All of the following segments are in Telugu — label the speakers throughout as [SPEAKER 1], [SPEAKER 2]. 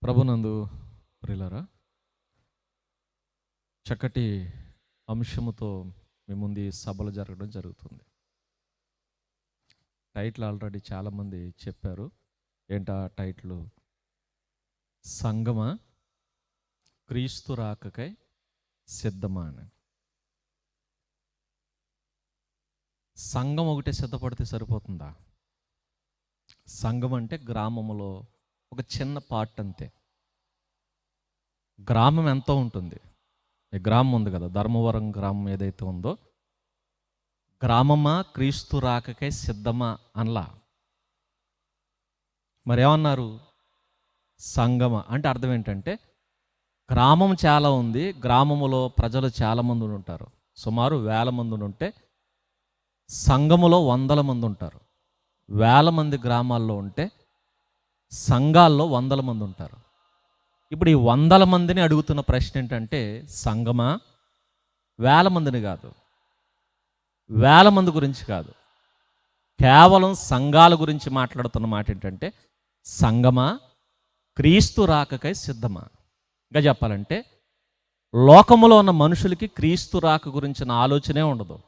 [SPEAKER 1] ప్రభునందు ప్రియులారా, చక్కటి అంశముతో మీ ముందు ఈ సభలు జరగడం జరుగుతుంది. టైటిల్ ఆల్రెడీ చాలామంది చెప్పారు. ఏంటా టైటిల్? సంగమా క్రీస్తు రాకకై సిద్ధమా అని. సంఘం ఒకటే సిద్ధపడితే సరిపోతుందా? సంఘం అంటే గ్రామంలో ఒక చిన్న పార్ట్ అంతే. గ్రామం ఎంతో ఉంటుంది. ఈ గ్రామం ఉంది కదా, ధర్మవరం గ్రామం ఏదైతే ఉందో, గ్రామమా క్రీస్తు రాకకై సిద్ధమా అనలా. మరేమన్నారు? సంగమా అంటే అర్థం ఏంటంటే, గ్రామం చాలా ఉంది, గ్రామములో ప్రజలు చాలామంది ఉంటారు, సుమారు 1000 మంది ఉంటే సంఘములో 100 మంది ఉంటారు. 1000 మంది గ్రామాల్లో ఉంటే సంఘాల్లో 100 మంది ఉంటారు. ఇప్పుడు ఈ 100 మందిని అడుగుతున్న ప్రశ్న ఏంటంటే, సంఘమా? 1000 మందిని కాదు, 1000 మంది గురించి కాదు, కేవలం సంఘాల గురించి మాట్లాడుతున్న మాట ఏంటంటే, సంఘమా క్రీస్తు రాకకై సిద్ధమా? ఇంకా చెప్పాలంటే, లోకములో ఉన్న మనుషులకి క్రీస్తు రాక గురించిన ఆలోచనే ఉండదు,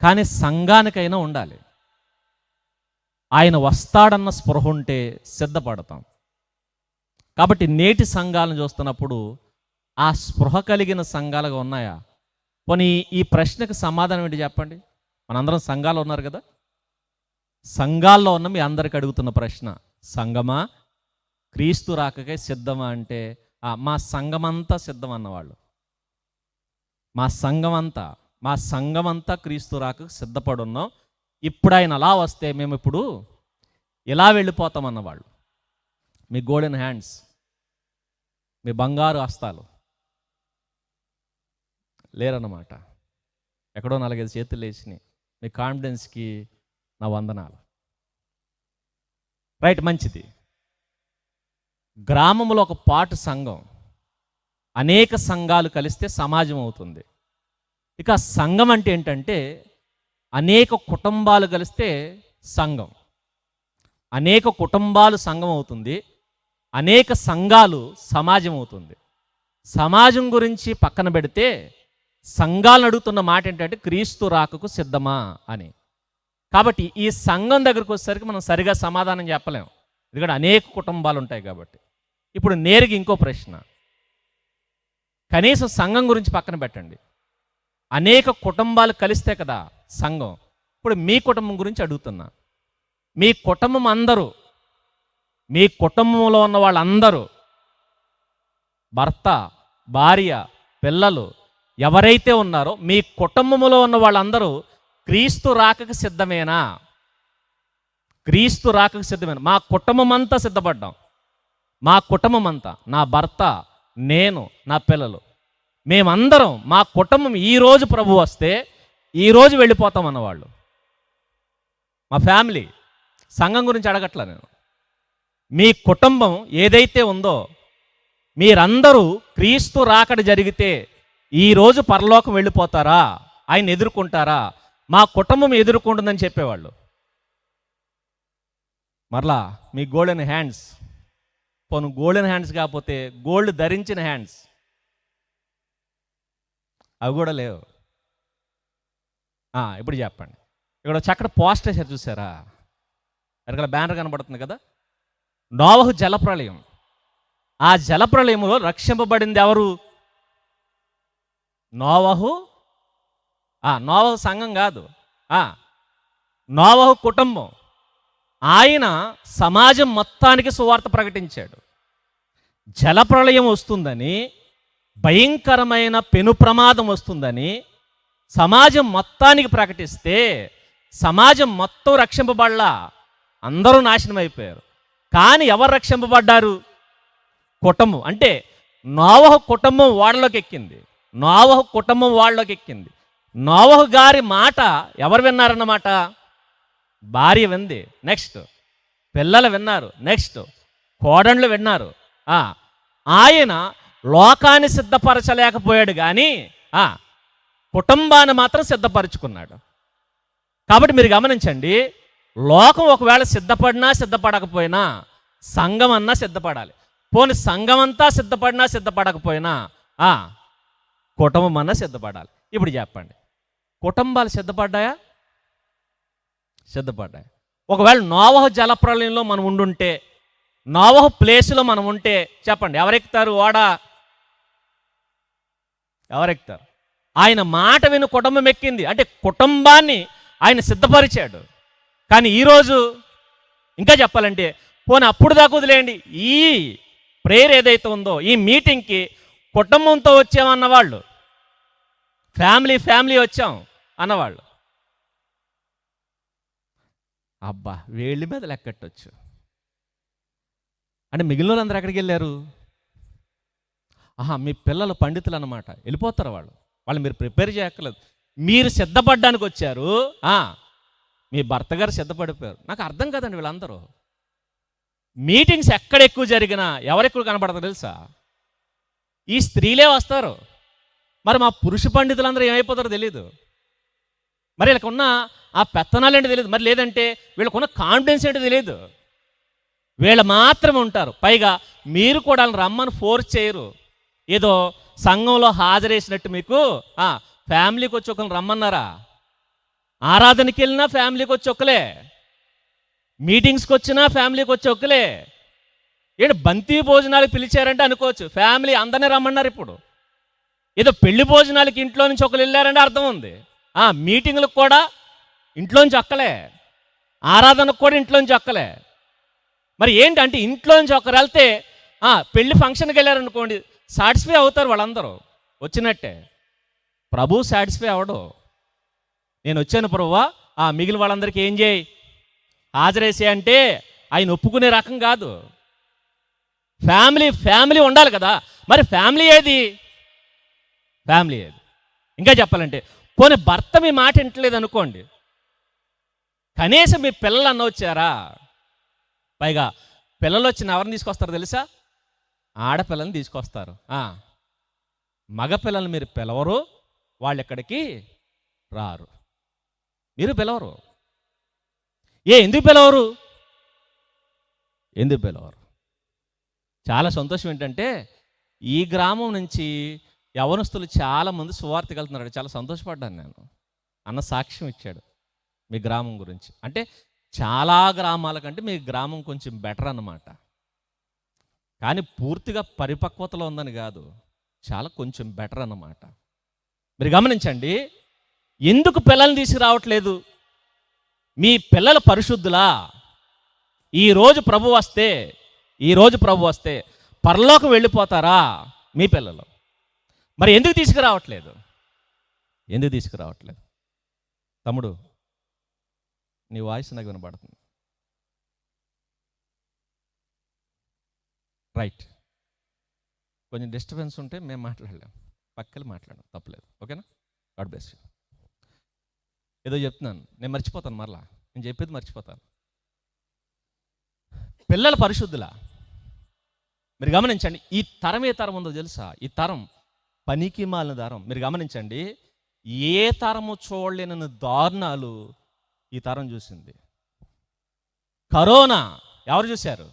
[SPEAKER 1] కానీ సంఘానికైనా ఉండాలి. ఆయన వస్తాడన్న స్పృహ ఉంటే సిద్ధపడతాం. కాబట్టి నేటి సంఘాలను చూస్తున్నప్పుడు ఆ స్పృహ కలిగిన సంఘాలుగా ఉన్నాయా? పోనీ ఈ ప్రశ్నకు సమాధానం ఏంటి చెప్పండి. మనందరం సంఘాలు ఉన్నారు కదా, సంఘాల్లో ఉన్న మీ అందరికి అడుగుతున్న ప్రశ్న, సంఘమా క్రీస్తు రాకకై సిద్ధమా అంటే, మా సంఘమంతా సిద్ధం అన్నవాళ్ళు, మా సంఘమంతా క్రీస్తు రాకకు సిద్ధపడున్నాం, ఇప్పుడు ఆయన అలా వస్తే మేము ఇప్పుడు ఇలా వెళ్ళిపోతాం అన్నవాళ్ళు. మీ గోల్డెన్ హ్యాండ్స్, మీ బంగారు హస్తాలు లేరన్నమాట. ఎక్కడో 4-5 చేతులు వేసినాయి. మీ కాన్ఫిడెన్స్కి నా వందనాలు. రైట్, మంచిది. గ్రామంలో ఒక పాటు సంఘం, అనేక సంఘాలు కలిస్తే సమాజం అవుతుంది. ఇక సంఘం అంటే ఏంటంటే, అనేక కుటుంబాలు కలిస్తే సంఘం, అనేక కుటుంబాలు సంఘం అవుతుంది, అనేక సంఘాలు సమాజం అవుతుంది. సమాజం గురించి పక్కన పెడితే సంఘాలను అడుగుతున్న మాట ఏంటంటే, క్రీస్తు రాకకు సిద్ధమా అని. కాబట్టి ఈ సంఘం దగ్గరకు వచ్చేసరికి మనం సరిగా సమాధానం చెప్పలేం, ఎందుకంటే అనేక కుటుంబాలు ఉంటాయి కాబట్టి. ఇప్పుడు నేరుగా ఇంకో ప్రశ్న, కనీసం సంఘం గురించి పక్కన పెట్టండి, అనేక కుటుంబాలు కలిస్తే కదా సంఘం. ఇప్పుడు మీ కుటుంబం గురించి అడుగుతున్నా. మీ కుటుంబం అందరూ, మీ కుటుంబంలో ఉన్న వాళ్ళందరూ, భర్త, భార్య, పిల్లలు ఎవరైతే ఉన్నారో మీ కుటుంబంలో ఉన్న వాళ్ళందరూ క్రీస్తు రాకకు సిద్ధమేనా? క్రీస్తు రాకకు సిద్ధమేనా? మా కుటుంబం అంతా సిద్ధపడ్డాం, మా కుటుంబం అంతా, నా భర్త, నేను, నా పిల్లలు, మేమందరం, మా కుటుంబం ఈరోజు ప్రభు వస్తే ఈరోజు వెళ్ళిపోతాం అన్నవాళ్ళు. మా ఫ్యామిలీ, సంఘం గురించి అడగట్లా నేను. మీ కుటుంబం ఏదైతే ఉందో మీరందరూ క్రీస్తు రాకడ జరిగితే ఈరోజు పరలోకం వెళ్ళిపోతారా, ఆయన ఎదుర్కొంటారా? మా కుటుంబం ఎదుర్కొంటుందని చెప్పేవాళ్ళు. మరలా మీ గోల్డెన్ హ్యాండ్స్, పోను గోల్డెన్ హ్యాండ్స్ కాకపోతే గోల్డ్ ధరించిన హ్యాండ్స్, అవి కూడా లేవు. ఇప్పుడు చెప్పండి. ఇక్కడ చక్కటి పోస్టర్ వేసారు చూసారా, వెనకాల బ్యానర్ కనబడుతుంది కదా, నోవహు జలప్రళయం. ఆ జలప్రళయంలో రక్షింపబడింది ఎవరు? నోవహు సంఘం కాదు, నోవహు కుటుంబం. ఆయన సమాజం మొత్తానికి సువార్త ప్రకటించాడు. జలప్రళయం వస్తుందని, భయంకరమైన పెను ప్రమాదం వస్తుందని సమాజం మొత్తానికి ప్రకటిస్తే సమాజం మొత్తం రక్షింపబడలా, అందరూ నాశనం అయిపోయారు. కానీ ఎవరు రక్షింపబడ్డారు? కుటుంబం. అంటే నోవహు కుటుంబం వాళ్ళలోకి ఎక్కింది, నోవహు కుటుంబం వాళ్ళలోకి ఎక్కింది. నోవహు గారి మాట ఎవరు విన్నారన్నమాట? భార్య వింది, నెక్స్ట్ పిల్లలు విన్నారు, నెక్స్ట్ కోడళ్ళు విన్నారు. ఆయన లోకాన్ని సిద్ధపరచలేకపోయాడు, కానీ కుటుంబాన్ని మాత్రం సిద్ధపరచుకున్నాడు. కాబట్టి మీరు గమనించండి, లోకం ఒకవేళ సిద్ధపడినా సిద్ధపడకపోయినా సంఘం అన్నా సిద్ధపడాలి. పోనీ సంఘం అంతా సిద్ధపడినా సిద్ధపడకపోయినా కుటుంబం అన్నా సిద్ధపడాలి. ఇప్పుడు చెప్పండి, కుటుంబాలు సిద్ధపడ్డాయా? సిద్ధపడ్డాయి. ఒకవేళ నోవహు జలప్రళయంలో మనం ఉండుంటే, నోవహు ప్లేస్లో మనం ఉంటే చెప్పండి, ఎవరెక్కుతారు ఓడ? ఎవరెక్కుతారు? ఆయన మాట విని కుటుంబం ఎక్కింది. అంటే కుటుంబాన్ని ఆయన సిద్ధపరిచాడు. కానీ ఈరోజు ఇంకా చెప్పాలంటే, పోనీ అప్పుడు దాకా వదిలేయండి, ఈ ప్రేయర్ ఏదైతే ఉందో ఈ మీటింగ్కి కుటుంబంతో వచ్చామన్నవాళ్ళు, ఫ్యామిలీ వచ్చాం అన్నవాళ్ళు, అబ్బా వేళ్ళ మీద లెక్కట్టవచ్చు. అంటే మిగిలిన వాళ్ళందరూ ఎక్కడికి వెళ్ళారు? మీ పిల్లలు పండితులు అన్నమాట, వెళ్ళిపోతారు వాళ్ళు మీరు ప్రిపేర్ చేయక్కర్లేదు, మీరు సిద్ధపడడానికి వచ్చారు. మీ భర్త గారు సిద్ధపడిపోయారు. నాకు అర్థం కాదండి, వీళ్ళందరూ మీటింగ్స్ ఎక్కడ ఎక్కువ జరిగినా ఎవరెక్కువ కనపడతారు తెలుసా? ఈ స్త్రీలే వస్తారు. మరి మా పురుష పండితులందరూ ఏమైపోతారో తెలియదు. మరి వీళ్ళకున్న ఆ పెత్తనాలు ఏంటో తెలియదు. మరి లేదంటే వీళ్ళకున్న కాన్ఫిడెన్స్ ఏంటో తెలియదు. వీళ్ళు మాత్రమే ఉంటారు. పైగా మీరు కూడా రమ్మని ఫోర్స్ చేయరు. ఏదో సంఘంలో హాజరేసినట్టు మీకు ఫ్యామిలీకి వచ్చి ఒకరిని రమ్మన్నారా? ఆరాధనకి వెళ్ళినా ఫ్యామిలీకి వచ్చి ఒకలే, మీటింగ్స్కి వచ్చినా ఫ్యామిలీకి వచ్చి ఒకలే. ఏంటి బంతి భోజనాలకు పిలిచారంటే అనుకోవచ్చు, ఫ్యామిలీ అందరినీ రమ్మన్నారు. ఇప్పుడు ఏదో పెళ్లి భోజనాలకి ఇంట్లో నుంచి ఒకరు వెళ్ళారంటే అర్థం ఉంది. మీటింగ్లకు కూడా ఇంట్లోంచి ఒక్కలే, ఆరాధనకు కూడా ఇంట్లోంచి ఒక్కలే. మరి ఏంటంటే ఇంట్లోంచి ఒకరు వెళ్తే పెళ్లి ఫంక్షన్కి వెళ్ళారనుకోండి, సాటిస్ఫై అవుతారు వాళ్ళందరూ వచ్చినట్టే. ప్రభు సాటిస్ఫై అవడు. నేను వచ్చాను ప్రభువా, మిగిలిన వాళ్ళందరికీ ఏం చేయి, హాజరేసే అంటే ఆయన ఒప్పుకునే రకం కాదు. ఫ్యామిలీ ఉండాలి కదా. మరి ఫ్యామిలీ ఏది? ఇంకా చెప్పాలంటే, పోనీ భర్త మీ మాట వింటలేదు అనుకోండి, కనీసం మీ పిల్లలు అన్న వచ్చారా? పైగా పిల్లలు వచ్చిన ఎవరిని తీసుకొస్తారు తెలుసా? ఆడపిల్లల్ని తీసుకొస్తారు. మగపిల్లల్ని మీరు పిలవరు, వాళ్ళు ఎక్కడికి రారు. మీరు పిలవరు. ఎందుకు పిలవరు? చాలా సంతోషం ఏంటంటే, ఈ గ్రామం నుంచి యవనస్తులు చాలామంది సువార్తకి వెళ్తున్నారు. చాలా సంతోషపడ్డాను నేను. అన్న సాక్ష్యం ఇచ్చాడు మీ గ్రామం గురించి. అంటే చాలా గ్రామాల కంటే మీ గ్రామం కొంచెం బెటర్ అన్నమాట. కానీ పూర్తిగా పరిపక్వతలో ఉందని కాదు, చాలా కొంచెం బెటర్ అన్నమాట. మీరు గమనించండి, ఎందుకు పిల్లల్ని తీసుకురావట్లేదు? మీ పిల్లలు పరిశుద్ధులా? ఈరోజు ప్రభు వస్తే పరలోకం వెళ్ళిపోతారా మీ పిల్లలు? మరి ఎందుకు తీసుకురావట్లేదు? తమ్ముడు, నీ వాయిస్ నాకు వినపడుతుంది. రైట్, కొంచెం డిస్టర్బెన్స్ ఉంటే మేము మాట్లాడలేం, పక్కన మాట్లాడడం తప్పలేదు. ఓకేనా? God bless you. ఏదో చెప్తున్నాను, నేను మర్చిపోతాను, మరలా నేను చెప్పేది మర్చిపోతాను. పిల్లల పరిశుద్ధులా? మీరు గమనించండి, ఈ తరం ఏ తరం ఉందో తెలుసా? ఈ తరం పనికి మాలిన తరం. మీరు గమనించండి, ఏ తరము చూడలేని దారుణాలు ఈ తరం చూసింది. కరోనా ఎవరు చూశారు?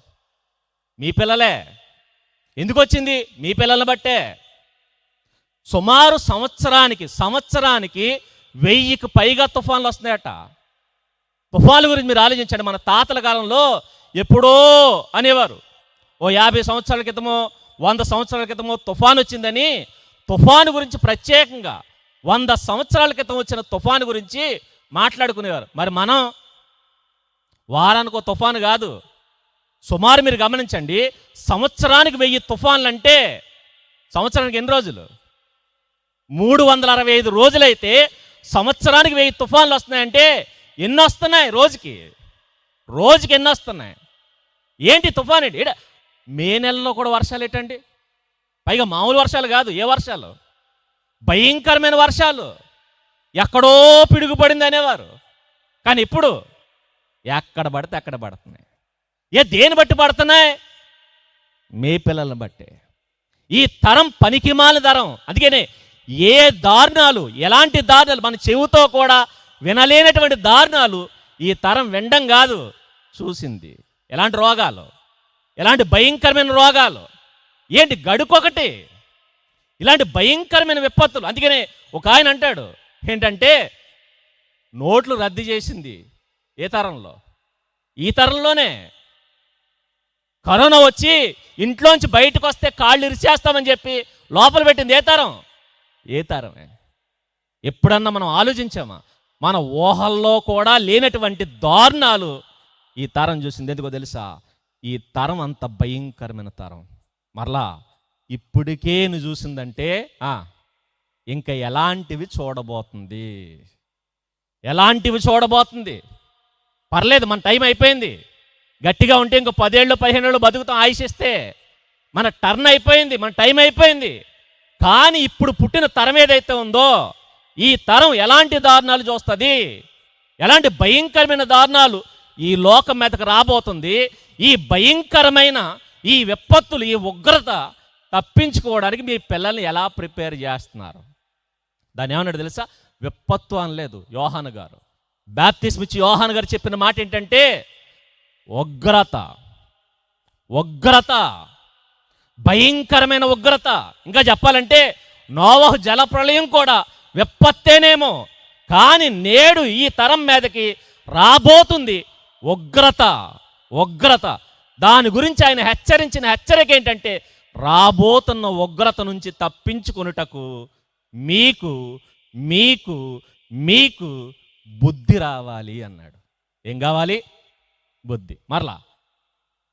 [SPEAKER 1] మీ పిల్లలే. ఎందుకు వచ్చింది? మీ పిల్లల్ని బట్టే. సుమారు సంవత్సరానికి 1000కి పైగా తుఫాన్లు వస్తున్నాయట. తుఫాన్ల గురించి మీరు ఆలోచించండి. మన తాతల కాలంలో ఎప్పుడో అనేవారు, ఓ 50 సంవత్సరాల క్రితమో 100 సంవత్సరాల క్రితమో తుఫాను వచ్చిందని. తుఫాను గురించి ప్రత్యేకంగా 100 సంవత్సరాల క్రితం వచ్చిన తుఫాను గురించి మాట్లాడుకునేవారు. మరి మనం వారానికి ఒక తుఫాను కాదు, సుమారు మీరు గమనించండి, సంవత్సరానికి 1000 తుఫాన్లు. అంటే సంవత్సరానికి ఎన్ని రోజులు? 365 రోజులైతే సంవత్సరానికి 1000 తుఫాన్లు వస్తున్నాయంటే ఎన్ని వస్తున్నాయి? రోజుకి ఎన్ని వస్తున్నాయి? ఏంటి తుఫాన్ ఏంటి? మే నెలలో కూడా వర్షాలు ఏంటండి? పైగా మామూలు వర్షాలు కాదు. ఏ వర్షాలు? భయంకరమైన వర్షాలు. ఎక్కడో పిడుగుపడింది అనేవారు. కానీ ఇప్పుడు ఎక్కడ పడితే అక్కడ పడుతున్నాయి. దేని బట్టి పడుతున్నాయి? మీ పిల్లల్ని బట్టే. ఈ తరం పనికిమాలిన తరం. అందుకనే ఏ దారుణాలు, ఎలాంటి దారుణాలు, మన చెవితో కూడా వినలేనటువంటి దారుణాలు ఈ తరం వినడం కాదు, చూసింది. ఎలాంటి రోగాలు, ఎలాంటి భయంకరమైన రోగాలు, ఏంటి గడుకొకటి, ఇలాంటి భయంకరమైన విపత్తులు. అందుకనే ఒక ఆయన అంటాడు ఏంటంటే, నోట్లు రద్దు చేసింది ఏ తరంలో? ఈ తరంలోనే. కరోనా వచ్చి ఇంట్లోంచి బయటకు వస్తే కాళ్ళు ఇరిచేస్తామని చెప్పి లోపల పెట్టింది ఏ తరం? ఏ తరమే? ఎప్పుడన్నా మనం ఆలోచించామా? మన ఊహల్లో కూడా లేనటువంటి దారుణాలు ఈ తరం చూసింది. ఎందుకో తెలుసా? ఈ తరం అంత భయంకరమైన తరం. మరలా ఇప్పటికే నువ్వు చూసిందంటే ఇంకా ఎలాంటివి చూడబోతుంది, ఎలాంటివి చూడబోతుంది. పర్లేదు, మన టైం అయిపోయింది. గట్టిగా ఉంటే ఇంకో 10 ఏళ్ళు 15 ఏళ్ళు బతుకుతాం ఆయుషిస్తే. మన టర్న్ అయిపోయింది, మన టైం అయిపోయింది. కానీ ఇప్పుడు పుట్టిన తరం ఏదైతే ఉందో, ఈ తరం ఎలాంటి దారుణాలు చూస్తుంది, ఎలాంటి భయంకరమైన దారుణాలు ఈ లోకం మీదకు రాబోతుంది. ఈ భయంకరమైన ఈ విపత్తులు, ఈ ఉగ్రత తప్పించుకోవడానికి మీ పిల్లల్ని ఎలా ప్రిపేర్ చేస్తున్నారు? దాన్ని ఏమన్నాడు తెలుసా? విపత్తు అనలేదు యోహాను గారు. బాప్తిస్మ ఇచ్చి యోహాను గారు చెప్పిన మాట ఏంటంటే ఉగ్రత, ఉగ్రత, భయంకరమైన ఉగ్రత. ఇంకా చెప్పాలంటే నోవహు జలప్రళయం కూడా విపత్తేనేమో, కానీ నేడు ఈ తరం మీదకి రాబోతుంది ఉగ్రత, ఉగ్రత. దాని గురించి ఆయన హెచ్చరించిన హెచ్చరిక ఏంటంటే, రాబోతున్న ఉగ్రత నుంచి తప్పించుకొనుటకు మీకు మీకు మీకు బుద్ధి రావాలి అన్నాడు. ఏం కావాలి? బుద్ధి. మరలా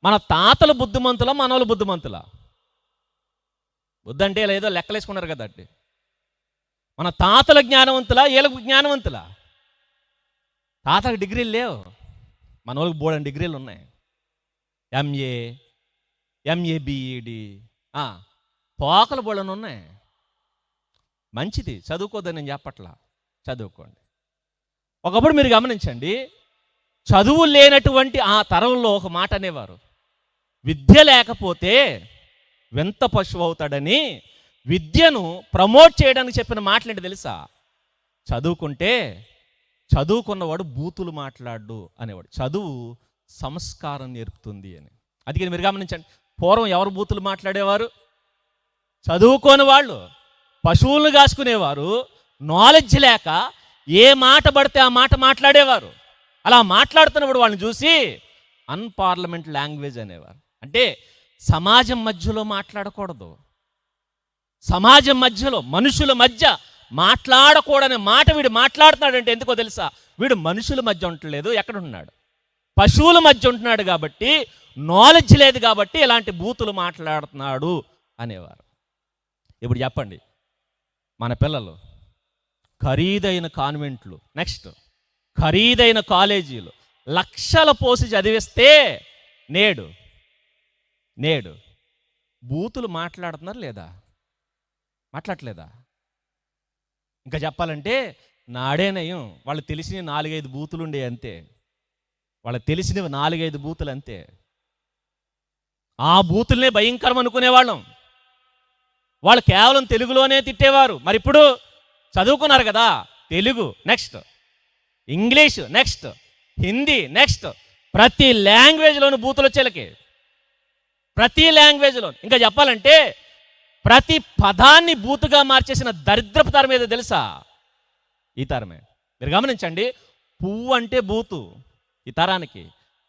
[SPEAKER 1] మన తాతలు బుద్ధిమంతులా, మనోళ్ళు బుద్ధిమంతులా? బుద్ధి అంటే లేదో లెక్కలేసుకున్నారు కదా అండి. మన తాతల జ్ఞానవంతులా, వీళ్ళకు జ్ఞానవంతులా? తాతలకు డిగ్రీలు లేవు, మనోళ్ళకి బోర్డని డిగ్రీలు ఉన్నాయి. ఎంఏ బిఈడి తోకల బోళ్ళని ఉన్నాయి. మంచిది, చదువుకోదని నేను చెప్పట్లా, చదువుకోండి. ఒకప్పుడు మీరు గమనించండి, చదువు లేనటువంటి ఆ తరంలో ఒక మాట అనేవారు, విద్య లేకపోతే వింత పశువు అవుతాడని. విద్యను ప్రమోట్ చేయడానికి చెప్పిన మాటలేంటి తెలుసా? చదువుకుంటే చదువుకున్నవాడు బూతులు మాట్లాడు అనేవాడు. చదువు సంస్కారం నేర్పుతుంది అని. అందుకని మీరు గమనించండి, పూర్వం ఎవరు బూతులు మాట్లాడేవారు? చదువుకోని వాళ్ళు. పశువులను కాసుకునేవారు. నాలెడ్జ్ లేక ఏ మాట పడితే ఆ మాట మాట్లాడేవారు. అలా మాట్లాడుతున్నప్పుడు వాళ్ళని చూసి అన్పార్లమెంట్ లాంగ్వేజ్ అనేవారు. అంటే సమాజం మధ్యలో మాట్లాడకూడదు, సమాజం మధ్యలో మనుషుల మధ్య మాట్లాడకూడని మాట వీడు మాట్లాడుతున్నాడంటే ఎందుకో తెలుసా? వీడు మనుషుల మధ్య ఉండలేదు, ఎక్కడ ఉంటున్నాడు? పశువుల మధ్య ఉంటున్నాడు. కాబట్టి నాలెడ్జ్ లేదు, కాబట్టి ఇలాంటి బూతులు మాట్లాడుతున్నాడు అనేవారు. ఇప్పుడు చెప్పండి, మన పిల్లలు ఖరీదైన కాన్వెంట్లు, నెక్స్ట్ ఖరీదైన కాలేజీలు, లక్షల పోసి చదివిస్తే నేడు బూతులు మాట్లాడుతున్నారు లేదా? మాట్లాడలేదా? ఇంకా చెప్పాలంటే నాడే నయం, వాళ్ళు తెలిసిన 4-5 బూతులు ఉండే అంతే. వాళ్ళకి తెలిసినవి 4-5 బూతులు అంతే. ఆ బూతులనే భయంకరం అనుకునేవాళ్ళం. వాళ్ళు కేవలం తెలుగులోనే తిట్టేవారు. మరి ఇప్పుడు చదువుకున్నారు కదా, Telugu next, English next, Hindi next, ప్రతి లాంగ్వేజ్లోనూ బూతులు వచ్చేలకి, ప్రతి లాంగ్వేజ్లో. ఇంకా చెప్పాలంటే ప్రతి పదాన్ని బూతుగా మార్చేసిన దరిద్రపు తరం ఏదో తెలుసా? ఈ తరమే. మీరు గమనించండి, పువ్వు అంటే బూతు ఈ తరానికి,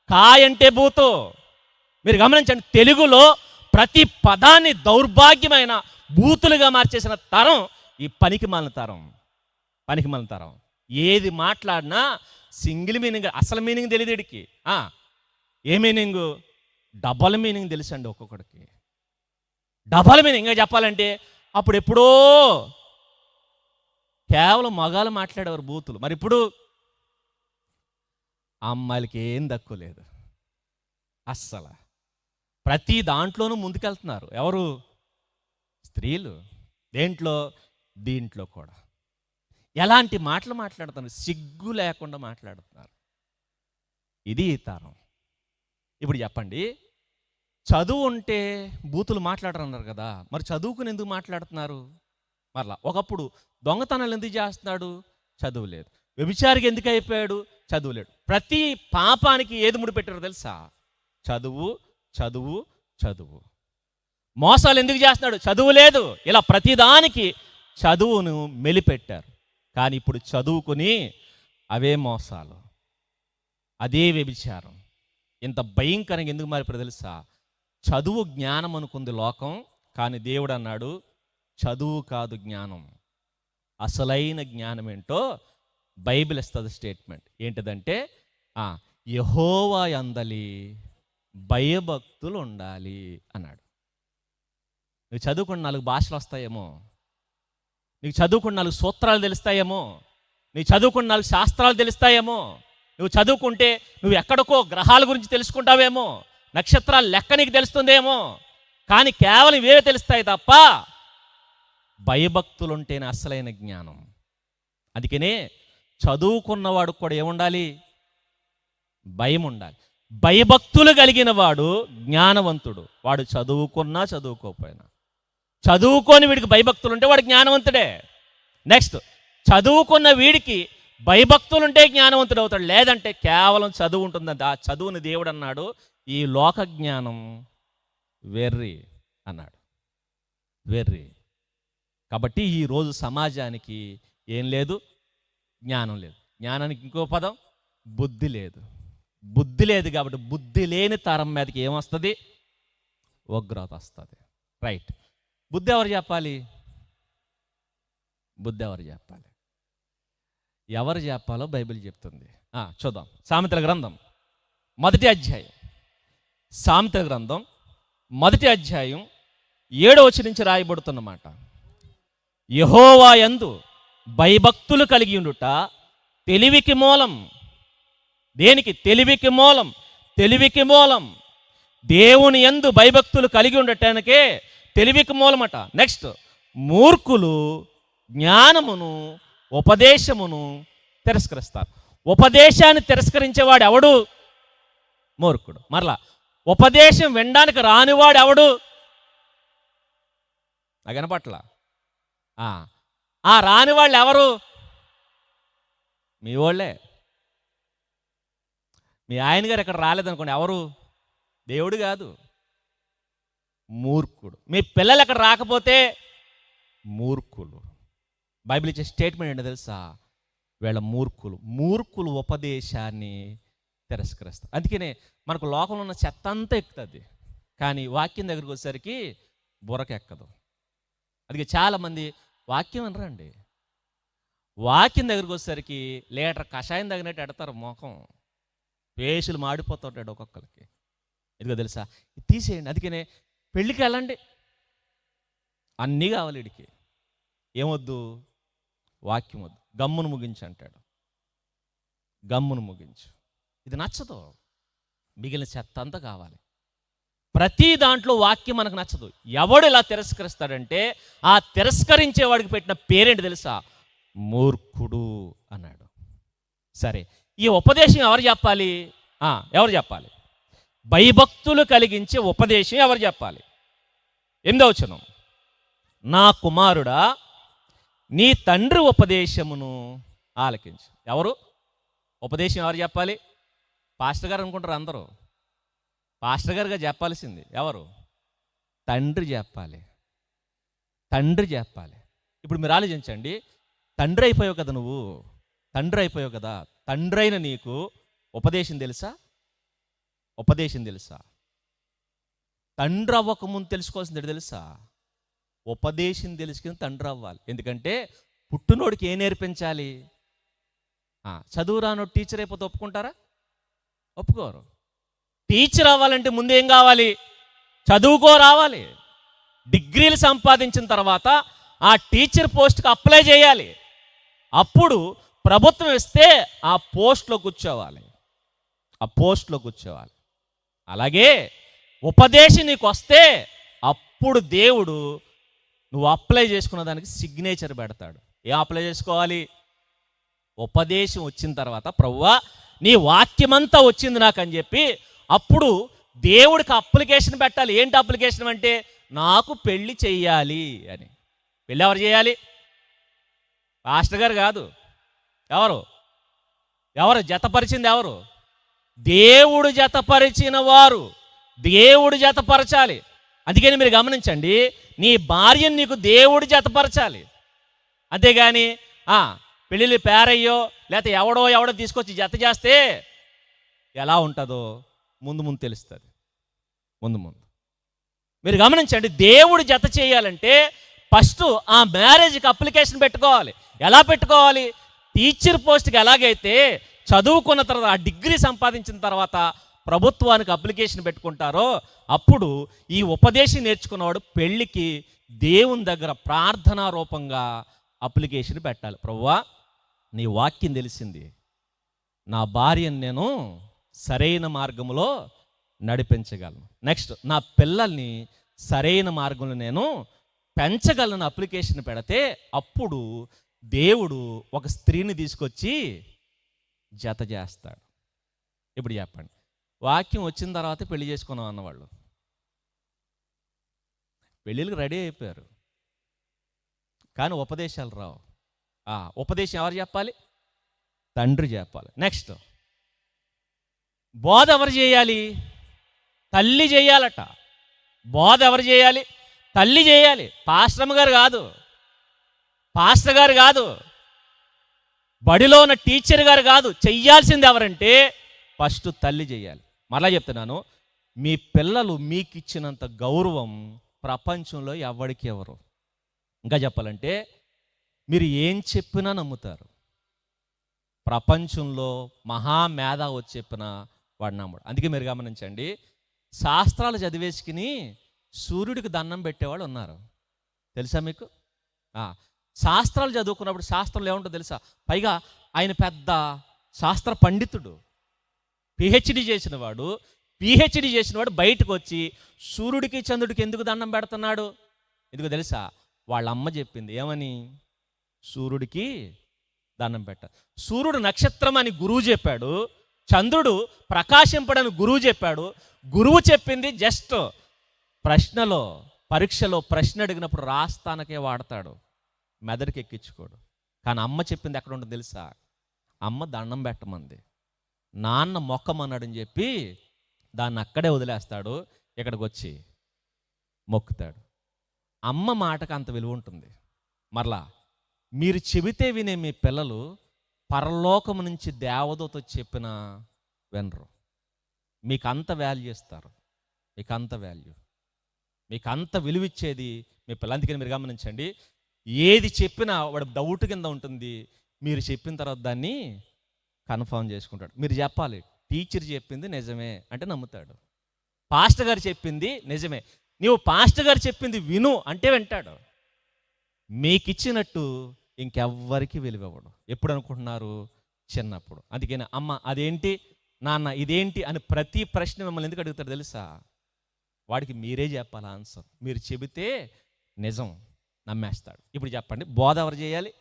[SPEAKER 1] కాయ అంటే బూతు. మీరు గమనించండి, తెలుగులో ప్రతి పదాన్ని దౌర్భాగ్యమైన బూతులుగా మార్చేసిన తరం ఈ పనికిమాలిన తరం, పనికిమాలిన తరం. ఏది మాట్లాడినా సింగిల్ మీనింగ్, అసలు మీనింగ్ తెలియదు వీడికి. ఏ మీనింగు? డబల్ మీనింగ్ తెలుసండి ఒక్కొక్కడికి, డబల్ మీనింగ్. ఇంకా చెప్పాలంటే అప్పుడు ఎప్పుడో కేవలం మగాళ్ళు మాట్లాడేవారు బూతులు. మరి ఇప్పుడు అమ్మాయిలకి ఏం తక్కువ లేదు అస్సలు. ప్రతి దాంట్లోనూ ముందుకెళ్తున్నారు. ఎవరు? స్త్రీలు. దేంట్లో? దీంట్లో కూడా. ఎలాంటి మాటలు మాట్లాడుతున్నారు? సిగ్గు లేకుండా మాట్లాడుతున్నారు. ఇది ఈ తరం. ఇప్పుడు చెప్పండి, చదువు ఉంటే బూతులు మాట్లాడరన్నారు కదా, మరి చదువుకుని ఎందుకు మాట్లాడుతున్నారు? మరలా ఒకప్పుడు దొంగతనాలు ఎందుకు చేస్తున్నాడు? చదువు లేదు. వ్యభిచారికి ఎందుకు అయిపోయాడు? చదువు లేడు. ప్రతి పాపానికి ఏది ముడిపెట్టారో తెలుసా? చదువు, చదువు చదువు. మోసాలు ఎందుకు చేస్తున్నాడు? చదువు లేదు. ఇలా ప్రతిదానికి చదువును మెలిపెట్టారు. కానీ ఇప్పుడు చదువుకుని అవే మోసాలు, అదే వ్యభిచారం. ఇంత భయంకరంగా ఎందుకు మారిపోయి తెలుసా? చదువు జ్ఞానం అనుకుంది లోకం, కానీ దేవుడు అన్నాడు చదువు కాదు జ్ఞానం. అసలైన జ్ఞానం ఏంటో బైబిల్ ఇస్తుంది స్టేట్మెంట్. ఏంటిదంటే యెహోవా యందలి భయభక్తులు ఉండాలి అన్నాడు. నువ్వు చదువుకున్న 4 భాషలు వస్తాయేమో, నీకు చదువుకున్న 4 సూత్రాలు తెలుస్తాయేమో, నీకు చదువుకున్న 4 శాస్త్రాలు తెలుస్తాయేమో, నువ్వు చదువుకుంటే నువ్వు ఎక్కడికో గ్రహాల గురించి తెలుసుకుంటావేమో, నక్షత్రాలు లెక్క నీకు తెలుస్తుందేమో, కానీ కేవలం ఇవే తెలుస్తాయి తప్ప భయభక్తులుంటేనే అసలైన జ్ఞానం. అందుకనే చదువుకున్నవాడు కూడా ఏముండాలి? భయం ఉండాలి. భయభక్తులు కలిగిన వాడు జ్ఞానవంతుడు. వాడు చదువుకున్నా చదువుకోకపోయినా, చదువుకొని వీడికి భయభక్తులు ఉంటే వాడు జ్ఞానవంతుడే. నెక్స్ట్, చదువుకున్న వీడికి భయభక్తులుంటే జ్ఞానవంతుడు అవుతాడు. లేదంటే కేవలం చదువు ఉంటుంది. ఆ చదువుని దేవుడు అన్నాడు ఈ లోక జ్ఞానం వెర్రి అన్నాడు, వెర్రి. కాబట్టి ఈరోజు సమాజానికి ఏం లేదు? జ్ఞానం లేదు. జ్ఞానానికి ఇంకో పదం బుద్ధి లేదు. బుద్ధి లేదు కాబట్టి బుద్ధి లేని తరం మీదకి ఏమొస్తుంది? ఉగ్రత వస్తుంది. రైట్. బుద్ధి ఎవరు చెప్పాలి? బుద్ధి ఎవరు చెప్పాలి? ఎవరు చెప్పాలో బైబిల్ చెప్తుంది. చూద్దాం. సామెతల గ్రంథం 1వ అధ్యాయం, సామెతల గ్రంథం 1వ అధ్యాయం 7వ వచనం నుంచి రాయబడుతున్నమాట. యెహోవా యందు భయభక్తులు కలిగి ఉండుట తెలివికి మూలం. దేనికి? తెలివికి మూలం. తెలివికి మూలం. దేవుని యందు భయభక్తులు కలిగి ఉండటానికే తెలివికి మూలమట. నెక్స్ట్, మూర్ఖులు జ్ఞానమును ఉపదేశమును తిరస్కరిస్తారు. ఉపదేశాన్ని తిరస్కరించేవాడు ఎవడు? మూర్ఖుడు. మరలా ఉపదేశం వినడానికి రానివాడు ఎవడు? అగనపట్ల రాని వాళ్ళు ఎవరు? మీ వాళ్ళే. మీ ఆయన గారు ఇక్కడ రాలేదనుకోండి, ఎవరు? దేవుడు కాదు, మూర్ఖుడు. మీ పిల్లలు ఎక్కడ రాకపోతే మూర్ఖులు. బైబిల్ ఇచ్చే స్టేట్మెంట్ ఏంటో తెలుసా? వీళ్ళ మూర్ఖులు. మూర్ఖులు ఉపదేశాన్ని తిరస్కరిస్తారు. అందుకనే మనకు లోకంలో ఉన్న చెత్త అంతా ఎక్కుతుంది, కానీ వాక్యం దగ్గరికి వచ్చేసరికి బుర్రకెక్కదు. అందుకే చాలామంది వాక్యం అనరండి. వాక్యం దగ్గరికి వచ్చేసరికి లీటర్ కషాయం తగినట్టు ఎడతారు ముఖం, పేసులు మాడిపోతుంటాడు ఒక్కొక్కరికి. ఇదిగో తెలుసా, తీసేయండి. అందుకనే పెళ్ళికి వెళ్ళండి, అన్నీ కావాలి వీడికి. ఏమొద్దు? వాక్యం వద్దు. గమ్మును ముగించు అంటాడు. గమ్మును ముగించు. ఇది నచ్చదు. మిగిలిన చెత్త అంతా కావాలి. ప్రతి దాంట్లో వాక్యం మనకు నచ్చదు. ఎవడు ఇలా తిరస్కరిస్తాడంటే ఆ తిరస్కరించేవాడికి పెట్టిన పేరేంటి తెలుసా? మూర్ఖుడు అన్నాడు. సరే, ఈ ఉపదేశం ఎవరు చెప్పాలి? ఎవరు చెప్పాలి? భయభక్తులు కలిగించే ఉపదేశం ఎవరు చెప్పాలి? 8వ వచనం, నా కుమారుడా నీ తండ్రి ఉపదేశమును ఆలకించు. ఎవరు ఉపదేశం ఎవరు చెప్పాలి? పాస్టర్ గారు అనుకుంటారు అందరూ. పాస్టర్ గారుగా చెప్పాల్సింది ఎవరు? తండ్రి చెప్పాలి. తండ్రి చెప్పాలి. ఇప్పుడు మీరు ఆలోచించండి, తండ్రి అయిపోయావు కదా నువ్వు, తండ్రి అయిపోయావు కదా, తండ్రి అయిన నీకు ఉపదేశం తెలుసా? ఉపదేశం తెలుసా? తండ్రి అవ్వకముందు తెలుసుకోవాల్సింది తెలుసా? ఉపదేశం తెలుసుకుని తండ్రి అవ్వాలి. ఎందుకంటే పుట్టునోడికి ఏం నేర్పించాలి? చదువు రానోడు టీచర్ అయిపోతే ఒప్పుకుంటారా? ఒప్పుకోరు. టీచర్ అవ్వాలంటే ముందు ఏం కావాలి? చదువుకో రావాలి. డిగ్రీలు సంపాదించిన తర్వాత ఆ టీచర్ పోస్ట్కి అప్లై చేయాలి. అప్పుడు ప్రభుత్వం ఇస్తే ఆ పోస్ట్లో కూర్చోవాలి, ఆ పోస్ట్లో కూర్చోవాలి. అలాగే ఉపదేశం నీకు వస్తే అప్పుడు దేవుడు నువ్వు అప్లై చేసుకున్న దానికి సిగ్నేచర్ పెడతాడు. ఏం అప్లై చేసుకోవాలి? ఉపదేశం వచ్చిన తర్వాత, ప్రభువా నీ వాక్యమంతా వచ్చింది నాకు అని చెప్పి అప్పుడు దేవుడికి అప్లికేషన్ పెట్టాలి. ఏంటి అప్లికేషన్ అంటే? నాకు పెళ్ళి చెయ్యాలి అని. పెళ్ళి ఎవరు చేయాలి? పాస్టర్ గారు కాదు. ఎవరు? ఎవరు జతపరిచింది? ఎవరు? దేవుడు జతపరిచిన వారు. దేవుడు జతపరచాలి. అందుకని మీరు గమనించండి, నీ భార్యను నీకు దేవుడు జతపరచాలి. అంతేగాని పెళ్ళిళ్ళు పేరయ్యో లేకపోతే ఎవడో తీసుకొచ్చి జత చేస్తే ఎలా ఉంటుందో ముందు ముందు తెలుస్తుంది. ముందు మీరు గమనించండి, దేవుడు జత చేయాలంటే ఫస్ట్ ఆ మ్యారేజ్కి అప్లికేషన్ పెట్టుకోవాలి. ఎలా పెట్టుకోవాలి? టీచర్ పోస్ట్కి ఎలాగైతే చదువుకున్న తర్వాత ఆ డిగ్రీ సంపాదించిన తర్వాత ప్రభుత్వానికి అప్లికేషన్ పెట్టుకుంటారో, అప్పుడు ఈ ఉపదేశం నేర్చుకున్నవాడు పెళ్ళికి దేవుని దగ్గర ప్రార్థనా రూపంగా అప్లికేషన్ పెట్టాలి. ప్రభువా, నీ వాక్యం తెలిసింది, నా భార్యను నేను సరైన మార్గంలో నడిపించగలను. నెక్స్ట్, నా పిల్లల్ని సరైన మార్గంలో నేను పెంచగలను అప్లికేషన్ పెడితే అప్పుడు దేవుడు ఒక స్త్రీని తీసుకొచ్చి జత చేస్తాడు. ఇప్పుడు చెప్పండి, వాక్యం వచ్చిన తర్వాత పెళ్లి చేసుకున్నాం అన్నవాళ్ళు పెళ్ళిళ్ళకి రెడీ అయిపోయారు, కానీ ఉపదేశాలు రావు. ఉపదేశం ఎవరు చెప్పాలి? తండ్రి చెప్పాలి. నెక్స్ట్, బోధ ఎవరు చేయాలి? తల్లి చేయాలట. బోధ ఎవరు చేయాలి? తల్లి చేయాలి. పాస్టర్ గారు కాదు, బడిలో ఉన్న టీచర్ గారు కాదు. చెయ్యాల్సింది ఎవరంటే ఫస్ట్ తల్లి చేయాలి. మరలా చెప్తున్నాను, మీ పిల్లలు మీకు ఇచ్చినంత గౌరవం ప్రపంచంలో ఎవరికి ఎవరు. ఇంకా చెప్పాలంటే మీరు ఏం చెప్పినా నమ్ముతారు. ప్రపంచంలో మహామేధా వచ్చి చెప్పిన వాడు నమ్మడు. అందుకే మీరు గమనించండి, శాస్త్రాలు చదివేసుకుని సూర్యుడికి దండం పెట్టేవాళ్ళు ఉన్నారు, తెలుసా మీకు? శాస్త్రాలు చదువుకున్నప్పుడు శాస్త్రంలో ఏముంటుందో తెలుసా? పైగా ఆయన పెద్ద శాస్త్ర పండితుడు, పిహెచ్డి చేసినవాడు బయటకు వచ్చి సూర్యుడికి చంద్రుడికి ఎందుకు దండం పెడుతున్నాడు? ఎందుకు తెలుసా? వాళ్ళ అమ్మ చెప్పింది. ఏమని? సూర్యుడికి దండం పెట్ట. సూర్యుడు నక్షత్రం అని గురువు చెప్పాడు, చంద్రుడు ప్రకాశింపడని గురువు చెప్పాడు. గురువు చెప్పింది జస్ట్ ప్రశ్నలో, పరీక్షలో ప్రశ్న అడిగినప్పుడు రాస్తానకే వాడతాడు, మెదడుకి ఎక్కించుకోడు. కానీ అమ్మ చెప్పింది ఎక్కడ ఉంటుంది తెలుసా? అమ్మ దండం పెట్టమంది, నాన్న మొక్కమన్నాడని చెప్పి దాన్ని అక్కడే వదిలేస్తాడు, ఇక్కడికి వచ్చి మొక్కుతాడు. అమ్మ మాటకు అంత విలువ ఉంటుంది. మరలా మీరు చెబితే వినే మీ పిల్లలు పరలోకము నుంచి దేవదూత చెప్పిన వినరు. మీకు అంత వాల్యూ ఇస్తారు, మీకు అంత విలువ ఇచ్చేది మీ పిల్లలు. అందుకని మీరు గమనించండి, ఏది చెప్పినా వాడు డౌట్ కింద ఉంటుంది, మీరు చెప్పిన తర్వాత దాన్ని కన్ఫర్మ్ చేసుకుంటాడు. మీరు చెప్పాలి, టీచర్ చెప్పింది నిజమే అంటే నమ్ముతాడు, పాస్టర్ గారు చెప్పింది నిజమే, నీవు పాస్టర్ గారు చెప్పింది విను అంటే వింటాడు. మీకు ఇచ్చినట్టు ఇంకెవ్వరికి విలువవ్వడు. ఎప్పుడు అనుకుంటున్నారు? చిన్నప్పుడు. అందుకని అమ్మ అదేంటి, నాన్న ఇదేంటి అని ప్రతి ప్రశ్న మిమ్మల్ని ఎందుకు అడుగుతాడు తెలుసా? వాడికి మీరే చెప్పాలి ఆన్సర్. మీరు చెబితే నిజం నమ్మేస్తాడు. ఇప్పుడు చెప్పండి, బోధ ఎవరు చేయాలి?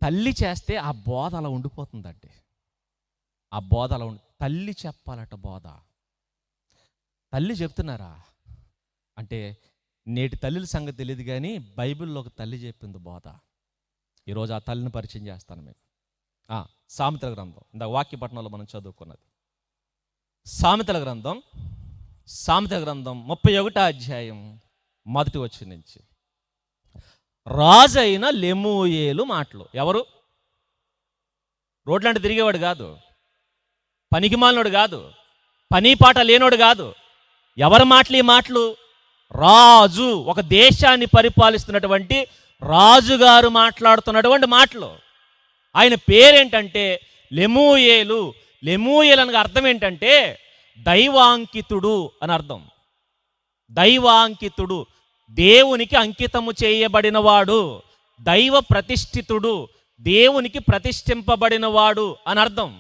[SPEAKER 1] తల్లి చేస్తే ఆ బోధ అలా ఉండిపోతుందండి. ఆ బోధ అలా తల్లి చెప్పాలట బోధ. తల్లి చెప్తున్నారా అంటే నేటి తల్లిల సంగతి తెలియదు, కానీ బైబిల్లో ఒక తల్లి చెప్పింది బోధ. ఈరోజు ఆ తల్లిని పరిచయం చేస్తాను మీకు. సామెతల గ్రంథం, ఇందాక వాక్యపట్నంలో మనం చదువుకున్నది. సామెతల గ్రంథం 31వ అధ్యాయం 1వ వచనం నుంచి. రాజు అయిన లెమూయేలు మాటలు. ఎవరు? రోడ్లంటే తిరిగేవాడు కాదు, పనికిమాలినోడు కాదు, పని పాట లేనోడు కాదు. ఎవరి మాటలు ఈ మాటలు? రాజు, ఒక దేశాన్ని పరిపాలిస్తున్నటువంటి రాజుగారు మాట్లాడుతున్నటువంటి మాటలు. ఆయన పేరేంటంటే లెమూయేలు. లెమూయేలు అనగా అర్థం ఏంటంటే దైవాంకితుడు అని అర్థం. దైవాంకితుడు, దేవునికి అంకితము చేయబడినవాడు, దైవ ప్రతిష్ఠితుడు, దేవునికి ప్రతిష్ఠింపబడినవాడు అని అర్థం.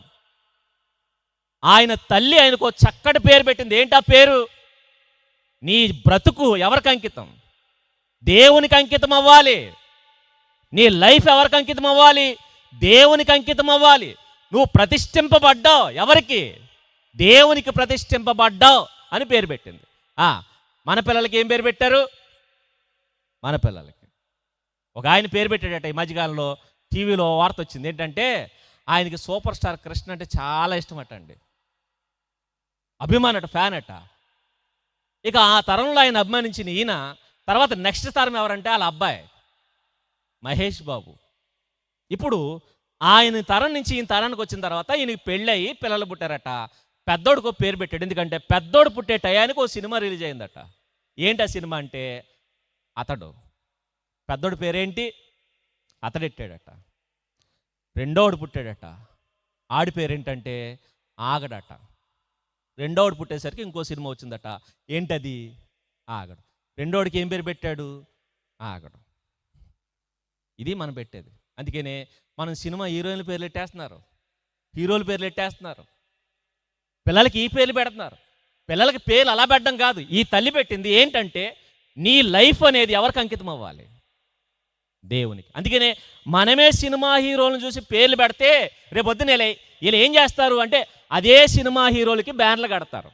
[SPEAKER 1] ఆయన తల్లి ఆయనకు చక్కటి పేరు పెట్టింది. ఏంటా పేరు? నీ బ్రతుకు ఎవరికి అంకితం? దేవునికి అంకితం అవ్వాలి. నీ లైఫ్ ఎవరికి అంకితం అవ్వాలి? దేవునికి అంకితం అవ్వాలి. నువ్వు ప్రతిష్ఠింపబడ్డావు. ఎవరికి? దేవునికి ప్రతిష్ఠింపబడ్డావు అని పేరు పెట్టింది. మన పిల్లలకి ఏం పేరు పెట్టారు? మన పిల్లలకి ఒక ఆయన పేరు పెట్టాడట. ఈ మధ్యకాలంలో టీవీలో వార్త వచ్చింది. ఏంటంటే ఆయనకి సూపర్ స్టార్ కృష్ణ అంటే చాలా ఇష్టం అట అండి. అభిమానట, ఫ్యాన్ అట. ఇక ఆ తరంలో ఆయన అభిమానించిన ఈయన తర్వాత నెక్స్ట్ తరం ఎవరంటే వాళ్ళ అబ్బాయి మహేష్ బాబు. ఇప్పుడు ఆయన తరం నుంచి ఈయన తరానికి వచ్చిన తర్వాత ఈయనకి పెళ్ళయి పిల్లలు పుట్టారట. పెద్దోడికి పేరు పెట్టాడు, ఎందుకంటే పెద్దోడు పుట్టే టయానికి ఓ సినిమా రిలీజ్ అయిందట. ఏంటి ఆ సినిమా అంటే అతడు. పెద్దోడి పేరేంటి? అతడెట్టాడట. రెండోడు పుట్టాడట, ఆడి పేరేంటంటే ఆగడట. రెండోడు పుట్టేసరికి ఇంకో సినిమా వచ్చిందట, ఏంటది? ఆగడు. రెండోడికి ఏం పేరు పెట్టాడు? ఆగడు. ఇది మనం పెట్టేది. అందుకనే మనం సినిమా హీరోయిన్ల పేర్లు పెట్టేస్తున్నారు, హీరోల పేర్లు పెట్టేస్తున్నారు, పిల్లలకి ఈ పేర్లు పెడుతున్నారు. పిల్లలకి పేర్లు అలా పెట్టడం కాదు, ఈ తల్లి పెట్టింది ఏంటంటే నీ లైఫ్ అనేది ఎవరికి అంకితం అవ్వాలి? దేవునికి. అందుకనే మనమే సినిమా హీరోలను చూసి పేర్లు పెడితే రేపొద్దున వీళ్ళు ఏం చేస్తారు అంటే అదే సినిమా హీరోలకి బ్యానర్లు కడతారు.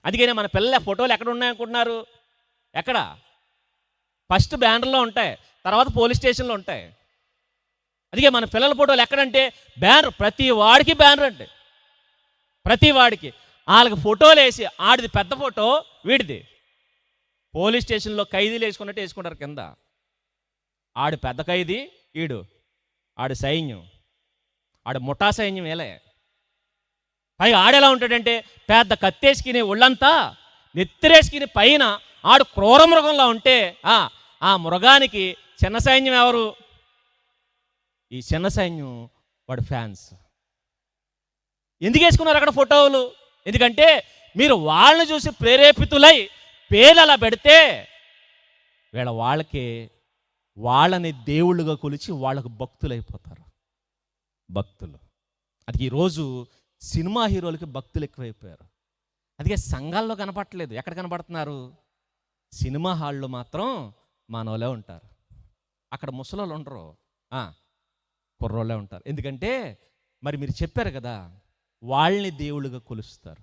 [SPEAKER 1] అందుకనే మన పిల్లల ఫోటోలు ఎక్కడ ఉన్నాయనుకుంటున్నారు? ఎక్కడ? ఫస్ట్ బ్యానర్లో ఉంటాయి, తర్వాత పోలీస్ స్టేషన్లో ఉంటాయి. అందుకే మన పిల్లల ఫోటోలు ఎక్కడంటే బ్యానర్, ప్రతి వాడికి బ్యానర్ అంటే, ప్రతి వాడికి వాళ్ళకి ఫోటోలు వేసి ఆడిది పెద్ద ఫోటో, వీడిది పోలీస్ స్టేషన్లో ఖైదీలు వేసుకున్నట్టు వేసుకుంటారు కింద. ఆడు పెద్ద ఖైదీ, ఈడు ఆడు సైన్యం, ఆడు ముఠా సైన్యం. వేలే పైగా ఆడెలా ఉంటాడంటే పెద్ద కత్తేసుకుని ఒళ్ళంతా నెత్తిరేసుకుని పైన ఆడు క్రూర మృగంలో ఉంటే ఆ మృగానికి చిన్న సైన్యం ఎవరు? ఈ చిన్న సైన్యం వాడు ఫ్యాన్స్. ఎందుకు వేసుకున్నారు అక్కడ ఫోటోలు? ఎందుకంటే మీరు వాళ్ళని చూసి ప్రేరేపితులై పేర్లు అలా పెడితే వాళ్ళకి వాళ్ళని దేవుళ్ళుగా కొలిచి వాళ్ళకు భక్తులైపోతారు. భక్తులు. అది ఈరోజు సినిమా హీరోలకి భక్తులు ఎక్కువైపోయారు. అందుకే సంఘాల్లో కనపడట్లేదు. ఎక్కడ కనపడుతున్నారు? సినిమా హాల్లో మాత్రం మానవులే ఉంటారు. అక్కడ ముసలోళ్ళు ఉండరు, కుర్రోళ్ళే ఉంటారు. ఎందుకంటే మరి మీరు చెప్పారు కదా, వాళ్ళని దేవుళ్ళుగా కొలుస్తారు.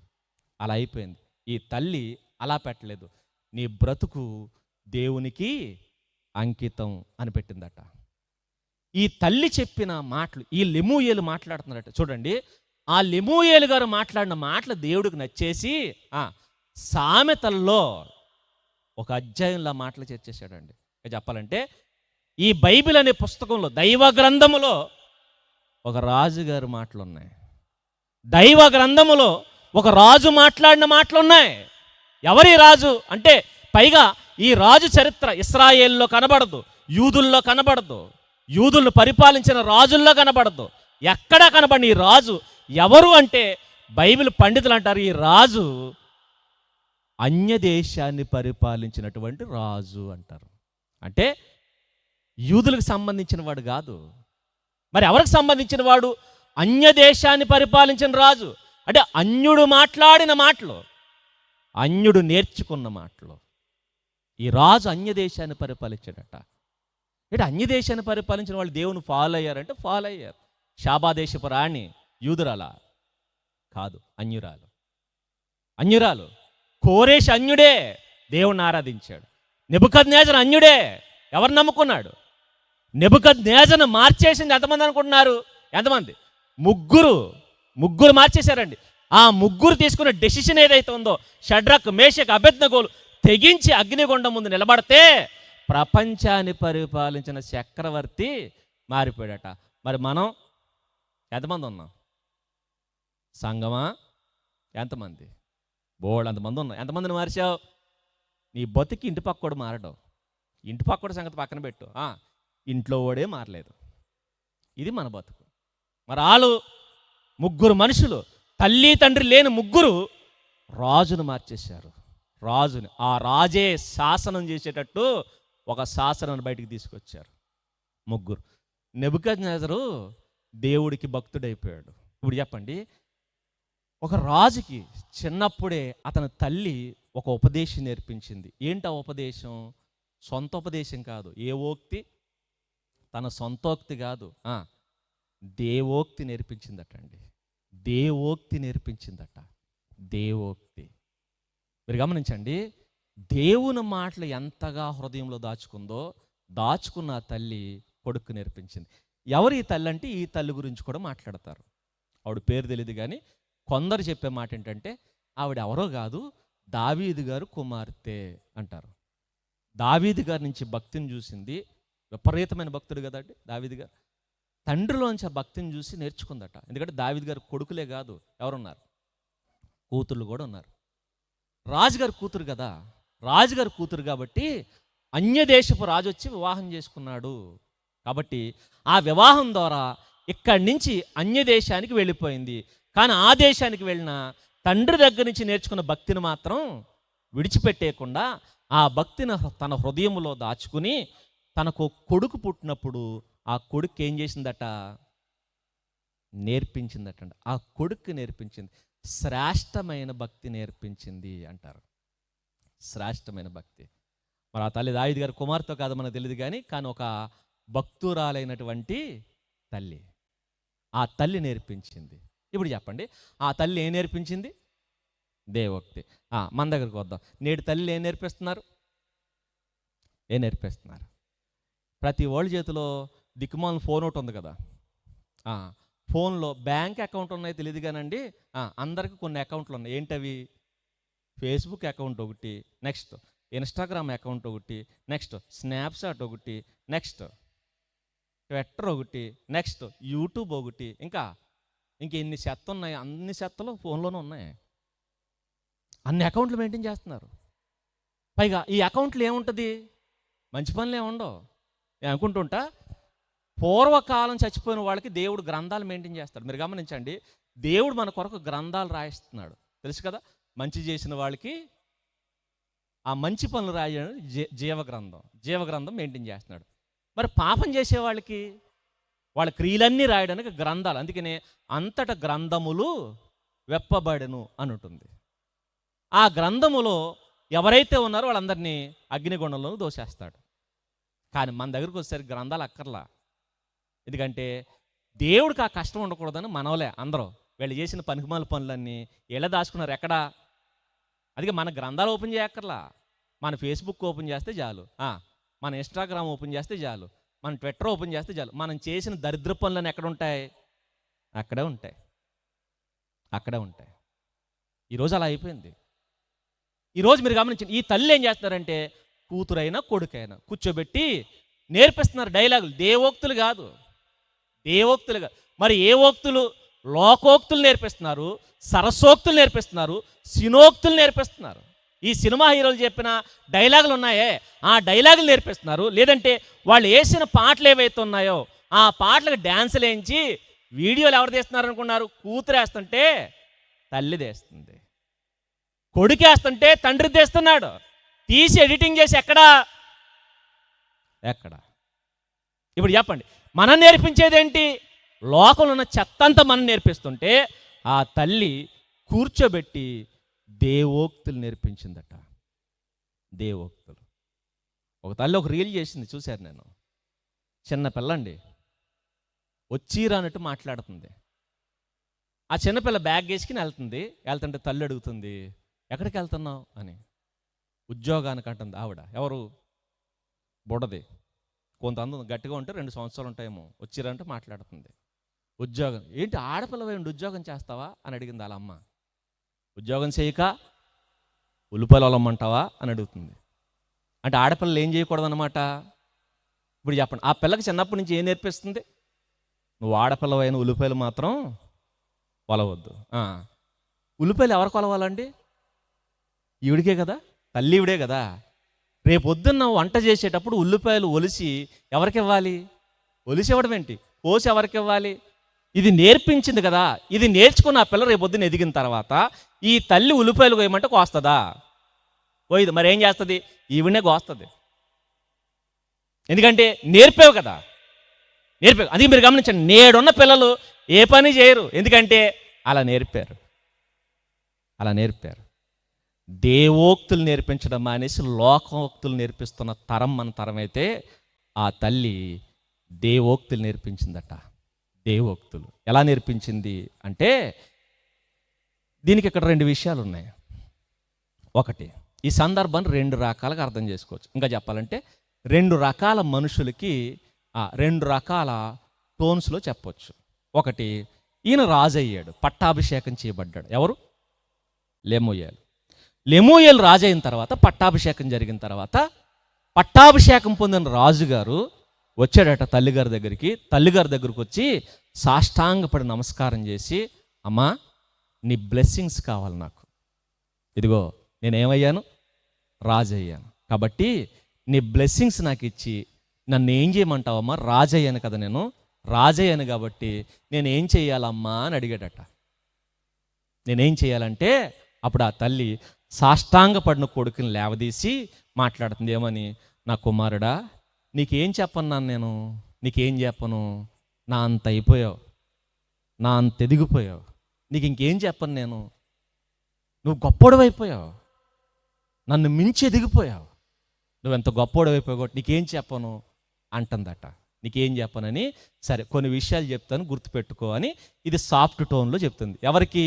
[SPEAKER 1] అలా అయిపోయింది. ఈ తల్లి అలా పెట్టలేదు, నీ బ్రతుకు దేవునికి అంకితం అని పెట్టిందట. ఈ తల్లి చెప్పిన మాటలు ఈ లెమూయేలు మాట్లాడుతున్నారట. చూడండి, ఆ లెమూయేలు గారు మాట్లాడిన మాటలు దేవుడికి నచ్చేసి సామెతల్లో ఒక అధ్యాయంలో మాటలు చేర్చేశాడండి. చెప్పాలంటే ఈ బైబిల్ అనే పుస్తకంలో, దైవ గ్రంథములో ఒక రాజుగారి మాటలు ఉన్నాయి. దైవ గ్రంథములో ఒక రాజు మాట్లాడిన మాటలు ఉన్నాయి. ఎవరి రాజు అంటే పైగా ఈ రాజు చరిత్ర ఇశ్రాయేల్లో కనబడదు, యూదుల్లో కనబడదు, యూదులను పరిపాలించిన రాజుల్లో కనబడదు. ఎక్కడా కనబడిన ఈ రాజు ఎవరు అంటే బైబిల్ పండితులు అంటారు ఈ రాజు అన్య దేశాన్ని పరిపాలించినటువంటి రాజు అంటారు. అంటే యూదులకు సంబంధించిన వాడు కాదు. మరి ఎవరికి సంబంధించిన వాడు? అన్య దేశాన్ని పరిపాలించిన రాజు. అంటే అన్యుడు మాట్లాడిన మాటలు, అన్యుడు నేర్చుకున్న మాటలు. ఈ రాజు అన్య దేశాన్ని పరిపాలించాడట. అంటే అన్య దేశాన్ని పరిపాలించిన వాళ్ళు దేవుని ఫాలో అయ్యారంటే ఫాలో అయ్యారు. షాబా దేశపు రాణి యూదురాల కాదు, అన్యురాలు. అన్యురాలు. కోరేష్ అన్యుడే, దేవుణ్ణి ఆరాధించాడు. నెబుకద్నేజర్ అన్యుడే, ఎవరు నమ్ముకున్నాడు? నెబుకద్నేజర్ను మార్చేసింది ఎంతమంది అనుకుంటున్నారు? ఎంతమంది? ముగ్గురు మార్చేశారండి. ఆ ముగ్గురు తీసుకున్న డెసిషన్ ఏదైతే ఉందో, షడ్రక్, మేషక్, అబేద్నెగోలు తెగించి అగ్నిగుండం ముందు నిలబడితే ప్రపంచాన్ని పరిపాలించిన చక్రవర్తి మారిపోయాడట. మరి మనం ఎంతమంది ఉన్నాం? సంగమా ఎంతమంది? బోళ్ళంతమంది ఉన్నాం. ఎంతమందిని మార్చావు? నీ బతికి ఇంటి పక్కోడు మారడం. ఇంటి పక్కోడు సంగతి పక్కన పెట్టు, ఇంట్లో ఓడే మారలేదు. ఇది మన బతుకు. మరి వాళ్ళు ముగ్గురు మనుషులు, తల్లి తండ్రి లేని ముగ్గురు రాజును మార్చేశారు. రాజుని, ఆ రాజే శాసనం చేసేటట్టు ఒక శాసనాన్ని బయటికి తీసుకొచ్చారు ముగ్గురు. నెబుకద్నెజరు దేవుడికి భక్తుడైపోయాడు. ఇప్పుడు చెప్పండి, ఒక రాజుకి చిన్నప్పుడే అతని తల్లి ఒక ఉపదేశం నేర్పించింది. ఏంటి ఆ ఉపదేశం? సొంత ఉపదేశం కాదు, ఏవోక్తి, తన సొంతోక్తి కాదు, దేవోక్తి నేర్పించిందట అండి. దేవోక్తి నేర్పించిందట. దేవోక్తి. మీరు గమనించండి, దేవుని మాటలు ఎంతగా హృదయంలో దాచుకున్న ఆ తల్లి కొడుకు నేర్పించింది. ఎవరు ఈ తల్లి అంటే, ఈ తల్లి గురించి కూడా మాట్లాడతారు. ఆవిడ పేరు తెలియదు కానీ కొందరు చెప్పే మాట ఏంటంటే ఆవిడ ఎవరో కాదు, దావీదు గారు కుమార్తె అంటారు. దావీదు గారి నుంచి భక్తిని చూసింది, విపరీతమైన భక్తుడు కదండి దావీదు గారు. తండ్రిలోంచి ఆ భక్తిని చూసి నేర్చుకుందట. ఎందుకంటే దావీదు గారు కొడుకులే కాదు, ఎవరున్నారు, కూతుర్లు కూడా ఉన్నారు. రాజుగారి కూతురు కదా, రాజుగారి కూతురు కాబట్టి అన్యదేశపు రాజు వచ్చి వివాహం చేసుకున్నాడు. కాబట్టి ఆ వివాహం ద్వారా ఇక్కడి నుంచి అన్యదేశానికి వెళ్ళిపోయింది. కానీ ఆ దేశానికి వెళ్ళిన తండ్రి దగ్గర నుంచి నేర్చుకున్న భక్తిని మాత్రం విడిచిపెట్టేయకుండా ఆ భక్తిని తన హృదయంలో దాచుకుని తనకు కొడుకు పుట్టినప్పుడు ఆ కొడుకు ఏం చేసిందట, నేర్పించిందట. ఆ కొడుకు నేర్పించింది, శ్రేష్టమైన భక్తి నేర్పించింది అంటారు. శ్రేష్టమైన భక్తి. మరి ఆ తల్లి దావీదు గారి కుమార్తె కాదు మనకు తెలియదు, కానీ ఒక భక్తురాలైనటువంటి తల్లి, ఆ తల్లి నేర్పించింది. ఇప్పుడు చెప్పండి, ఆ తల్లి ఏం నేర్పించింది? దేవోక్తి. మన దగ్గరికి వద్దాం. నేడు తల్లి ఏం నేర్పిస్తున్నారు? ప్రతి వాళ్ళ చేతిలో దిక్కుమాలిన ఫోన్ ఒకటి ఉంది కదా. ఫోన్లో బ్యాంక్ అకౌంట్ ఉన్నాయి తెలియదు కానండి, అందరికీ కొన్ని అకౌంట్లు ఉన్నాయి. ఏంటవి? ఫేస్బుక్ అకౌంట్ ఒకటి, నెక్స్ట్ ఇన్స్టాగ్రామ్ అకౌంట్ ఒకటి, నెక్స్ట్ స్నాప్చాట్ ఒకటి, నెక్స్ట్ ట్విట్టర్ ఒకటి, నెక్స్ట్ యూట్యూబ్ ఒకటి, ఇంకా ఎన్ని చెత్త ఉన్నాయి. అన్ని చెత్తలు ఫోన్లోనే ఉన్నాయి. అన్ని అకౌంట్లు మెయింటైన్ చేస్తున్నారు. పైగా ఈ అకౌంట్లు ఏముంటుంది, మంచి పనులు ఏముండవు. నేను అనుకుంటుంటా, పూర్వకాలం చచ్చిపోయిన వాళ్ళకి దేవుడు గ్రంథాలు మెయింటైన్ చేస్తాడు. మీరు గమనించండి, దేవుడు మన కొరకు గ్రంథాలు రాయిస్తున్నాడు, తెలుసు కదా. మంచి చేసిన వాళ్ళకి ఆ మంచి పనులు రాయడం జీవగ్రంథం మెయింటైన్ చేస్తున్నాడు. మరి పాపం చేసే వాళ్ళకి వాళ్ళ క్రియలన్నీ రాయడానికి గ్రంథాలు. అందుకనే అంతట గ్రంథములు వెప్పబడెను అని ఉంటుంది. ఆ గ్రంథములో ఎవరైతే ఉన్నారో వాళ్ళందరినీ అగ్నిగుండంలో దోసేస్తాడు. కానీ మన దగ్గరకు వచ్చేసరికి గ్రంథాలు అక్కర్లా. ఎందుకంటే దేవుడికి ఆ కష్టం ఉండకూడదని మనవలే అందరూ వీళ్ళు చేసిన పనికిమాల పనులన్నీ ఎలా దాచుకున్నారు, ఎక్కడా. అందుకే మన గ్రంథాలు ఓపెన్ చేయక్కర్లా, మన ఫేస్బుక్ ఓపెన్ చేస్తే చాలు, మన ఇన్స్టాగ్రామ్ ఓపెన్ చేస్తే చాలు, మన ట్విట్టర్ ఓపెన్ చేస్తే చాలు. మనం చేసిన దరిద్ర పనులన్నీ ఎక్కడ ఉంటాయి? అక్కడే ఉంటాయి. ఈరోజు అలా అయిపోయింది. ఈరోజు మీరు గమనించండి, ఈ తల్లి ఏం చేస్తున్నారంటే కూతురైనా కొడుకైనా కూర్చోబెట్టి నేర్పిస్తున్నారు డైలాగులు. దేవోక్తులు కాదు. మరి ఏ ఓక్తులు? లోకోక్తులు నేర్పిస్తున్నారు, సరస్సోక్తులు నేర్పిస్తున్నారు, సినోక్తులు నేర్పిస్తున్నారు. ఈ సినిమా హీరోలు చెప్పిన డైలాగులు ఉన్నాయే, ఆ డైలాగులు నేర్పిస్తున్నారు. లేదంటే వాళ్ళు వేసిన పాటలు ఏవైతే ఉన్నాయో ఆ పాటలకు డ్యాన్సులు వేయించి వీడియోలు ఎవరు తీస్తున్నారు అనుకున్నారు? కూతురు వేస్తుంటే తల్లి తీస్తుంది, కొడుకు వేస్తుంటే తండ్రి తీస్తున్నాడు. తీసి ఎడిటింగ్ చేసి ఎక్కడ ఇప్పుడు చెప్పండి, మనం నేర్పించేది ఏంటి? లోకంలో ఉన్న చెత్తంతా మనం నేర్పిస్తుంటే ఆ తల్లి కూర్చోబెట్టి దేవోక్తులు నేర్పించిందట. దేవోక్తులు. ఒక తల్లి ఒక రీల్ చేసింది, చూశారు నేను. చిన్న పిల్లండి, వచ్చిరానట్టు మాట్లాడుతుంది. ఆ చిన్నపిల్ల బ్యాగ్ వేసుకుని వెళ్తుంటే తల్లి అడుగుతుంది, ఎక్కడికి వెళ్తున్నావు అని. ఉద్యోగానికి అంటుంది ఆవిడ. ఎవరు? బుడది, కొంత అందం గట్టిగా ఉంటే 2 సంవత్సరాలు ఉంటాయేమో. వచ్చిరంటే మాట్లాడుతుంది. ఉద్యోగం ఏంటి, ఆడపిల్లవై ఉండి ఉద్యోగం చేస్తావా అని అడిగింది వాళ్ళ అమ్మ. ఉద్యోగం చేయక ఉల్లిపాయలు అల్లమంటావా అని అడుగుతుంది. అంటే ఆడపిల్లలు ఏం చేయకూడదన్నమాట. ఇప్పుడు చెప్పండి, ఆ పిల్లకి చిన్నప్పటి నుంచి ఏం నేర్పిస్తుంది? నువ్వు ఆడపిల్లవైన ఉల్లిపాయలు మాత్రం కొలవద్దు. ఉల్లిపాయలు ఎవరు కొలవాలండి? ఈవిడికే కదా, తల్లి ఈవిడే కదా. రేపొద్దున్న వంట చేసేటప్పుడు ఉల్లిపాయలు ఒలిసి ఎవరికి ఇవ్వాలి? ఒలిసి ఇవ్వడం ఏంటి, కోసి ఎవరికి ఇవ్వాలి? ఇది నేర్పించింది కదా. ఇది నేర్చుకున్న ఆ పిల్ల రేపొద్దున ఎదిగిన తర్వాత ఈ తల్లి ఉల్లిపాయలు కోయమంటే కోస్తుందా? కోయదు. మరి ఏం చేస్తుంది? ఈవిడనే కోస్తుంది. ఎందుకంటే నేర్పేవు కదా, నేర్పేవు. అది మీరు గమనించండి, నేడున్న పిల్లలు ఏ పని చేయరు, ఎందుకంటే అలా నేర్పారు. దేవోక్తులు నేర్పించడం మానేసి లోకోక్తులు నేర్పిస్తున్న తరం మన తరం అయితే, ఆ తల్లి దేవోక్తులు నేర్పించిందట. దేవోక్తులు ఎలా నేర్పించింది అంటే, దీనికి ఇక్కడ 2 విషయాలు ఉన్నాయి. ఒకటి, ఈ సందర్భాన్ని 2 రకాలుగా అర్థం చేసుకోవచ్చు. ఇంకా చెప్పాలంటే 2 రకాల మనుషులకి 2 రకాల టోన్స్లో చెప్పొచ్చు. ఒకటి, ఈయన రాజు అయ్యాడు, పట్టాభిషేకం చేయబడ్డాడు. ఎవరు? లెమూయేలు రాజు అయిన తర్వాత పట్టాభిషేకం జరిగిన తర్వాత పట్టాభిషేకం పొందిన రాజుగారు వచ్చాడట తల్లిగారి దగ్గరికి వచ్చి సాష్టాంగపడి నమస్కారం చేసి, అమ్మా నీ బ్లెస్సింగ్స్ కావాలి నాకు, ఇదిగో నేనేమయ్యాను, రాజు అయ్యాను, కాబట్టి నీ బ్లెస్సింగ్స్ నాకు ఇచ్చి నన్ను ఏం చేయమంటావమ్మా, రాజు అయ్యాను కదా, నేను రాజు అయ్యాను కాబట్టి నేను ఏం చెయ్యాలమ్మా అని అడిగాడట. నేనేం చేయాలంటే అప్పుడు ఆ తల్లి సాష్టాంగపడిన కొడుకుని లేవదీసి మాట్లాడుతుంది, ఏమని, నా కుమారుడా నీకేం చెప్పన్నాను నేను, నీకేం చెప్పను, నా అంత అయిపోయావు, నా అంత ఎదిగిపోయావు, నీకు ఇంకేం చెప్పను నేను, నువ్వు గొప్పోడవైపోయావు, నన్ను మించి ఎదిగిపోయావు, నువ్వెంత గొప్పోడవైపోయావు, నీకేం చెప్పను అంటుందట. నీకేం చెప్పనని, సరే కొన్ని విషయాలు చెప్తాను గుర్తుపెట్టుకో అని ఇది సాఫ్ట్ టోన్లో చెప్తుంది. ఎవరికి?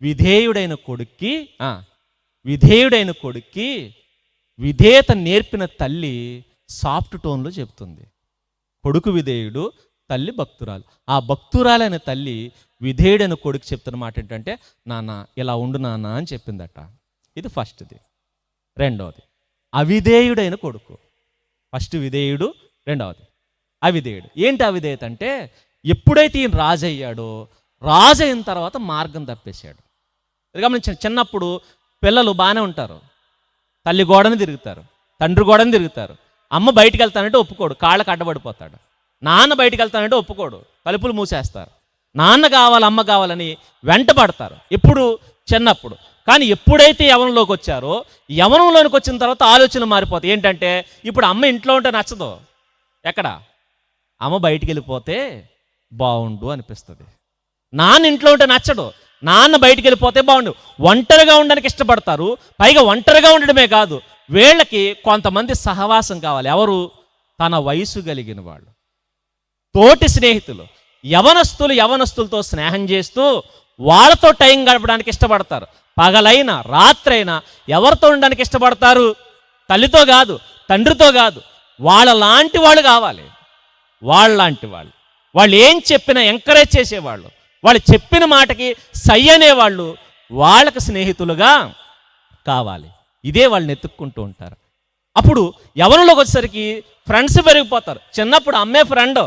[SPEAKER 1] విధేయుడైన కొడుక్కి విధేయత నేర్పిన తల్లి సాఫ్ట్ టోన్లో చెప్తుంది. కొడుకు విధేయుడు, తల్లి భక్తురాలు. ఆ భక్తురాలైన తల్లి విధేయుడైన కొడుకు చెప్తున్న మాట ఏంటంటే, నాన్న ఇలా ఉండు నాన్న అని చెప్పిందట. ఇది ఫస్ట్ది. రెండవది అవిధేయుడైన కొడుకు. ఫస్ట్ విధేయుడు, రెండవది అవిధేయుడు. ఏంటి అవిధేయత అంటే, ఎప్పుడైతే ఈయన రాజు అయ్యాడో, రాజు అయిన తర్వాత మార్గం తప్పేశాడు. గమనించండి, చిన్నప్పుడు పిల్లలు బాగానే ఉంటారు, తల్లి గోడని తిరుగుతారు, తండ్రి గోడని తిరుగుతారు, అమ్మ బయటికి వెళ్తానంటే ఒప్పుకోడు, కాళ్ళకు అడ్డపడిపోతాడు, నాన్న బయటికి వెళ్తానంటే ఒప్పుకోడు, తలుపులు మూసేస్తారు, నాన్న కావాలి అమ్మ కావాలని వెంట పడతారు. ఎప్పుడు? చిన్నప్పుడు. కానీ ఎప్పుడైతే యవనంలోకి వచ్చారో, యవనంలోనికి వచ్చిన తర్వాత ఆలోచన మారిపోతాయి. ఏంటంటే, ఇప్పుడు అమ్మ ఇంట్లో ఉంటే నచ్చదు, ఎక్కడ అమ్మ బయటికి వెళ్ళిపోతే బాగుండు అనిపిస్తుంది. నాన్న ఇంట్లో ఉంటే నచ్చడు, నాన్న బయటికి వెళ్ళిపోతే బాగుండు. ఒంటరిగా ఉండడానికి ఇష్టపడతారు. పైగా ఒంటరిగా ఉండడమే కాదు, వీళ్ళకి కొంతమంది సహవాసం కావాలి. ఎవరు? తన వయసు కలిగిన వాళ్ళు, తోటి స్నేహితులు. యవనస్తులతో స్నేహం చేస్తూ వాళ్ళతో టైం గడపడానికి ఇష్టపడతారు. పగలైనా రాత్రైనా ఎవరితో ఉండడానికి ఇష్టపడతారు? తల్లితో కాదు, తండ్రితో కాదు, వాళ్ళ లాంటి వాళ్ళు కావాలి. వాళ్ళలాంటి వాళ్ళు, వాళ్ళు ఏం చెప్పినా ఎంకరేజ్ చేసేవాళ్ళు, వాళ్ళు చెప్పిన మాటకి సై అనేవాళ్ళు వాళ్ళకి స్నేహితులుగా కావాలి. ఇదే వాళ్ళని ఎత్తుక్కుంటూ ఉంటారు. అప్పుడు యవనంలోకి వచ్చేసరికి ఫ్రెండ్స్ పెరిగిపోతారు. చిన్నప్పుడు అమ్మే ఫ్రెండ్,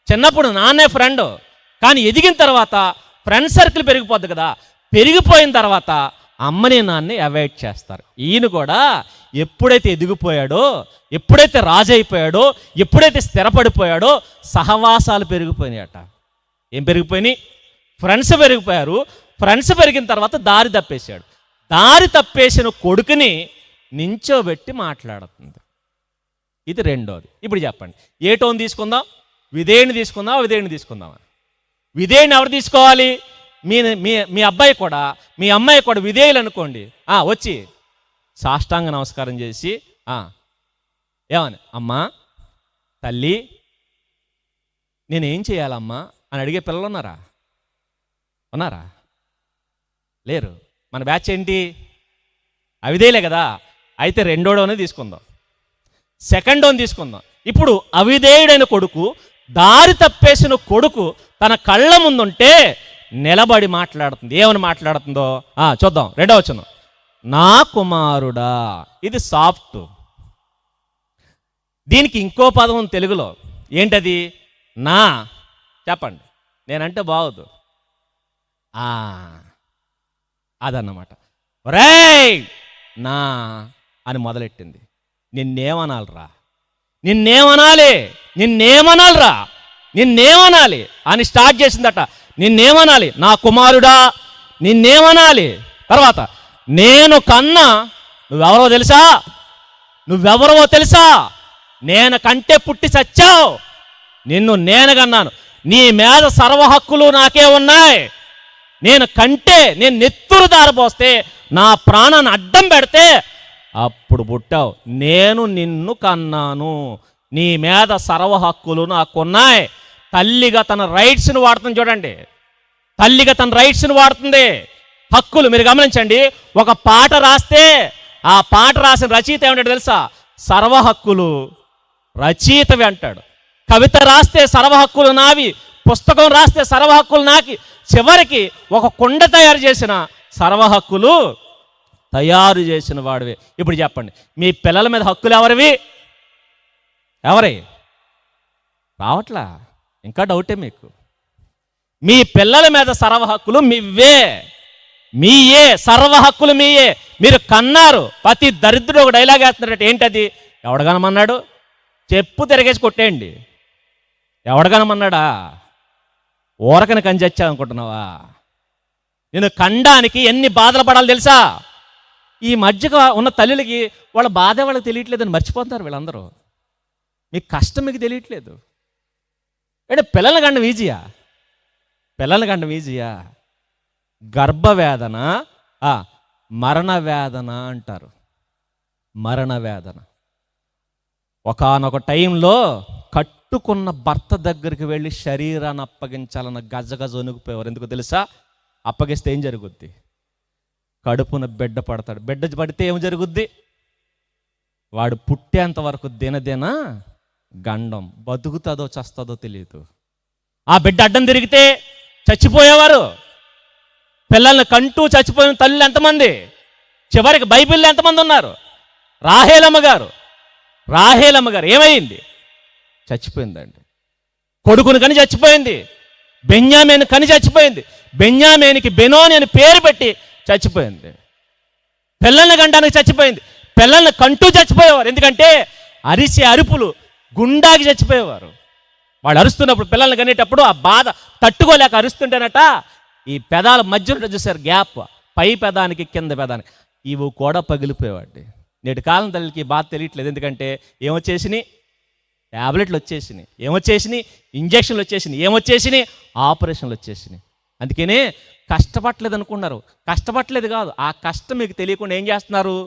[SPEAKER 1] చిన్నప్పుడు నాన్నే ఫ్రెండ్, కానీ ఎదిగిన తర్వాత ఫ్రెండ్ సర్కిల్ పెరిగిపోద్ది కదా. పెరిగిపోయిన తర్వాత అమ్మని నాన్ని అవాయిడ్ చేస్తారు. ఈయన కూడా ఎప్పుడైతే ఎదిగిపోయాడో, ఎప్పుడైతే రాజు అయిపోయాడో, ఎప్పుడైతే స్థిరపడిపోయాడో సహవాసాలు పెరిగిపోయినాయట. ఏం పెరిగిపోయినాయి? ఫ్రెండ్స్ పెరిగిపోయారు. ఫ్రెండ్స్ పెరిగిన తర్వాత దారి తప్పేశాడు. దారి తప్పేసిన కొడుకుని నించోబెట్టి మాట్లాడుతుంది. ఇది రెండోది. ఇప్పుడు చెప్పండి, ఏ టోన్ తీసుకుందాం? విధేయుని తీసుకుందాం, విధేయుని తీసుకుందామా? విధేయుని ఎవరు తీసుకోవాలి? మీ అబ్బాయి కూడా, మీ అమ్మాయి కూడా విధేయులు అనుకోండి. వచ్చి సాష్టాంగ నమస్కారం చేసి ఏమని, అమ్మా తల్లి నేనేం చేయాలమ్మా అని అడిగే పిల్లలు ఉన్నారా? లేరు. మన బ్యాచ్ ఏంటి? అవిధేయులే కదా. అయితే రెండోడోనే తీసుకుందాం, సెకండోని తీసుకుందాం. ఇప్పుడు అవిధేయుడైన కొడుకు, దారి తప్పేసిన కొడుకు తన కళ్ళ ముందుంటే నిలబడి మాట్లాడుతుంది. ఏమని మాట్లాడుతుందో చూద్దాం. రెండవ వచనం, నా కుమారుడా. ఇది సాఫ్ట్. దీనికి ఇంకో పదం తెలుగులో ఏంటది? నా. చెప్పండి, నేనంటే బాగోదు. అదన్నమాట. రేయ్ నా అని మొదలెట్టింది. నిన్నేమనాలిరా నిన్నేమనాలి అని స్టార్ట్ చేసిందట. నిన్నేమనాలి? నా కుమారుడా నిన్నేమనాలి? తర్వాత నేను కన్నా నువ్వెవరో తెలుసా? నేను కంటే పుట్టి చచ్చావు, నిన్ను నేను కన్నాను, నీ మీద సర్వ హక్కులు నాకే ఉన్నాయి. నేను నెత్తురు దారపోస్తే, నా ప్రాణాన్ని అడ్డం పెడితే అప్పుడు పుట్టావు. నేను నిన్ను కన్నాను, నీ మీద సర్వ హక్కులు నాకున్నాయి. తల్లిగా తన రైట్స్ని వాడుతుంది. చూడండి, తల్లిగా తన రైట్స్ని వాడుతుంది. హక్కులు మీరు గమనించండి. ఒక పాట రాస్తే ఆ పాట రాసిన రచయిత ఏమంటాడు తెలుసా? సర్వ హక్కులు రచయితవి అంటాడు. కవిత రాస్తే సర్వ హక్కులు నావి, పుస్తకం రాస్తే సర్వ హక్కులు నాకి. చివరికి ఒక కుండ తయారు చేసిన సర్వ హక్కులు తయారు చేసిన వాడివే. ఇప్పుడు చెప్పండి, మీ పిల్లల మీద హక్కులు ఎవరివి? ఎవరి? రావట్లా? ఇంకా డౌటే మీకు. మీ పిల్లల మీద సర్వ హక్కులు మీవే, మీయే. సర్వ హక్కులు మీయే. మీరు కన్నారు. ప్రతి దరిద్రుడు ఒక డైలాగ్ వేస్తున్నారట. ఏంటది? ఎవడగనమన్నాడు? చెప్పు తిరగేసి కొట్టేయండి. ఎవడగనమన్నాడా? ఊరకని కంచొచ్చా అనుకుంటున్నావా? నేను కండానికి ఎన్ని బాధలు పడాలి తెలుసా? ఈ మధ్యగా ఉన్న తల్లులకి వాళ్ళ బాధ వాళ్ళకి తెలియట్లేదని మర్చిపోతున్నారు వీళ్ళందరూ. మీకు కష్టం మీకు తెలియట్లేదు. అంటే పిల్లల గండం ఈజీయా? పిల్లల గండం ఈజీయా? గర్భవేదన, మరణ వేదన అంటారు. మరణ వేదన. ఒకానొక టైంలో కట్టుకున్న భర్త దగ్గరికి వెళ్ళి శరీరాన్ని అప్పగించాలన్న గజగజ వణుకుపోయేవారు. ఎందుకు తెలుసా? అప్పగిస్తే ఏం జరుగుద్ది? కడుపున బిడ్డ పడతాడు. బిడ్డ పడితే ఏం జరుగుద్ది? వాడు పుట్టేంత వరకు దినదిన గండం. బతుకుతుందో చస్తుందో తెలియదు. ఆ బిడ్డ అడ్డం తిరిగితే చచ్చిపోయేవారు. పిల్లల్ని కంటూ చచ్చిపోయిన తల్లులు ఎంతమంది? చివరికి బైబిల్లో ఎంతమంది ఉన్నారు? రాహేలమ్మ గారు ఏమైంది? చచ్చిపోయిందండి. కొడుకుని కని చచ్చిపోయింది. బెన్యామీను కని చచ్చిపోయింది. బెన్యామీనికి బెనోని అని పేరు పెట్టి చచ్చిపోయింది. పిల్లల్ని కంటానికి చచ్చిపోయింది. పిల్లల్ని కంటూ చచ్చిపోయేవారు. ఎందుకంటే అరిసే అరుపులు గుండాకి చచ్చిపోయేవారు. వాళ్ళు అరుస్తున్నప్పుడు, పిల్లల్ని కనేటప్పుడు ఆ బాధ తట్టుకోలేక అరుస్తుంటేనట ఈ పెదాల మధ్యలో చూసారు గ్యాప్, పై పెదానికి కింద పెదానికి, ఇవి కూడా పగిలిపోయేవాడి. నేటి కాలం తల్లికి బాధ తెలియట్లేదు. ఎందుకంటే ఏమొచ్చేసినాయి? ట్యాబ్లెట్లు వచ్చేసినాయి. ఏమొచ్చేసినాయి? ఇంజక్షన్లు వచ్చేసినాయి. ఏమొచ్చేసినాయి? ఆపరేషన్లు వచ్చేసినాయి. అందుకనే కష్టపడలేదు అనుకున్నారు. కష్టపడలేదు కాదు, ఆ కష్టం మీకు తెలియకుండా ఏం చేస్తున్నారు?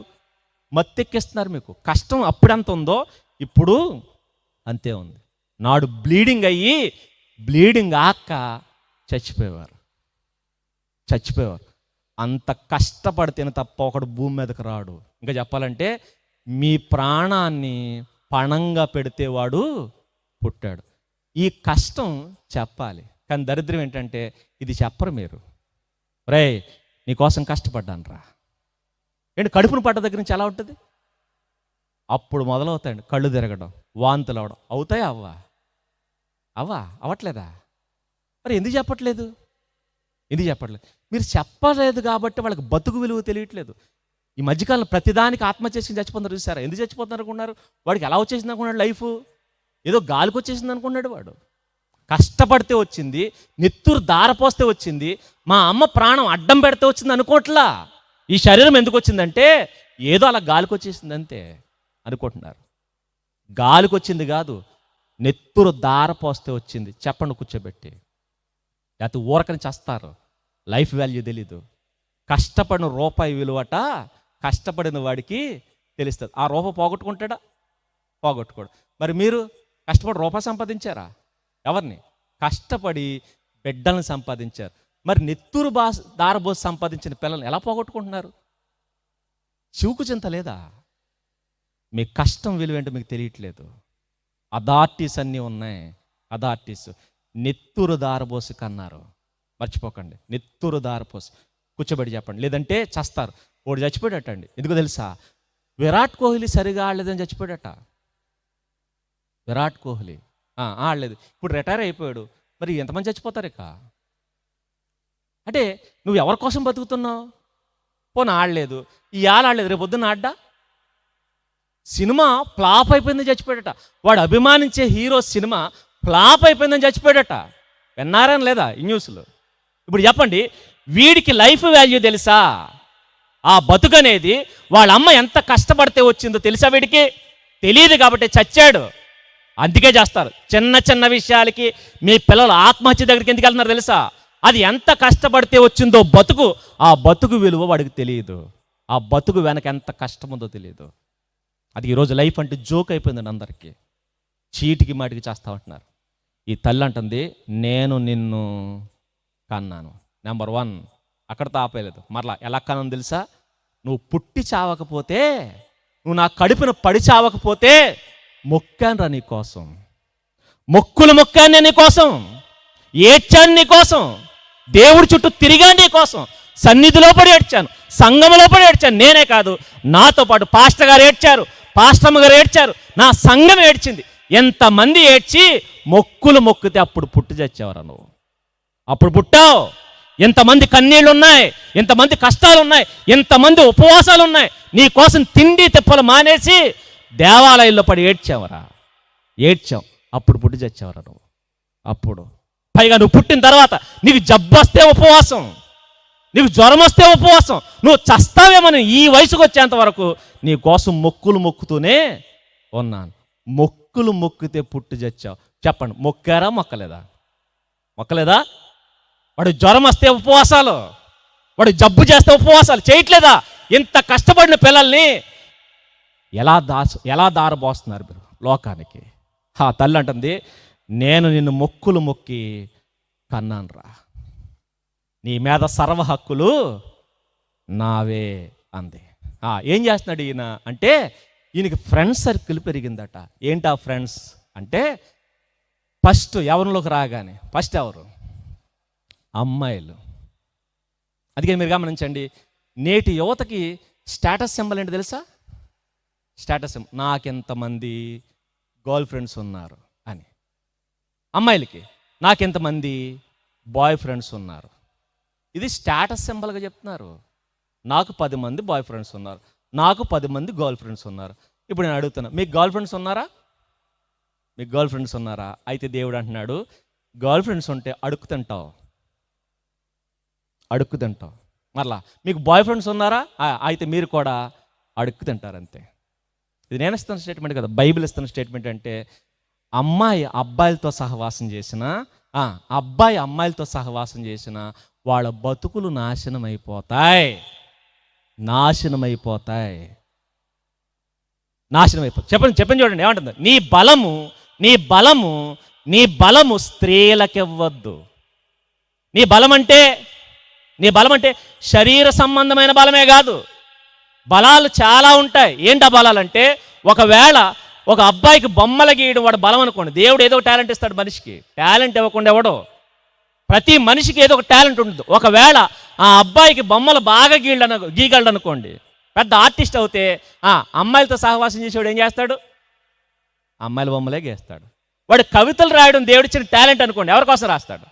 [SPEAKER 1] మత్తెక్కిస్తున్నారు. మీకు కష్టం అప్పుడెంత ఉందో ఇప్పుడు అంతే ఉంది. నాడు బ్లీడింగ్ అయ్యి బ్లీడింగ్ ఆక్క చచ్చిపోయేవారు. అంత కష్టపడితేనే తప్ప ఒకడు భూమి మీదకి రాడు. ఇంకా చెప్పాలంటే మీ ప్రాణాన్ని పణంగా పెడితే వాడు పుట్టాడు. ఈ కష్టం చెప్పాలి, కానీ దరిద్రం ఏంటంటే ఇది చెప్పరు మీరు. రే నీకోసం కష్టపడ్డాను రా. ఏంటి? కడుపును పడ్డ దగ్గర నుంచి ఎలా ఉంటుంది? అప్పుడు మొదలవుతాయండి కళ్ళు తిరగడం, వాంతులు అవడం. అవుతాయా? అవ్వట్లేదా? మరి ఎందుకు చెప్పట్లేదు? మీరు చెప్పలేదు కాబట్టి వాళ్ళకి బతుకు విలువ తెలియట్లేదు. ఈ మధ్యకాలంలో ప్రతిదానికి ఆత్మహత్య చేసుకుని చచ్చిపోతున్నారు. చూసారా? ఎందుకు చచ్చిపోతున్నారు అనుకున్నారు? వాడికి ఎలా వచ్చేసింది అనుకున్నాడు? లైఫ్ ఏదో గాలికి వచ్చేసింది అనుకున్నాడు. వాడు కష్టపడితే వచ్చింది, నెత్తురు దారపోస్తే వచ్చింది, మా అమ్మ ప్రాణం అడ్డం పెడితే వచ్చింది అనుకోవట్లా. ఈ శరీరం ఎందుకు వచ్చిందంటే ఏదో అలా గాలికి వచ్చేసింది అంతే అనుకుంటున్నారు. గాలికి వచ్చింది కాదు, నెత్తురు దారపోస్తే వచ్చింది. చెప్పండి కూర్చోబెట్టి. లేకపోతే ఊరకని చేస్తారు. లైఫ్ వాల్యూ తెలీదు. కష్టపడిన రూపాయి విలువట కష్టపడిన వాడికి తెలుస్తుంది. ఆ రూపాయి పోగొట్టుకుంటాడా? పోగొట్టుకోడు. మరి మీరు కష్టపడి రూపాయి సంపాదించారా? ఎవరిని? కష్టపడి బిడ్డలను సంపాదించారు. మరి నెత్తురు దారబోసి సంపాదించిన పిల్లల్ని ఎలా పోగొట్టుకుంటున్నారు? చివుకు చింత లేదా? మీ కష్టం విలువ ఏంటో మీకు తెలియట్లేదు. అథారిటీస్ అన్నీ ఉన్నాయి. అథారిటీస్ నెత్తురు దారబోసి కన్నారు. మర్చిపోకండి, నెత్తురు దారపోసి. కూర్చోబెట్టి చెప్పండి, లేదంటే చస్తారు. వాడు చచ్చిపోయాడటండి. ఎందుకు తెలుసా? విరాట్ కోహ్లీ సరిగా ఆడలేదని చచ్చిపోయాడట. విరాట్ కోహ్లీ ఆడలేదు, ఇప్పుడు రిటైర్ అయిపోయాడు. మరి ఎంతమంది చచ్చిపోతారు ఇక? అంటే నువ్వు ఎవరి కోసం బతుకుతున్నావు? పోనీ ఆడలేదు, ఇవాళ ఆడలేదు, రేపు పొద్దున్న ఆడ్డా? సినిమా ఫ్లాప్ అయిపోయిందని చచ్చిపోయాడట. వాడు అభిమానించే హీరో సినిమా ఫ్లాప్ అయిపోయిందని చచ్చిపోయాడట. విన్నారని లేదా ఈ న్యూస్లో? ఇప్పుడు చెప్పండి, వీడికి లైఫ్ వాల్యూ తెలుసా? ఆ బతుకు అనేది వాళ్ళ అమ్మ ఎంత కష్టపడితే వచ్చిందో తెలుసా? వీడికి తెలియదు కాబట్టి చచ్చాడు. అందుకే చేస్తారు. చిన్న చిన్న విషయాలకి మీ పిల్లలు ఆత్మహత్య దగ్గరికి ఎందుకు వెళ్తున్నారు తెలుసా? అది ఎంత కష్టపడితే వచ్చిందో బతుకు, ఆ బతుకు విలువ వాడికి తెలియదు. ఆ బతుకు వెనక ఎంత కష్టం ఉందో తెలియదు. అది ఈరోజు లైఫ్ అంటే జోక్ అయిపోయిందండి అందరికీ. చీటికి మాటికి చేస్తా ఉంటున్నారు. ఈ తల్లి అంటుంది, నేను నిన్ను కన్నాను. నెంబర్ 1 అక్కడతో ఆపేయలేదు. మరలా ఎలా కన్నాను తెలుసా? నువ్వు పుట్టి చావకపోతే, నువ్వు నా కడుపున పడి చావకపోతే మొక్కాను రా నీ కోసం. మొక్కాను నీ కోసం, ఏడ్చాను నీ కోసం, దేవుడి చుట్టూ తిరిగాను నీ కోసం, సన్నిధిలో పడి ఏడ్చాను, సంఘములో పడి ఏడ్చాను. నేనే కాదు, నాతో పాటు పాస్టర్ గారు ఏడ్చారు, పాస్టమ్మ గారు ఏడ్చారు, నా సంఘం ఏడ్చింది. ఎంతమంది ఏడ్చి మొక్కులు మొక్కితే అప్పుడు పుట్టి చచ్చేవారా నువ్వు? అప్పుడు పుట్టావు. ఎంతమంది కన్నీళ్ళు ఉన్నాయి, ఎంతమంది కష్టాలు ఉన్నాయి, ఎంతమంది ఉపవాసాలు ఉన్నాయి. నీ కోసం తిండి తిప్పలు మానేసి దేవాలయంలో పడి ఏడ్చావరా? ఏడ్చావు. అప్పుడు పుట్టి చచ్చావరా నువ్వు? అప్పుడు పైగా నువ్వు పుట్టిన తర్వాత నీకు జబ్బు వస్తే ఉపవాసం, నీకు జ్వరం వస్తే ఉపవాసం, నువ్వు చస్తావేమని ఈ వయసుకు వచ్చేంత వరకు నీ కోసం మొక్కులు మొక్కుతూనే ఉన్నాను. మొక్కులు మొక్కితే పుట్టి చచ్చావు. చెప్పండి, మొక్కారా? మొక్కలేదా? మొక్కలేదా? వాడు జ్వరం వస్తే ఉపవాసాలు, వాడు జబ్బు చేస్తే ఉపవాసాలు చేయట్లేదా? ఇంత కష్టపడిన పిల్లల్ని ఎలా దారబోస్తున్నారు మీరు లోకానికి? తల్లి అంటుంది, నేను నిన్ను మొక్కులు మొక్కి కన్నాను రా, నీ మీద సర్వ హక్కులు నావే అంది. ఏం చేస్తున్నాడు ఈయన అంటే, ఈయనకి ఫ్రెండ్స్ సర్కిల్ పెరిగిందట. ఏంటా ఫ్రెండ్స్ అంటే, ఫస్ట్ ఎవరిలోకి రాగానే ఫస్ట్ ఎవరు? అమ్మాయిలు. అందుకే మీరు గమనించండి, నేటి యువతకి స్టేటస్ సింబల్ ఏంటి తెలుసా? స్టేటస్ సింబల్, నాకెంతమంది గర్ల్ ఫ్రెండ్స్ ఉన్నారు అని. అమ్మాయిలకి నాకెంతమంది బాయ్ ఫ్రెండ్స్ ఉన్నారు. ఇది స్టేటస్ సింబల్గా చెప్తున్నారు. నాకు 10 మంది బాయ్ ఫ్రెండ్స్ ఉన్నారు, నాకు 10 మంది గర్ల్ ఫ్రెండ్స్ ఉన్నారు. ఇప్పుడు నేను అడుగుతున్నా, మీకు గర్ల్ ఫ్రెండ్స్ ఉన్నారా? మీకు గర్ల్ ఫ్రెండ్స్ ఉన్నారా? అయితే దేవుడు అంటున్నాడు, గర్ల్ ఫ్రెండ్స్ ఉంటే అడుక్కు తింటావు. మరలా మీకు బాయ్ ఫ్రెండ్స్ ఉన్నారా? అయితే మీరు కూడా అడుక్కు తింటారు అంతే. ఇది నేను ఇస్తున్న స్టేట్మెంట్ కదా, బైబిల్ ఇస్తున్న స్టేట్మెంట్. అంటే అమ్మాయి అబ్బాయిలతో సహవాసం చేసిన, అబ్బాయి అమ్మాయిలతో సహవాసం చేసిన వాళ్ళ బతుకులు నాశనం అయిపోతాయి. చెప్పండి చూడండి ఏమంటుంది? నీ బలము స్త్రీలకివ్వద్దు. నీ బలం అంటే శరీర సంబంధమైన బలమే కాదు, బలాలు చాలా ఉంటాయి. ఏంటా బలాలంటే, ఒకవేళ ఒక అబ్బాయికి బొమ్మలు గీయడం వాడు బలం అనుకోండి. దేవుడు ఏదో టాలెంట్ ఇస్తాడు మనిషికి, టాలెంట్ ఇవ్వకుండా ఎవడో. ప్రతి మనిషికి ఏదో ఒక టాలెంట్ ఉంటుంది. ఒకవేళ ఆ అబ్బాయికి బొమ్మలు బాగా గీయగలడు అనుకోండి, పెద్ద ఆర్టిస్ట్ అవుతే అమ్మాయిలతో సహవాసం చేసేవాడు ఏం చేస్తాడు? అమ్మాయిల బొమ్మలే గీస్తాడు. వాడు కవితలు రాయడం దేవుడిచ్చిన టాలెంట్ అనుకోండి, ఎవరి కోసం రాస్తాడు?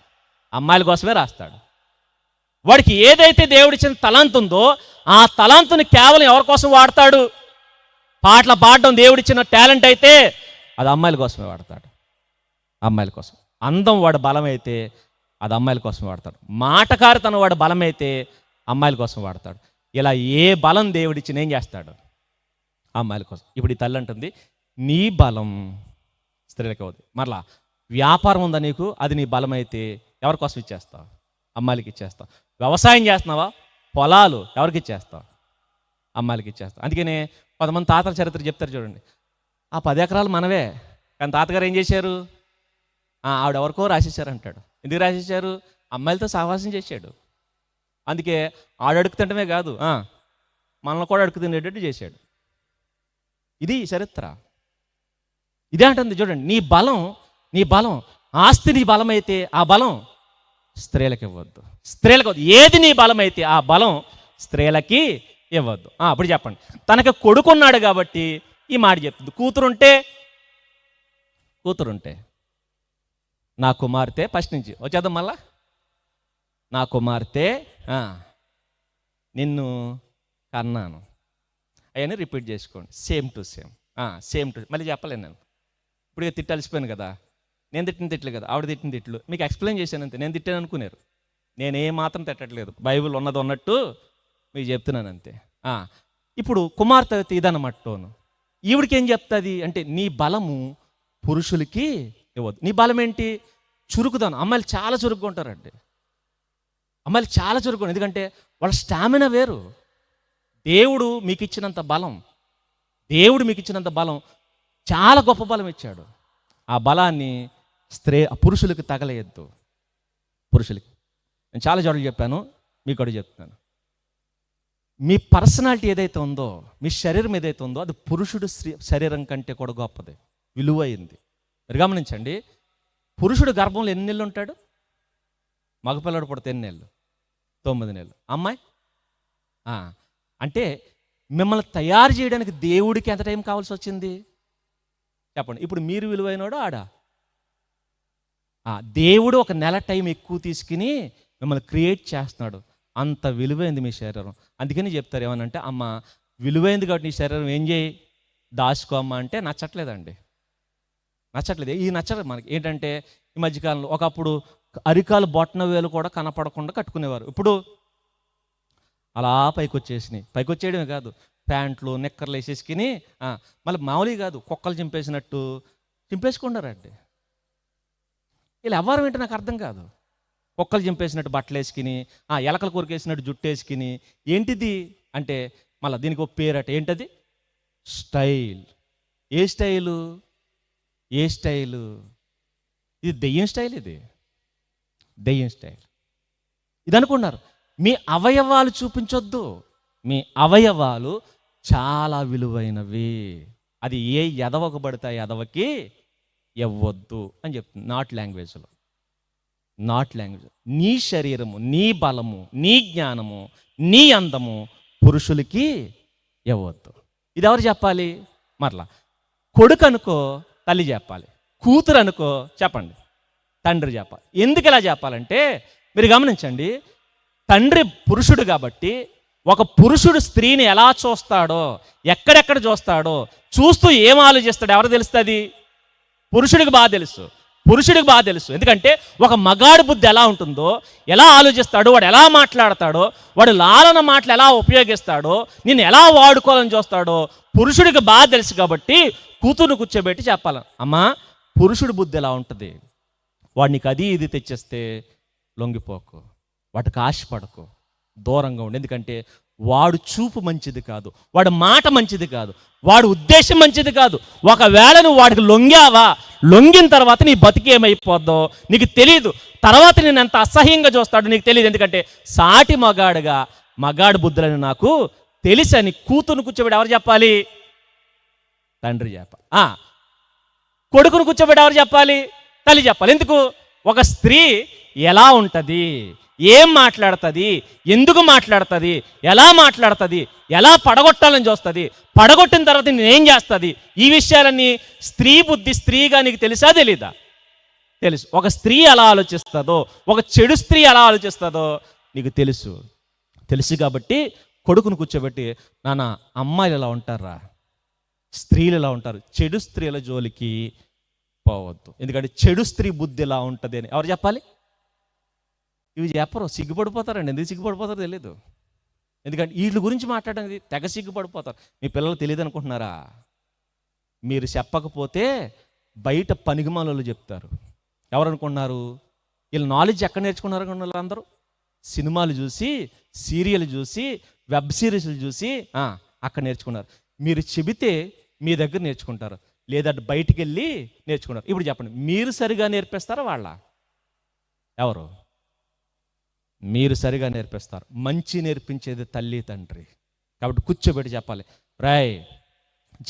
[SPEAKER 1] అమ్మాయిల కోసమే రాస్తాడు. వాడికి ఏదైతే దేవుడిచ్చిన తలాంత్ ఉందో ఆ తలాంతుని కేవలం ఎవరి కోసం వాడతాడు? పాటలు పాడడం దేవుడిచ్చిన టాలెంట్ అయితే అది అమ్మాయిల కోసమే వాడతాడు. అమ్మాయిల కోసం. అందం వాడు బలమైతే అది అమ్మాయిల కోసం వాడతాడు. మాటకారితనం వాడు బలమైతే అమ్మాయిల కోసం వాడతాడు. ఇలా ఏ బలం దేవుడిచ్చిన ఏం చేస్తాడు? అమ్మాయిల కోసం. ఇప్పుడు ఈ తల్లి అంటుంది, నీ బలం స్త్రీలకు అవుతుంది. మరలా వ్యాపారం ఉందా నీకు, అది నీ బలం అయితే ఎవరి కోసం ఇచ్చేస్తావు? అమ్మాయిలకి ఇచ్చేస్తావు. వ్యవసాయం చేస్తున్నావా, పొలాలు ఎవరికి ఇచ్చేస్తావు? అమ్మాయిలకి ఇచ్చేస్తావు. అందుకనే కొంతమంది తాతల చరిత్ర చెప్తారు చూడండి, 10 ఎకరాలు మనవే, కానీ తాతగారు ఏం చేశారు? ఆవిడ ఎవరికో రాసేసారు అంటాడు. ఎందుకు రాసేసారు? అమ్మాయిలతో సహవాసం చేశాడు. అందుకే ఆడు అడుగు తింటమే కాదు, మనల్ని కూడా అడుగు తినేటట్టు చేశాడు. ఇది చరిత్ర. ఇదే అంటుంది చూడండి, నీ బలం ఆస్తి నీ బలమైతే ఆ బలం స్త్రీలకి ఇవ్వద్దు. ఏది నీ బలమైతే ఆ బలం స్త్రీలకి ఇవ్వద్దు. అప్పుడు చెప్పండి, తనకి కొడుకున్నాడు కాబట్టి ఈ మాట చెప్తుంది. కూతురుంటే నా కుమార్తె, ఫస్ట్ నుంచి వచ్చేద్దాం మళ్ళా, నా కుమార్తె నిన్ను కన్నాను అవన్నీ రిపీట్ చేసుకోండి. సేమ్ టు సేమ్ మళ్ళీ చెప్పలేను నేను. ఇప్పుడు తిట్టాల్సిపోయాను కదా, నేను తిట్టిన తిట్లు కదా, ఆవిడ తిట్టిన తిట్లు మీకు ఎక్స్ప్లెయిన్ చేశాను అంతే. నేను తిట్టాను అనుకున్నారు, నేను మాత్రం తిట్టట్లేదు, బైబిల్ ఉన్నది ఉన్నట్టు మీకు చెప్తున్నాను అంతే. ఇప్పుడు కుమార్తె ఇదన్నమాట టోను. ఈవిడికి ఏం చెప్తుంది అంటే, నీ బలము పురుషులకి ఇవ్వద్దు. నీ బలం ఏంటి? చురుకుదాను. అమ్మాయిలు చాలా చురుగ్గా ఉంటారండి. అమ్మాయిలు చాలా చురుగ్గా, ఎందుకంటే వాళ్ళ స్టామినా వేరు. దేవుడు మీకు ఇచ్చినంత బలం చాలా గొప్ప బలం ఇచ్చాడు. ఆ బలాన్ని పురుషులకు తగలేయద్దు. పురుషులకి నేను చాలా చోట్ల చెప్పాను, మీకు కూడా చెప్తున్నాను. మీ పర్సనాలిటీ ఏదైతే ఉందో, మీ శరీరం ఏదైతే ఉందో, అది పురుషుడు శరీరం కంటే కూడా గొప్పది, విలువైంది. మీరు గమనించండి, పురుషుడు గర్భంలో ఎన్ని నెలలు ఉంటాడు? మగపిల్లడు పుడితే ఎన్ని నెలలు? 9 నెలలు. అమ్మాయి అంటే మిమ్మల్ని తయారు చేయడానికి దేవుడికి ఎంత టైం కావాల్సి వచ్చింది చెప్పండి. ఇప్పుడు మీరు విలువైనోడు ఆడా? దేవుడు ఒక నెల టైం ఎక్కువ తీసుకుని మిమ్మల్ని క్రియేట్ చేస్తున్నాడు. అంత విలువైంది మీ శరీరం. అందుకని చెప్తారు ఏమనంటే, అమ్మ విలువైంది కాబట్టి నీ శరీరం ఏం చేయి, దాచుకో అమ్మ అంటే నచ్చట్లేదండి, నచ్చట్లేదు. ఈ నచ్చలేదు మనకి. ఏంటంటే ఈ మధ్యకాలంలో ఒకప్పుడు అరికాలు బొట్టన వేలు కూడా కనపడకుండా కట్టుకునేవారు. ఇప్పుడు అలా పైకి వచ్చేయడమే కాదు, ప్యాంట్లు నిక్కర్లు వేసేసుకుని మళ్ళీ మామూలుగా కాదు, కుక్కలు చింపేసినట్టు చింపేసుకుంటారండి. ఇలా ఎవరు ఏంటి నాకు అర్థం కాదు. కుక్కలు చింపేసినట్టు బట్టలు వేసుకుని, ఎలకలు కొరికేసినట్టు జుట్టు వేసుకుని, ఏంటిది అంటే మళ్ళీ దీనికి ఒక పేరట. ఏంటది? స్టైల్. ఏ స్టైలు? ఏ స్టైలు? ఇది దెయ్యం స్టైల్, ఇది దెయ్యం స్టైల్. ఇది అనుకున్నారు. మీ అవయవాలు చూపించొద్దు. మీ అవయవాలు చాలా విలువైనవి. అది ఏ ఎదవకు పడితే ఎదవకి ఇవ్వద్దు అని చెప్తుంది. నాట్ లాంగ్వేజ్లో, నాట్ లాంగ్వేజ్. నీ శరీరము, నీ బలము, నీ జ్ఞానము, నీ అందము పురుషులకి ఇవ్వద్దు. ఇది ఎవరు చెప్పాలి? మరలా కొడుకు అనుకో తల్లి చెప్పాలి, కూతురు అనుకో చెప్పండి తండ్రి చెప్పాలి. ఎందుకు ఇలా చెప్పాలంటే మీరు గమనించండి, తండ్రి పురుషుడు కాబట్టి ఒక పురుషుడు స్త్రీని ఎలా చూస్తాడో, ఎక్కడెక్కడ చూస్తాడో, చూస్తూ ఏం ఆలోచిస్తాడో ఎవరు తెలుస్తుంది? పురుషుడికి బాగా తెలుసు, పురుషుడికి బాగా తెలుసు. ఎందుకంటే ఒక మగాడి బుద్ధి ఎలా ఉంటుందో, ఎలా ఆలోచిస్తాడో, వాడు ఎలా మాట్లాడతాడో, వాడు లాలన మాటలు ఎలా ఉపయోగిస్తాడో, నేను ఎలా వాడుకోవాలని చూస్తాడో పురుషుడికి బాగా తెలుసు. కాబట్టి కూతురుని కూర్చోబెట్టి చెప్పాలి, అమ్మా పురుషుడి బుద్ధి ఎలా ఉంటుంది, వాడు నీకు అది ఇది తెచ్చేస్తే లొంగిపోకు, వాటికి ఆశపడకు, దూరంగా ఉండి. ఎందుకంటే వాడు చూపు మంచిది కాదు, వాడి మాట మంచిది కాదు, వాడు ఉద్దేశం మంచిది కాదు. ఒకవేళ నువ్వు వాడికి లొంగావా, లొంగిన తర్వాత నీ బతికేమైపోద్దో నీకు తెలియదు. తర్వాత నేను ఎంత అసహ్యంగా చూస్తాడో నీకు తెలియదు. ఎందుకంటే సాటి మగాడుగా మగాడు బుద్ధులని నాకు తెలుసని కూతురుని కూర్చోబెట్టి ఎవరు చెప్పాలి? తండ్రి చెప్పాలి. కొడుకును కూర్చోబెట్టి ఎవరు చెప్పాలి? తల్లి చెప్పాలి. ఎందుకు? ఒక స్త్రీ ఎలా ఉంటుంది, ఏం మాట్లాడుతుంది, ఎందుకు మాట్లాడుతుంది, ఎలా మాట్లాడుతుంది, ఎలా పడగొట్టాలని చూస్తుంది, పడగొట్టిన తర్వాత నేనేం చేస్తుంది, ఈ విషయాలన్నీ స్త్రీ బుద్ధి, స్త్రీగా నీకు తెలుసా తెలీదా? తెలుసు. ఒక స్త్రీ ఎలా ఆలోచిస్తుందో, ఒక చెడు స్త్రీ ఎలా ఆలోచిస్తుందో నీకు తెలుసు. తెలుసు కాబట్టి కొడుకును కూర్చోబెట్టి, నాన్న అమ్మాయిలు ఎలా ఉంటారా, స్త్రీలు ఎలా ఉంటారు, చెడు స్త్రీల జోలికి పోవద్దు. ఎందుకంటే చెడు స్త్రీ బుద్ధి ఎలా ఉంటుంది అని ఎవరు చెప్పాలి? ఇవి చెప్పరు, సిగ్గుపడిపోతారండి. ఎందుకు సిగ్గుపడిపోతారో తెలియదు. ఎందుకంటే వీటి గురించి మాట్లాడడానికి తెగ సిగ్గుపడిపోతారు. మీ పిల్లలు తెలియదు అనుకుంటున్నారా? మీరు చెప్పకపోతే బయట పనికిమాలలో చెప్తారు. ఎవరు అనుకుంటున్నారు? వీళ్ళు నాలెడ్జ్ ఎక్కడ నేర్చుకున్నారు అనుకున్నారు? అందరూ సినిమాలు చూసి, సీరియల్ చూసి, వెబ్ సిరీస్లు చూసి అక్కడ నేర్చుకున్నారు. మీరు చెబితే మీ దగ్గర నేర్చుకుంటారు, లేదా బయటికి వెళ్ళి నేర్చుకున్నారు. ఇప్పుడు చెప్పండి, మీరు సరిగా నేర్పిస్తారా వాళ్ళ? ఎవరు? మీరు సరిగా నేర్పిస్తారు. మంచి నేర్పించేది తల్లి తండ్రి. కాబట్టి కూర్చోబెట్టి చెప్పాలి, రాయ్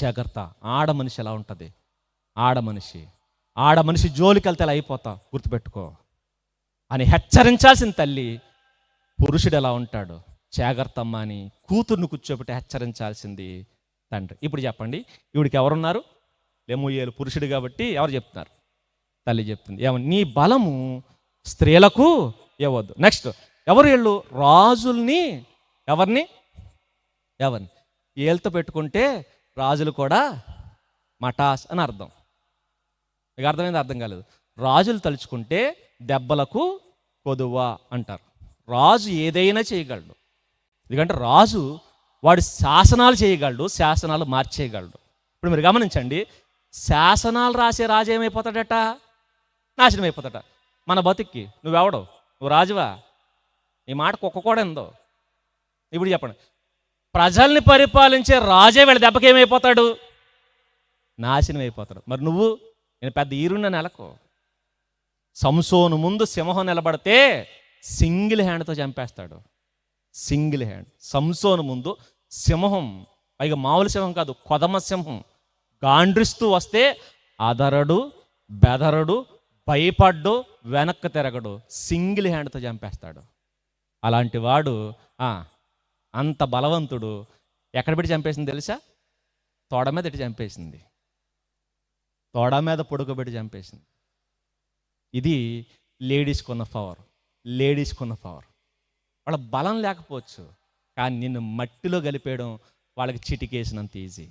[SPEAKER 1] జాగ్రత్త, ఆడ మనిషి ఎలా ఉంటుంది, ఆడ మనిషి జోలికి వెళ్తే ఎలా అయిపోతావు గుర్తుపెట్టుకో అని హెచ్చరించాల్సిన తల్లి, పురుషుడు ఎలా ఉంటాడు జాగ్రత్త అమ్మ అని కూతుర్ని కూర్చోబెట్టి హెచ్చరించాల్సింది తండ్రి. ఇప్పుడు చెప్పండి, ఇవిడికి ఎవరున్నారు? లెమూయేలు పురుషుడు కాబట్టి ఎవరు చెప్తున్నారు? తల్లి చెప్తుంది. ఏమని? నీ బలము స్త్రీలకు ఇవ్వద్దు. నెక్స్ట్ ఎవరు వీళ్ళు? రాజుల్ని. ఎవరిని ఏళ్ళతో పెట్టుకుంటే రాజులు కూడా మటాస్ అని అర్థం. మీకు అర్థమైంది? అర్థం కాలేదు. రాజులు తలుచుకుంటే దెబ్బలకు కొదువా అంటారు. రాజు ఏదైనా చేయగలడు. ఎందుకంటే రాజు వాడు శాసనాలు చేయగలడు, శాసనాలు మార్చేయగలడు. ఇప్పుడు మీరు గమనించండి, శాసనాలు రాసే రాజు ఏమైపోతాడట? నాశనం అయిపోతాడట. మన బతుక్కి నువ్వెవడో? నువ్వు రాజువా? ఈ మాట కుక్క కూడా ఎందో. ఇప్పుడు చెప్పండి, ప్రజల్ని పరిపాలించే రాజే వీళ్ళ దెబ్బకి ఏమైపోతాడు? నాశనం అయిపోతాడు. మరి నువ్వు, నేను పెద్ద ఈరున్న నెలకు సంసోను ముందు సింహం నిలబడితే సింగిల్ హ్యాండ్తో చంపేస్తాడు. Single hand. సంసోను ముందు సింహం, పైగా మామూలు సింహం కాదు, కొదమ సింహం గాండ్రిస్తూ వస్తే అదరడు, బెదరడు, భయపడ్డు, వెనక్కి తిరగడు, సింగిల్ హ్యాండ్తో చంపేస్తాడు. అలాంటి వాడు అంత బలవంతుడు ఎక్కడ పెట్టి చంపేసింది తెలుసా? తోడ మీద ఇటు చంపేసింది, తోడ మీద పొడుకోబెట్టి చంపేసింది. ఇది లేడీస్కున్న పవర్, లేడీస్కున్న పవర్. వాళ్ళ బలం లేకపోవచ్చు, కానీ నిన్ను మట్టిలో కలిపేయడం వాళ్ళకి చిటికేసినంత ఈజీ,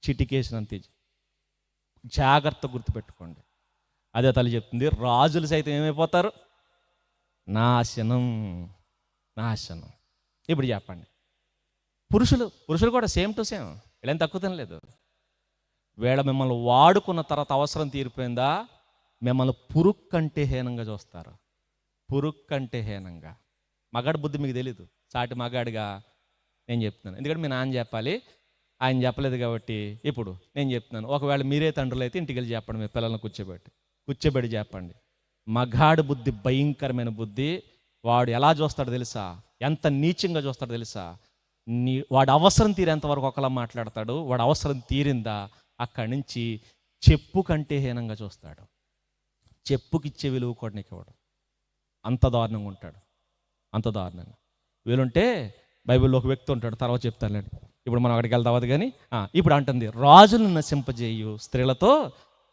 [SPEAKER 1] చిటికేసినంత ఈజీ. జాగ్రత్త గుర్తుపెట్టుకోండి. అదే తల్లి చెప్తుంది, రాజులు సైతం ఏమైపోతారు? నాశనం, నాశనం. ఇప్పుడు చెప్పండి, పురుషులు కూడా సేమ్ టు సేమ్, వీళ్ళేం తక్కువ తినలేదు. వీళ్ళ మిమ్మల్ని వాడుకున్న తర్వాత అవసరం తీరిపోయిందా, మిమ్మల్ని పురుగు కంటే హీనంగా చూస్తారు, పురుగు కంటే హీనంగా. మగాడి బుద్ధి మీకు తెలీదు, సాటి మగాడిగా నేను చెప్తున్నాను, ఎందుకంటే మీ నాన్న చెప్పాలి, ఆయన చెప్పలేదు కాబట్టి ఇప్పుడు నేను చెప్తున్నాను. ఒకవేళ మీరే తండ్రులు అయితే ఇంటికి వెళ్ళి చెప్పండి, మీ పిల్లల్ని కూర్చోబెట్టి చెప్పండి. మగాడి బుద్ధి భయంకరమైన బుద్ధి. వాడు ఎలా చూస్తాడో తెలుసా? ఎంత నీచంగా చూస్తాడో తెలుసా? వాడు అవసరం తీరేంత వరకు ఒకలా మాట్లాడతాడు, వాడు అవసరం తీరిందా అక్కడి నుంచి చెప్పు కంటే హీనంగా చూస్తాడు. చెప్పుకిచ్చే విలువ కూడా నీకు ఇవ్వడు. అంత దారుణంగా ఉంటాడు, అంత దారుణంగా. వీలుంటే బైబిల్లో ఒక వ్యక్తి ఉంటాడు, తర్వాత చెప్తానులేండి, ఇప్పుడు మనం అక్కడికి వెళ్తావద్దు. కానీ ఇప్పుడు అంటుంది, రాజులను నశింపజేయు స్త్రీలతో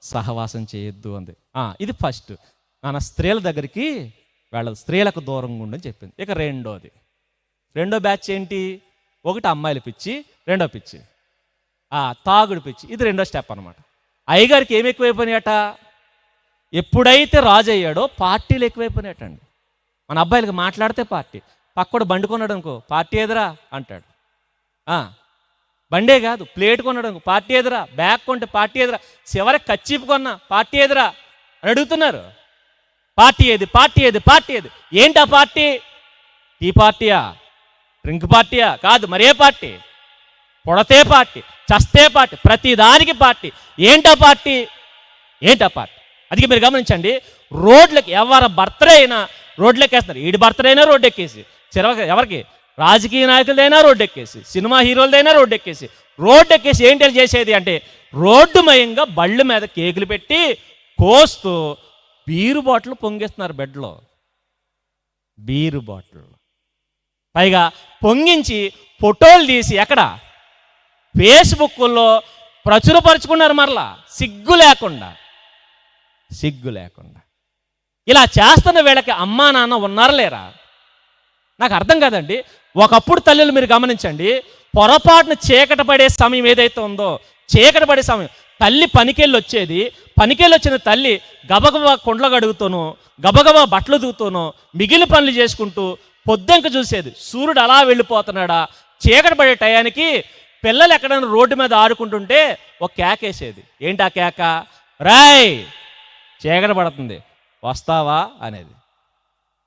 [SPEAKER 1] సహవాసం చేయొద్దు అంది. ఇది ఫస్ట్. స్త్రీల దగ్గరికి వెళ్ళదు, స్త్రీలకు దూరంగా ఉండని చెప్పింది. ఇక రెండో బ్యాచ్ ఏంటి? ఒకటి అమ్మాయిల పిచ్చి, రెండో పిచ్చి తాగుడు పిచ్చి. ఇది రెండో స్టెప్ అనమాట. అయ్యగారికి ఏమి ఎక్కువైపోయినాయట? ఎప్పుడైతే రాజు అయ్యాడో పార్టీలు ఎక్కువైపోయినాయటండి. మన అబ్బాయిలకి మాట్లాడితే పార్టీ, పక్కడు బండి కొన్నాడు అనుకో, పార్టీ ఎదురా అంటాడు. బండే కాదు, ప్లేట్ కొన్నాడు అనుకో, పార్టీ ఎదురా. బ్యాగ్ కొంటే పార్టీ ఎదురా. చివరికి కచ్చిపు కొన్నా పార్టీ ఎదురా అని అడుగుతున్నారు. పార్టీ ఏది, పార్టీ ఏది, పార్టీ ఏది? ఏంటా పార్టీ? టీ పార్టీయా, డ్రింక్ పార్టీయా? కాదు, మరే పార్టీ? పొడతే పార్టీ, చస్తే పార్టీ, ప్రతిదానికి పార్టీ. ఏంటా పార్టీ? అందుకే మీరు గమనించండి, రోడ్లకి ఎవరి బర్త్డే అయినా రోడ్లకి వేస్తున్నారు. ఈడి బర్త్డే అయినా రోడ్డు ఎక్కేసి, ఎవరికి రాజకీయ నాయకులదైనా రోడ్డు ఎక్కేసి, సినిమా హీరోలదైనా రోడ్డు ఎక్కేసి ఏంటి చేసేది అంటే, రోడ్డుమయంగా బళ్ళ మీద కేకులు పెట్టి కోస్తూ బీరు బాటిల్ పొంగిస్తున్నారు బెడ్లో, బీరు బాటిల్. పైగా పొంగించి ఫోటోలు తీసి ఎక్కడ ఫేస్బుక్లో ప్రచురపరుచుకున్నారు. మరలా సిగ్గు లేకుండా ఇలా చేస్తున్న వీళ్ళకి అమ్మా నాన్న ఉన్నారా లేరా? నాకు అర్థం కాదండి. ఒకప్పుడు తల్లులు మీరు గమనించండి, పొరపాటున చీకటి పడే సమయం ఏదైతే ఉందో, చీకటి పడే సమయం, తల్లి పనికెళ్ళి వచ్చిన తల్లి గబగబా కొండలు గడుగుతూనో, గబగబా బట్టలు దూతూనో, మిగిలిన పనులు చేసుకుంటూ పొద్దుంక చూసేది. సూర్యుడు అలా వెళ్ళిపోతున్నాడా, చీకటి పడే టయానికి పిల్లలు ఎక్కడైనా రోడ్డు మీద ఆడుకుంటుంటే ఒక కేకేసేది. ఏంటి ఆ కేక? రాయ్, చీకటి పడుతుంది, వస్తావా అనేది.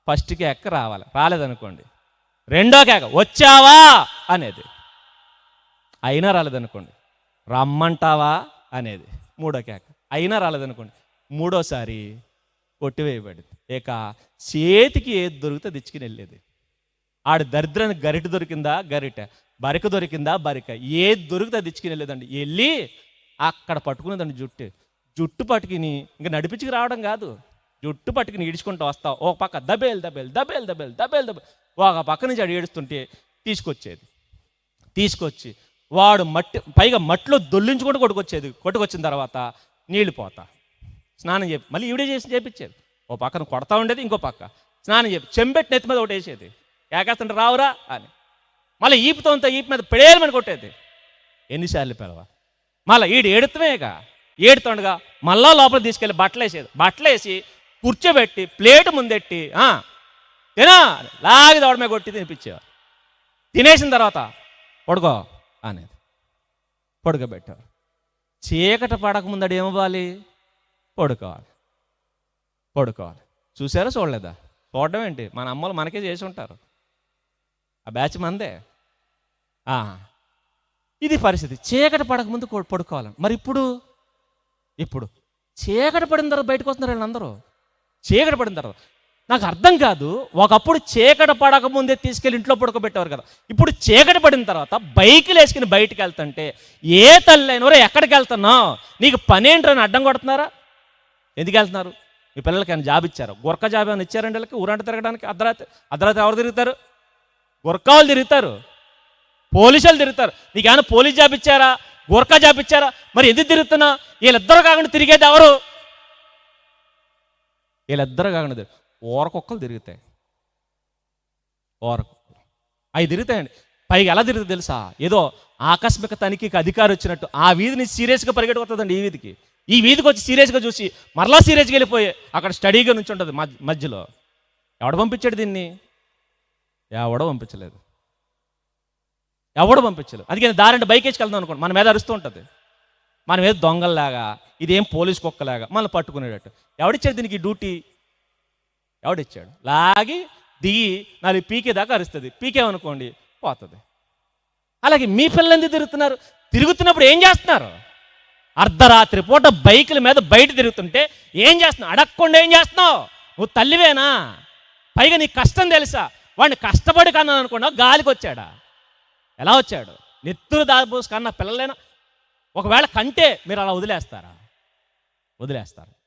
[SPEAKER 1] ఫస్ట్ కేక రాలేదనుకోండి, రెండో కేక వచ్చావా అనేది. అయినా రాలేదనుకోండి, రమ్మంటావా అనేది. మూడో కేక అయినా రాలేదనుకోండి, మూడోసారి కొట్టివేయబడింది. ఇక చేతికి ఏది దొరికితే తెచ్చుకుని వెళ్ళేది. ఆడి దరిద్రానికి గరిట దొరికిందా గరిట, బరిక దొరికిందా బరిక, ఏది దొరికితే తెచ్చుకుని వెళ్ళేదండి. వెళ్ళి అక్కడ పట్టుకునేదండి జుట్టు పట్టుకుని, ఇంకా నడిపించుకు రావడం కాదు, జుట్టు పట్టుకుని ఈడ్చుకుంటూ వస్తావు. ఒక పక్క దబేల్ ఒక పక్క నుంచి అడి ఏడుస్తుంటే తీసుకొచ్చి వాడు పైగా మట్టిలో దొల్లించుకుంటూ కొట్టుకొచ్చిన తర్వాత నీళ్ళు పోతా, స్నానం చెప్పి మళ్ళీ ఈవిడే చేపించేది. ఓ పక్కన కొడతా ఉండేది, ఇంకో పక్క స్నానం చెప్పి చెంబెట్టి నెత్తి మీద ఒకటి వేసేది. ఏకేస్తుంటే రావురా అని, మళ్ళీ ఈపు మీద పెడేయమని కొట్టేది. ఎన్నిసార్లు పిలవ, మళ్ళీ ఏడుతుండగా మళ్ళా లోపల తీసుకెళ్ళి బట్టలేసి కూర్చోబెట్టి ప్లేటు ముందెట్టి తినా లాగి దవడమే కొట్టి తినిపించేవారు. తినేసిన తర్వాత పడుకో అనేది, పడుకోబెట్టారు. చీకటి పడక ముందడు ఏమవ్వాలి? పడుకోవాలి. చూసారా చూడలేదా? చూడడం ఏంటి, మన అమ్మలు మనకే చేసి ఉంటారు, ఆ బ్యాచ్ మందే. ఇది పరిస్థితి. చీకటి పడక ముందు పడుకోవాలని. మరి ఇప్పుడు చీకటి పడిన తర్వాత బయటకు వస్తున్నారు వీళ్ళందరూ. చీకటి పడిన తర్వాత నాకు అర్థం కాదు. ఒకప్పుడు చీకటి పడక ముందే తీసుకెళ్ళి ఇంట్లో పడుకోబెట్టేవారు కదా. ఇప్పుడు చీకటి పడిన తర్వాత బైకులు వేసుకుని బయటికి వెళ్తుంటే ఏ తల్లి అయినవరో ఎక్కడికి వెళ్తున్నావు, నీకు పని ఏంటని అడ్డం కొడుతున్నారా? ఎందుకు వెళ్తున్నారు? మీ పిల్లలకి ఏమైనా జాబ్ ఇచ్చారు? గుర్కా జాబ్ ఏమైనా ఇచ్చారండి వీళ్ళకి? ఊరంట తిరగడానికి అర్ధరాత్రి ఎవరు తిరుగుతారు? గుర్కా వాళ్ళు తిరుగుతారు, పోలీసులు తిరుగుతారు. నీకేమైనా పోలీస్ జాబ్ ఇచ్చారా, గుర్కా జాబ్ ఇచ్చారా? మరి ఎందుకు తిరుగుతున్నా? వీళ్ళిద్దరు కాకుండా తిరిగేది ఎవరు? వీళ్ళిద్దరు కాకుండా ఓరకొక్కలు తిరుగుతాయి, ఓరకొక్కలు అవి తిరుగుతాయండి. పైగా ఎలా తిరుగుతుంది తెలుసా? ఏదో ఆకస్మిక తనిఖీకి అధికారి వచ్చినట్టు ఆ వీధిని సీరియస్గా పరిగెట్టుకొస్తుందండి. ఈ వీధికి వచ్చి సీరియస్గా చూసి మరలా సీరియస్గా వెళ్ళిపోయి అక్కడ స్టడీగా నుంచి ఉంటుంది మధ్యలో. ఎవడు పంపించాడు దీన్ని? ఎవడో పంపించలేదు. అందుకని దారంటే బైక్ వేసుకెళ్దాం అనుకోండి, మన మీద అరుస్తూ ఉంటుంది, మన మీద దొంగల్లాగా, ఇదేం పోలీస్ కుక్కలాగా మనల్ని పట్టుకునేటట్టు. ఎవడిచ్చాడు దీనికి డ్యూటీ? ఎవడిచ్చాడు? లాగి దిగి 4 పీకే దాకా అరుస్తుంది. పీకేమనుకోండి పోతుంది. అలాగే మీ పిల్లలు ఎందుకు తిరుగుతున్నప్పుడు ఏం చేస్తున్నారు? అర్ధరాత్రి పూట బైకుల మీద బయట తిరుగుతుంటే ఏం చేస్తున్నావు? అడగకుండా ఏం చేస్తున్నావు? నువ్వు తల్లివేనా? పైగా నీకు కష్టం తెలుసా? వాడిని కష్టపడి కన్నాను అనుకున్నావు, గాలికి వచ్చాడా? ఎలా వచ్చాడు? నెత్తురు దాపోసి కన్నా పిల్లలేనా? ఒకవేళ కంటే మీరు అలా వదిలేస్తారు.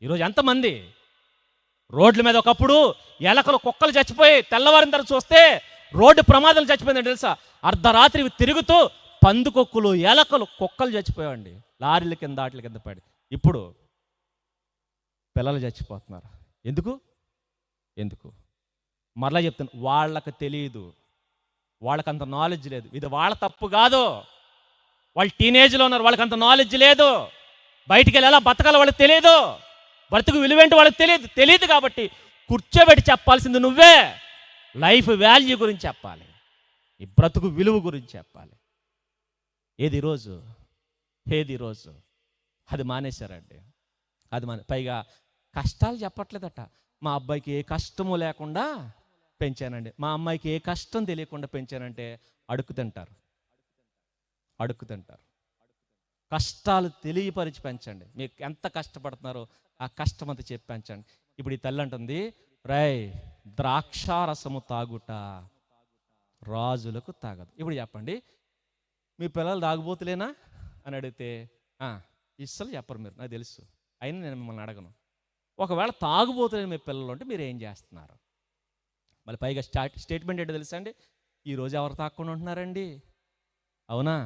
[SPEAKER 1] ఈరోజు ఎంతమంది రోడ్ల మీద ఒకప్పుడు ఎలకలు కుక్కలు చచ్చిపోయి తెల్లవారిన తర్వాత చూస్తే రోడ్డు ప్రమాదాలు చచ్చిపోయిందండి తెలుసా? అర్ధరాత్రి తిరుగుతూ పందుకొక్కులు, ఎలకలు, కుక్కలు చచ్చిపోయావండి లారీల కింద వాటి కింద పడి. ఇప్పుడు పిల్లలు చచ్చిపోతున్నారు. ఎందుకు? మరలా చెప్తాను, వాళ్ళకి తెలియదు, వాళ్ళకంత నాలెడ్జ్ లేదు. ఇది వాళ్ళ తప్పు కాదు. వాళ్ళు టీనేజ్లో ఉన్నారు, వాళ్ళకి అంత నాలెడ్జ్ లేదు. బయటికి వెళ్ళి ఎలా బతకాలో వాళ్ళకి తెలియదు. బ్రతుకు విలువేంటో వాళ్ళకి తెలియదు. కాబట్టి కూర్చోబెట్టి చెప్పాల్సింది నువ్వే. లైఫ్ వాల్యూ గురించి చెప్పాలి, ఈ బ్రతుకు విలువ గురించి చెప్పాలి. ఏది రోజు అది మానేశారండి. పైగా కష్టాలు చెప్పట్లేదట. మా అబ్బాయికి ఏ కష్టము లేకుండా పెంచానండి, మా అమ్మాయికి ఏ కష్టం తెలియకుండా పెంచానంటే అడుక్కు తింటారు. కష్టాలు తెలియపరిచి పెంచండి. మీకు ఎంత కష్టపడుతున్నారో ఆ కష్టం అంతా చెప్పి పెంచండి. ఇప్పుడు ఈ తల్లి అంటుంది, ద్రాక్షారసము తాగుట రాజులకు తాగదు. ఇప్పుడు చెప్పండి, మీ పిల్లలు తాగుబోతులేనా అని అడిగితే ఇస్సలు చెప్పరు మీరు, నాకు తెలుసు. అయినా నేను మిమ్మల్ని అడగను. ఒకవేళ తాగుబోతులేని మీ పిల్లలు అంటే మీరు ఏం చేస్తున్నారు? మళ్ళీ పైగా స్టేట్మెంట్ ఏంటో తెలుసా అండి? ఈరోజు ఎవరు తాగకుండా ఉంటున్నారండి? అవునా?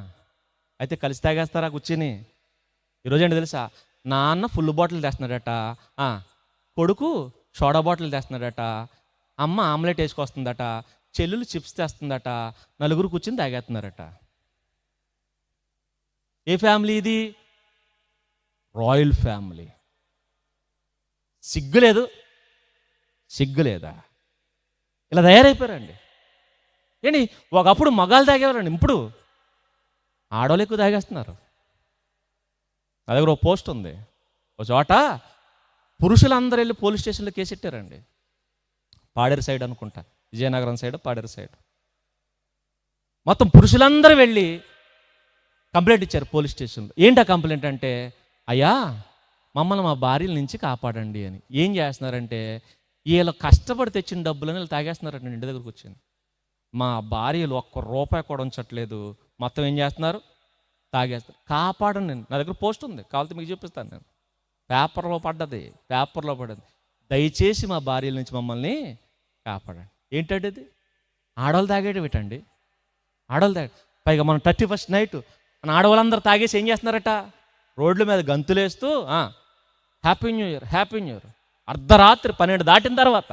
[SPEAKER 1] అయితే కలిసి తాగేస్తారా కూర్చుని? ఈరోజు ఏంటో తెలుసా? నాన్న ఫుల్ బాటిల్ తెస్తున్నాడట, కొడుకు సోడా బాటిల్ తెస్తున్నాడట, అమ్మ ఆమ్లెట్ వేసుకొస్తుందట, చెల్లెలు చిప్స్ తెస్తుందట, నలుగురు కూర్చుని తాగేస్తున్నారట. ఏ ఫ్యామిలీ ఇది? Royal family. సిగ్గులేదా? ఇలా తయారైపోయారండి. ఏంటి, ఒకప్పుడు మగాళ్ళు తాగేవారండి, ఇప్పుడు ఆడవాళ్ళు ఎక్కువ తాగేస్తున్నారు. నా దగ్గర ఒక పోస్ట్ ఉంది, ఒక చోట పురుషులందరూ వెళ్ళి పోలీస్ స్టేషన్లో కేసు పెట్టారండి. పాడేరు సైడ్ అనుకుంటా, విజయనగరం సైడ్, పాడేరు సైడ్. మొత్తం పురుషులందరూ వెళ్ళి కంప్లైంట్ ఇచ్చారు పోలీస్ స్టేషన్లో. ఏంటి ఆ కంప్లైంట్ అంటే, అయ్యా మమ్మల్ని మా భార్యల నుంచి కాపాడండి అని. ఏం చేస్తున్నారంటే, వీళ్ళు కష్టపడి తెచ్చిన డబ్బులని వీళ్ళు తాగేస్తున్నారండి. ఇంటి దగ్గరకు వచ్చింది, మా భార్యలు ₹1 కూడా ఉంచట్లేదు, మొత్తం ఏం చేస్తున్నారు? తాగేస్తారు. కాపాడండి. నేను, నా దగ్గర పోస్ట్ ఉంది, కావాలంటే మీకు చూపిస్తాను. నేను పేపర్లో పడ్డది. దయచేసి మా భార్యల నుంచి మమ్మల్ని కాపాడండి. ఏంటంటే ఇది? ఆడవాళ్ళు తాగేయడం ఏంటండి? పైగా మనం 31st నైట్ మన ఆడవాళ్ళందరూ తాగేసి ఏం చేస్తున్నారట? రోడ్ల మీద గంతులేస్తూ హ్యాపీ న్యూ ఇయర్ అర్ధరాత్రి 12 దాటిన తర్వాత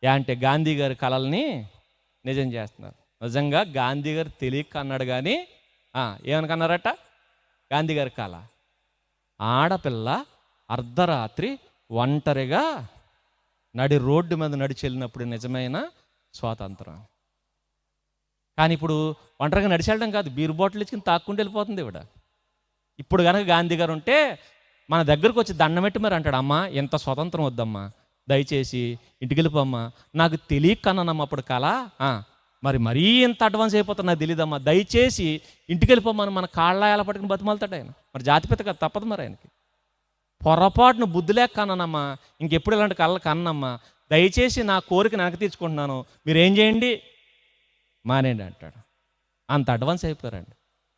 [SPEAKER 1] అంటే గాంధీ గారి కళల్ని నిజం చేస్తున్నారు. నిజంగా గాంధీ గారు తెలియక అన్నాడు కానీ ఏమనుకన్నారట? గాంధీ గారి కళ, ఆడపిల్ల అర్ధరాత్రి ఒంటరిగా నడి రోడ్డు మీద నడిచి వెళ్ళినప్పుడు నిజమైన స్వాతంత్రం. కానీ ఇప్పుడు ఒంటరిగా నడిచి వెళ్ళడం కాదు, బీరు బాటిల్ ఇచ్చుకుని తాక్కుంటూ వెళ్ళిపోతుంది ఇవిడ. ఇప్పుడు కనుక గాంధీ గారు ఉంటే మన దగ్గరకు వచ్చి దండం పెట్టి మరి అంటాడు, అమ్మా ఎంత స్వతంత్రం వద్దమ్మా, దయచేసి ఇంటికి వెళ్ళిపోమ్మా, నాకు తెలియక అన్నానమ్మా అప్పుడు కళ, మరి మరీ ఎంత అడ్వాన్స్ అయిపోతుంది నాకు తెలియదమ్మా, దయచేసి ఇంటికి వెళ్ళిపోమ్మని మన కాళ్ళ ఎలా పట్టుకుని బతిమాలుతాడు ఆయన. మరి జాతిపిత కదా, తప్పదు మరి ఆయనకి. పొరపాటును బుద్ధి లేక కన్నానమ్మా, ఇంకెప్పుడు ఇలాంటి కళ్ళకి కన్నమ్మా, దయచేసి నా కోరిక వెనక తీర్చుకుంటున్నాను, మీరు ఏం చేయండి, మానేయండి అంటాడు. అంత అడ్వాన్స్ అయిపోయారండి.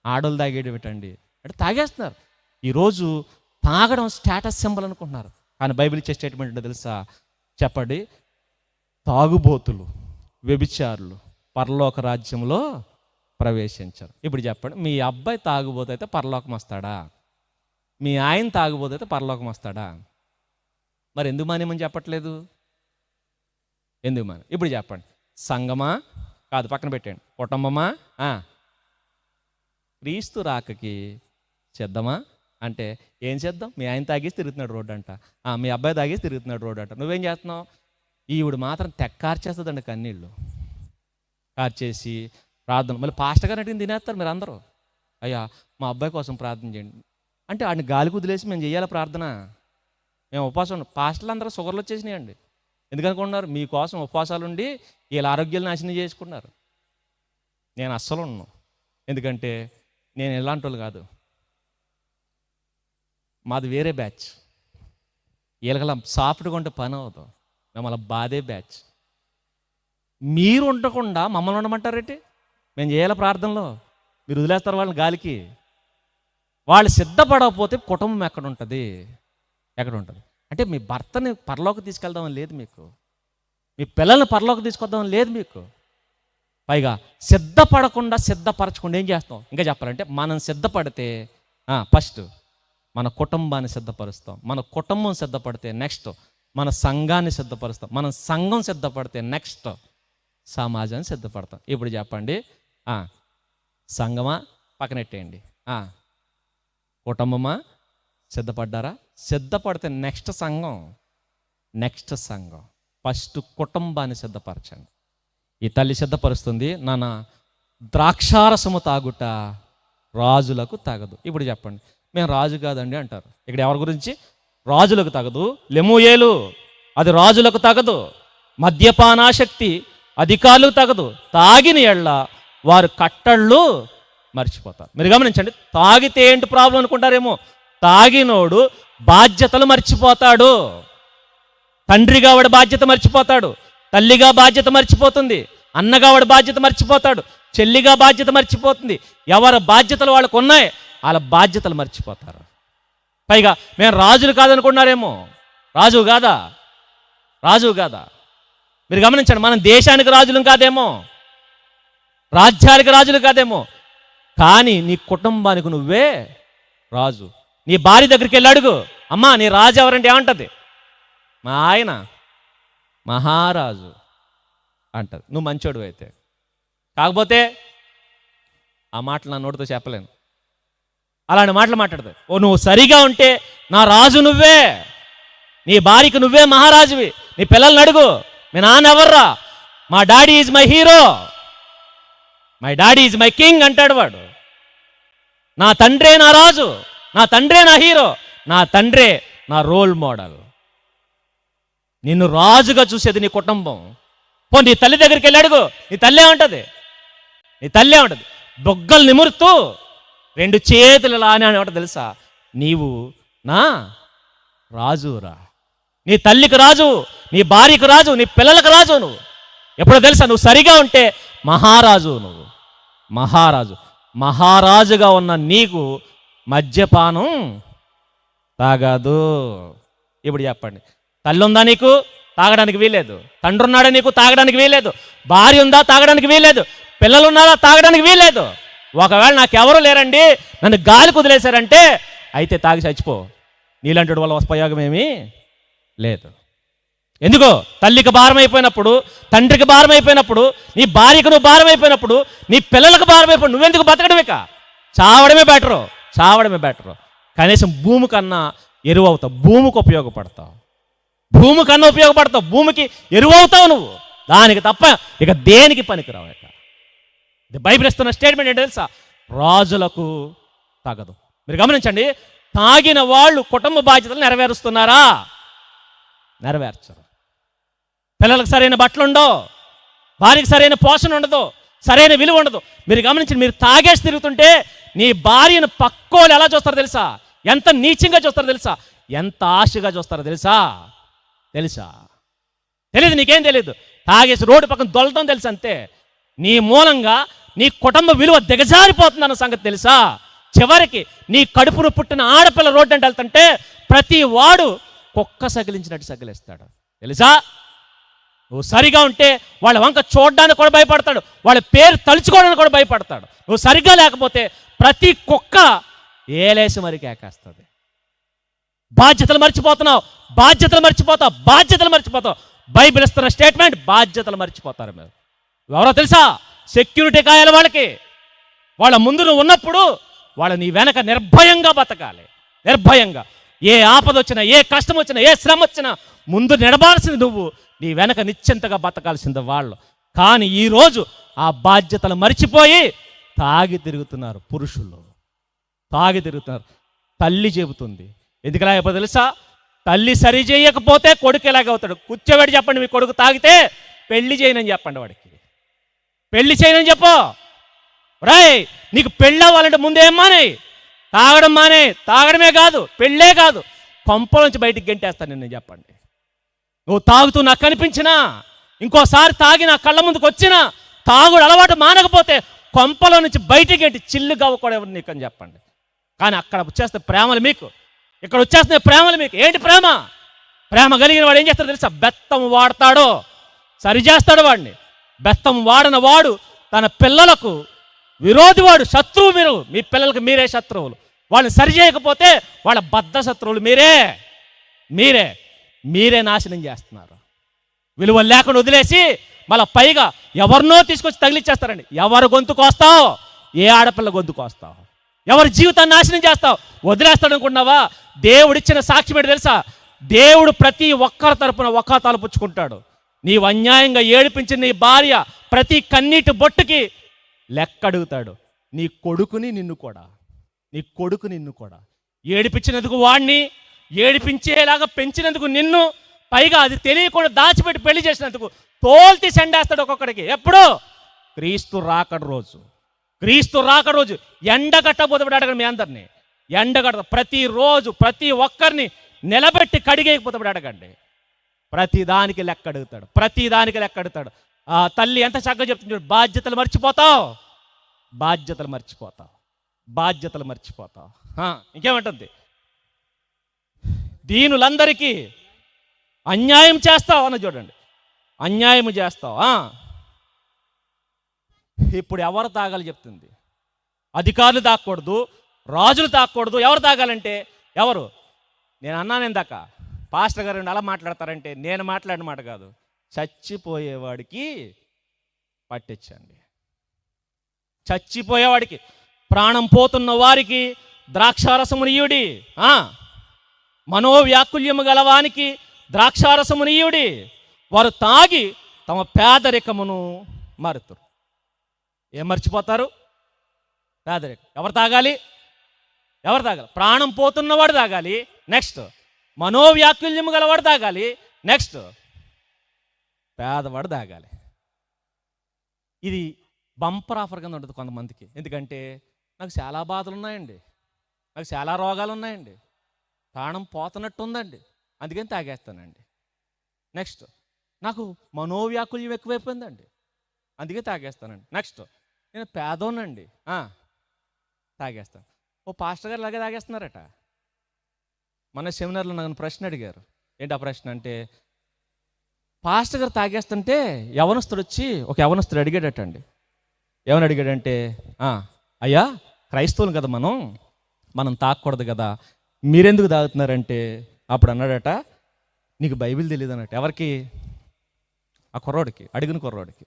[SPEAKER 1] ఆడోళ్ళు తాగేయడం ఏంటండి అంటే తాగేస్తున్నారు. ఈరోజు తాగడం స్టేటస్ సింబల్ అనుకుంటున్నారు. కానీ బైబిల్ ఇచ్చే స్టేట్మెంట్ ఏంటో తెలుసా? చెప్పండి. తాగుబోతులు, వ్యభిచారులు పరలోక రాజ్యంలో ప్రవేశించరు. ఇప్పుడు చెప్పండి, మీ అబ్బాయి తాగుబోతు అయితే పరలోకం వస్తాడా? మీ ఆయన తాగుబోతు అయితే పరలోకం వస్తాడా? మరి ఎందుకు మానేమని చెప్పట్లేదు? ఎందుకు మానే? ఇప్పుడు చెప్పండి, సంఘమా కాదు, పక్కన పెట్టండి, కుటుంబమా, క్రీస్తు రాకకి సిద్ధమా అంటే ఏం చేద్దాం? మీ ఆయన తాగేసి తిరుగుతున్నాడు రోడ్డు అంట, మీ అబ్బాయి తాగేసి తిరుగుతున్నాడు రోడ్డు అంట, నువ్వేం చేస్తున్నావు? ఈవిడ మాత్రం తెక్కార్చేస్తుందండి కన్నీళ్ళు కార్చేసి ప్రార్థన. మళ్ళీ పాస్టర్ గారు అడిగింది తినేస్తారు మీరు అందరూ. అయ్యా మా అబ్బాయి కోసం ప్రార్థన చేయండి అంటే ఆడిని గాలి కుదిలేసి మేము చేయాలి ప్రార్థన? మేము ఉపవాసం, పాస్టర్లు అందరూ షుగర్లు వచ్చేసినాయండి. ఎందుకనుకుంటున్నారు? మీకోసం ఉపవాసాలు ఉండి వీళ్ళ ఆరోగ్యాలు నాశనం చేసుకున్నారు. నేను అస్సలు ఉన్నాను, ఎందుకంటే నేను ఎలాంటి వాళ్ళు కాదు, మాది వేరే బ్యాచ్. వీళ్ళకలా సాఫ్ట్గా ఉంటే పని అవుతాం, మమ్మల్ని బాధే బ్యాచ్. మీరు ఉండకుండా మమ్మల్ని ఉండమంటారేంటి? మేము చేయాలి ప్రార్థనలో, మీరు వదిలేస్తారు వాళ్ళని గాలికి. వాళ్ళు సిద్ధపడకపోతే కుటుంబం ఎక్కడ ఉంటుంది? ఎక్కడ ఉంటుంది? అంటే మీ భర్తని పరలోకి తీసుకెళ్దామని లేదు మీకు, మీ పిల్లల్ని పరలోకి తీసుకొద్దామని లేదు మీకు. పైగా సిద్ధపడకుండా సిద్ధపరచకుండా ఏం చేస్తాం? ఇంకా చెప్పాలంటే మనం సిద్ధపడితే ఫస్ట్ మన కుటుంబాన్ని సిద్ధపరుస్తాం, మన కుటుంబం సిద్ధపడితే నెక్స్ట్ మన సంఘాన్ని సిద్ధపరుస్తాం, మన సంఘం సిద్ధపడితే నెక్స్ట్ సమాజాన్ని సిద్ధపడతాం. ఇప్పుడు చెప్పండి, సంఘమా పక్కనెట్టేయండి, కుటుంబమా సిద్ధపడ్డారా? సిద్ధపడితే నెక్స్ట్ సంఘం, నెక్స్ట్ సంఘం. ఫస్ట్ కుటుంబాన్ని సిద్ధపరచండి. ఈ తల్లి సిద్ధపరుస్తుంది, నాన్న ద్రాక్షారసము తాగుట రాజులకు తగదు. ఇప్పుడు చెప్పండి, మేము రాజు కాదండి అంటారు. ఇక్కడ ఎవరి గురించి? రాజులకు తగదు. లెమూయేలు అది రాజులకు తగదు. మద్యపానాశక్తి అధికారులకు తగదు. తాగిన ఎళ్ళ వారు కట్టళ్ళు మర్చిపోతారు. మీరు గమనించండి, తాగితే ఏంటి ప్రాబ్లం అనుకుంటారేమో, తాగినోడు బాధ్యతలు మర్చిపోతాడు. తండ్రిగా వాడి బాధ్యత మర్చిపోతాడు, తల్లిగా బాధ్యత మర్చిపోతుంది, అన్నగా వాడి బాధ్యత మర్చిపోతాడు, చెల్లిగా బాధ్యత మర్చిపోతుంది. ఎవరి బాధ్యతలు వాళ్ళకు ఉన్నాయి, వాళ్ళ బాధ్యతలు మర్చిపోతారు. పైగా మేము రాజులు కాదనుకున్నారేమో, రాజు కాదా? రాజు కాదా? మీరు గమనించండి, మనం దేశానికి రాజులు కాదేమో, రాజ్యానికి రాజులు కాదేమో, కానీ నీ కుటుంబానికి నువ్వే రాజు. నీ భార్య దగ్గరికి వెళ్ళి అడుగు, అమ్మా నీ రాజు ఎవరంటే ఏమంటది? మా ఆయన మహారాజు అంటది. నువ్వు మంచోడు అయితే. కాకపోతే ఆ మాటలు నా నోటితో చెప్పలేను, అలాంటి మాటలు మాట్లాడతావు. నువ్వు సరిగా ఉంటే నా రాజు నువ్వే, నీ భార్యకు నువ్వే మహారాజువి. నీ పిల్లల్ని అడుగు, మీ నాన్న ఎవర్రా? మా daddy is my hero, my daddy is my king అంటాడు వాడు. నా తండ్రే నా రాజు, నా తండ్రే నా హీరో, నా తండ్రే నా రోల్ మోడల్. నిన్ను రాజుగా చూసేది నీ కుటుంబం. నీ తల్లి దగ్గరికి వెళ్ళి అడుగు, నీ తల్లి ఏమంటది? నీ తల్లి ఏమంటది? బొగ్గలు నిమురుతూ రెండు చేతులు ఇలా అని ఏమంటది తెలుసా? నీవు నా రాజురా. నీ తల్లికి రాజు, నీ భార్యకు రాజు, నీ పిల్లలకు రాజు. నువ్వు ఎప్పుడో తెలుసా? నువ్వు సరిగా ఉంటే మహారాజు. నువ్వు మహారాజు. మహారాజుగా ఉన్న నీకు మద్యపానం తాగదు. ఇప్పుడు చెప్పండి, తల్లి ఉందా నీకు? తాగడానికి వీల్లేదు. తండ్రి ఉన్నాడా నీకు? తాగడానికి వీల్లేదు. భార్య ఉందా? తాగడానికి వీల్లేదు. పిల్లలు ఉన్నారా? తాగడానికి వీల్లేదు. ఒకవేళ నాకెవరూ లేరండి, నన్ను గాలి కుదిలేశారంటే అయితే తాగి చచ్చిపో. నీలాంటి వల్ల ఉపయోగం ఏమీ లేదు. ఎందుకో? తల్లికి భారం అయిపోయినప్పుడు, తండ్రికి భారం అయిపోయినప్పుడు, నీ భార్యకు నువ్వు భారం అయిపోయినప్పుడు, నీ పిల్లలకు భారం అయిపోయి నువ్వెందుకు బతకడమే? చావడమే బెటరు, చావడమే బెటరు. కనీసం భూమి కన్నా ఎరువు అవుతావు, భూమికి ఉపయోగపడతావు, భూమి కన్నా ఉపయోగపడతావు, భూమికి ఎరువు అవుతావు నువ్వు. దానికి తప్ప ఇక దేనికి పనికిరావు. ఇక బైబిల్ ఇస్తున్న స్టేట్మెంట్ ఏంటో తెలుసా? రాజులకు తగదు. మీరు గమనించండి, తాగిన వాళ్ళు కుటుంబ బాధ్యతలు నెరవేరుస్తున్నారా? నెరవేర్చరు. పిల్లలకు సరైన బట్టలు ఉండవు, భార్యకి సరైన పోషణ ఉండదు, సరైన విలువ ఉండదు. మీరు గమనించండి, మీరు తాగేసి తిరుగుతుంటే నీ భార్యను పక్కోళ్ళు ఎలా చూస్తారో తెలుసా? ఎంత నీచంగా చూస్తారో తెలుసా? ఎంత ఆశగా చూస్తారో తెలుసా? తెలీదు, నీకేం తెలీదు. తాగేసి రోడ్డు పక్కన దొల్లటం తెలుసు అంతే. నీ మూలంగా నీ కుటుంబ విలువ దిగజారిపోతుందన్న సంగతి తెలుసా? చివరికి నీ కడుపును పుట్టిన ఆడపిల్ల రోడ్డు అంటే వెళ్తుంటే ప్రతి వాడు కుక్క సగిలించినట్టు సగిలిస్తాడు. తెలుసా? నువ్వు సరిగా ఉంటే వాళ్ళ వంక చూడడానికి కూడా భయపడతాడు, వాళ్ళ పేరు తలుచుకోవడానికి కూడా భయపడతాడు. నువ్వు సరిగ్గా లేకపోతే ప్రతి కుక్క ఏలేసి మరి కేకేస్తుంది. బాధ్యతలు మర్చిపోతున్నావు, బాధ్యతలు మర్చిపోతావు. బైబిల్ ఇస్తున్న స్టేట్మెంట్, బాధ్యతలు మర్చిపోతారు. మీరు ఎవరో తెలుసా? సెక్యూరిటీ కాయాలి వాళ్ళకి. వాళ్ళ ముందు నువ్వు ఉన్నప్పుడు వాళ్ళు నీ వెనక నిర్భయంగా బతకాలి. నిర్భయంగా ఏ ఆపద వచ్చినా, ఏ కష్టం వచ్చినా, ఏ శ్రమ వచ్చినా ముందు నిలబాల్సింది నువ్వు, నీ వెనక నిశ్చింతగా బతకాల్సింది వాళ్ళు. కానీ ఈరోజు ఆ బాధ్యతలు మర్చిపోయి తాగి తిరుగుతున్నారు. పురుషులు తాగి తిరుగుతున్నారు. తల్లి చెబుతుంది, ఎందుకు లేకపోతే తెలుసా? తల్లి సరి చేయకపోతే కొడుకు ఎలాగవుతాడు? కూర్చోబెట్టి చెప్పండి, మీ కొడుకు తాగితే పెళ్లి చేయనని చెప్పండి, వాడికి పెళ్లి చేయనని చెప్పు. రాయ్, నీకు పెళ్ళి అవ్వాలంటే ముందేం మానే? తాగడం మానే. తాగడమే కాదు, పెళ్ళే కాదు, కొంపల నుంచి బయటికి గెంటేస్తాను నేను. చెప్పండి, నువ్వు తాగుతూ నాకు కనిపించినా, ఇంకోసారి తాగి నా కళ్ళ ముందుకు వచ్చినా, తాగుడు అలవాటు మానకపోతే కొంపలో నుంచి బయటికి గెంటి చిల్లు గవ్వకూడదు నీకు అని చెప్పండి. కానీ అక్కడ వచ్చేస్తే ప్రేమలు మీకు, ఇక్కడ వచ్చేస్తున్నాయి ప్రేమలు మీకు. ఏంటి ప్రేమ? ప్రేమ కలిగిన వాడు ఏం చేస్తాడో తెలుసా? బెత్తం వాడతాడో సరిచేస్తాడు వాడిని. బెత్తం వాడిన వాడు తన పిల్లలకు విరోధి, వాడు శత్రువు. మీరు మీ పిల్లలకు మీరే శత్రువులు. వాళ్ళని సరి చేయకపోతే వాళ్ళ బద్ధ శత్రువులు మీరే నాశనం చేస్తున్నారు. విలువ లేకుండా వదిలేసి మళ్ళీ పైగా ఎవరినో తీసుకొచ్చి తగిలిచ్చేస్తారండి. ఎవరు గొంతు కోస్తావు? ఏ ఆడపిల్ల గొంతు కోస్తావు? ఎవరి జీవితాన్ని నాశనం చేస్తావు? వదిలేస్తాడు అనుకున్నావా? దేవుడిచ్చిన సాక్ష్యం ఏంటి తెలుసా? దేవుడు ప్రతి ఒక్కరి తరపున ఒక్క తలపుచ్చుకుంటాడు. నీవు అన్యాయంగా ఏడిపించిన నీ భార్య ప్రతి కన్నీటి బొట్టుకి లెక్క అడుగుతాడు. నీ కొడుకుని నిన్ను కూడా ఏడిపించినందుకు వాడిని, ఏడిపించేలాగా పెంచినందుకు నిన్ను, పైగా అది తెలియకుండా దాచిపెట్టి పెళ్లి చేసినందుకు తోల్తి సెండేస్తాడు ఒక్కొక్కడికి. ఎప్పుడు? క్రీస్తు రాకడ రోజు ఎండగట్టబోతాడు. అడగండి మీ అందరినీ, ప్రతిరోజు ప్రతి ఒక్కరిని నిలబెట్టి కడిగేయకపోతాడు. అడగండి, ప్రతి దానికి లెక్క అడుగుతాడు. ఆ తల్లి ఎంత చక్కగా చెప్తుంది చూడు, బాధ్యతలు మర్చిపోతావు. ఇంకేమంటుంది? దీనులందరికీ అన్యాయం చేస్తావు అన్న చూడండి, అన్యాయం చేస్తావు. ఇప్పుడు ఎవరు తాగాలి చెప్తుంది? అధికారులు తాగకూడదు, రాజులు తాగకూడదు. ఎవరు తాగాలంటే ఎవరు? నేను అన్నాను ఇందాక, పాస్టర్ గారు అలా మాట్లాడతారంటే నేను మాట్లాడిన మాట కాదు. చచ్చిపోయేవాడికి పట్టించండి. చచ్చిపోయేవాడికి, ప్రాణం పోతున్న వారికి ద్రాక్షారసమునియుడి, మనోవ్యాకుల్యము గలవానికి ద్రాక్షారసమునియుడి. వారు తాగి తమ పేదరికమును మారుతారు. ఏం మర్చిపోతారు? పేదరికం. ఎవరు తాగాలి? ప్రాణం పోతున్నవాడు తాగాలి. నెక్స్ట్ మనోవ్యాకుల్యము గలవాడు తాగాలి. నెక్స్ట్ పేదవాడు తాగాలి. ఇది బంపర్ ఆఫర్ కింద ఉంటుంది కొంతమందికి. ఎందుకంటే నాకు చాలా బాధలు ఉన్నాయండి, నాకు చాలా రోగాలు ఉన్నాయండి, ప్రాణం పోతున్నట్టు ఉందండి, అందుకని తాగేస్తానండి. నెక్స్ట్ నాకు మనోవ్యాకుల్యం ఎక్కువైపోయిందండి, అందుకే తాగేస్తానండి. నెక్స్ట్ నేను పేదోనండి, తాగేస్తాను. ఓ పాస్టర్ గారు అలాగే తాగేస్తున్నారట. మన సెమినార్లో నన్ను ప్రశ్న అడిగారు. ఏంటి ఆ ప్రశ్న అంటే, పాస్టర్ గారు తాగేస్తుంటే ఒక యవనస్తుడు అడిగాడటండి. ఏమని అడిగాడంటే, అయ్యా క్రైస్తవులు కదా మనం తాగకూడదు కదా, మీరెందుకు తాగుతున్నారంటే అప్పుడు అన్నాడట, నీకు బైబిల్ తెలియదు అన్నట్టు. ఎవరికి? ఆ కుర్రోడికి, అడిగిన కుర్రోడికి.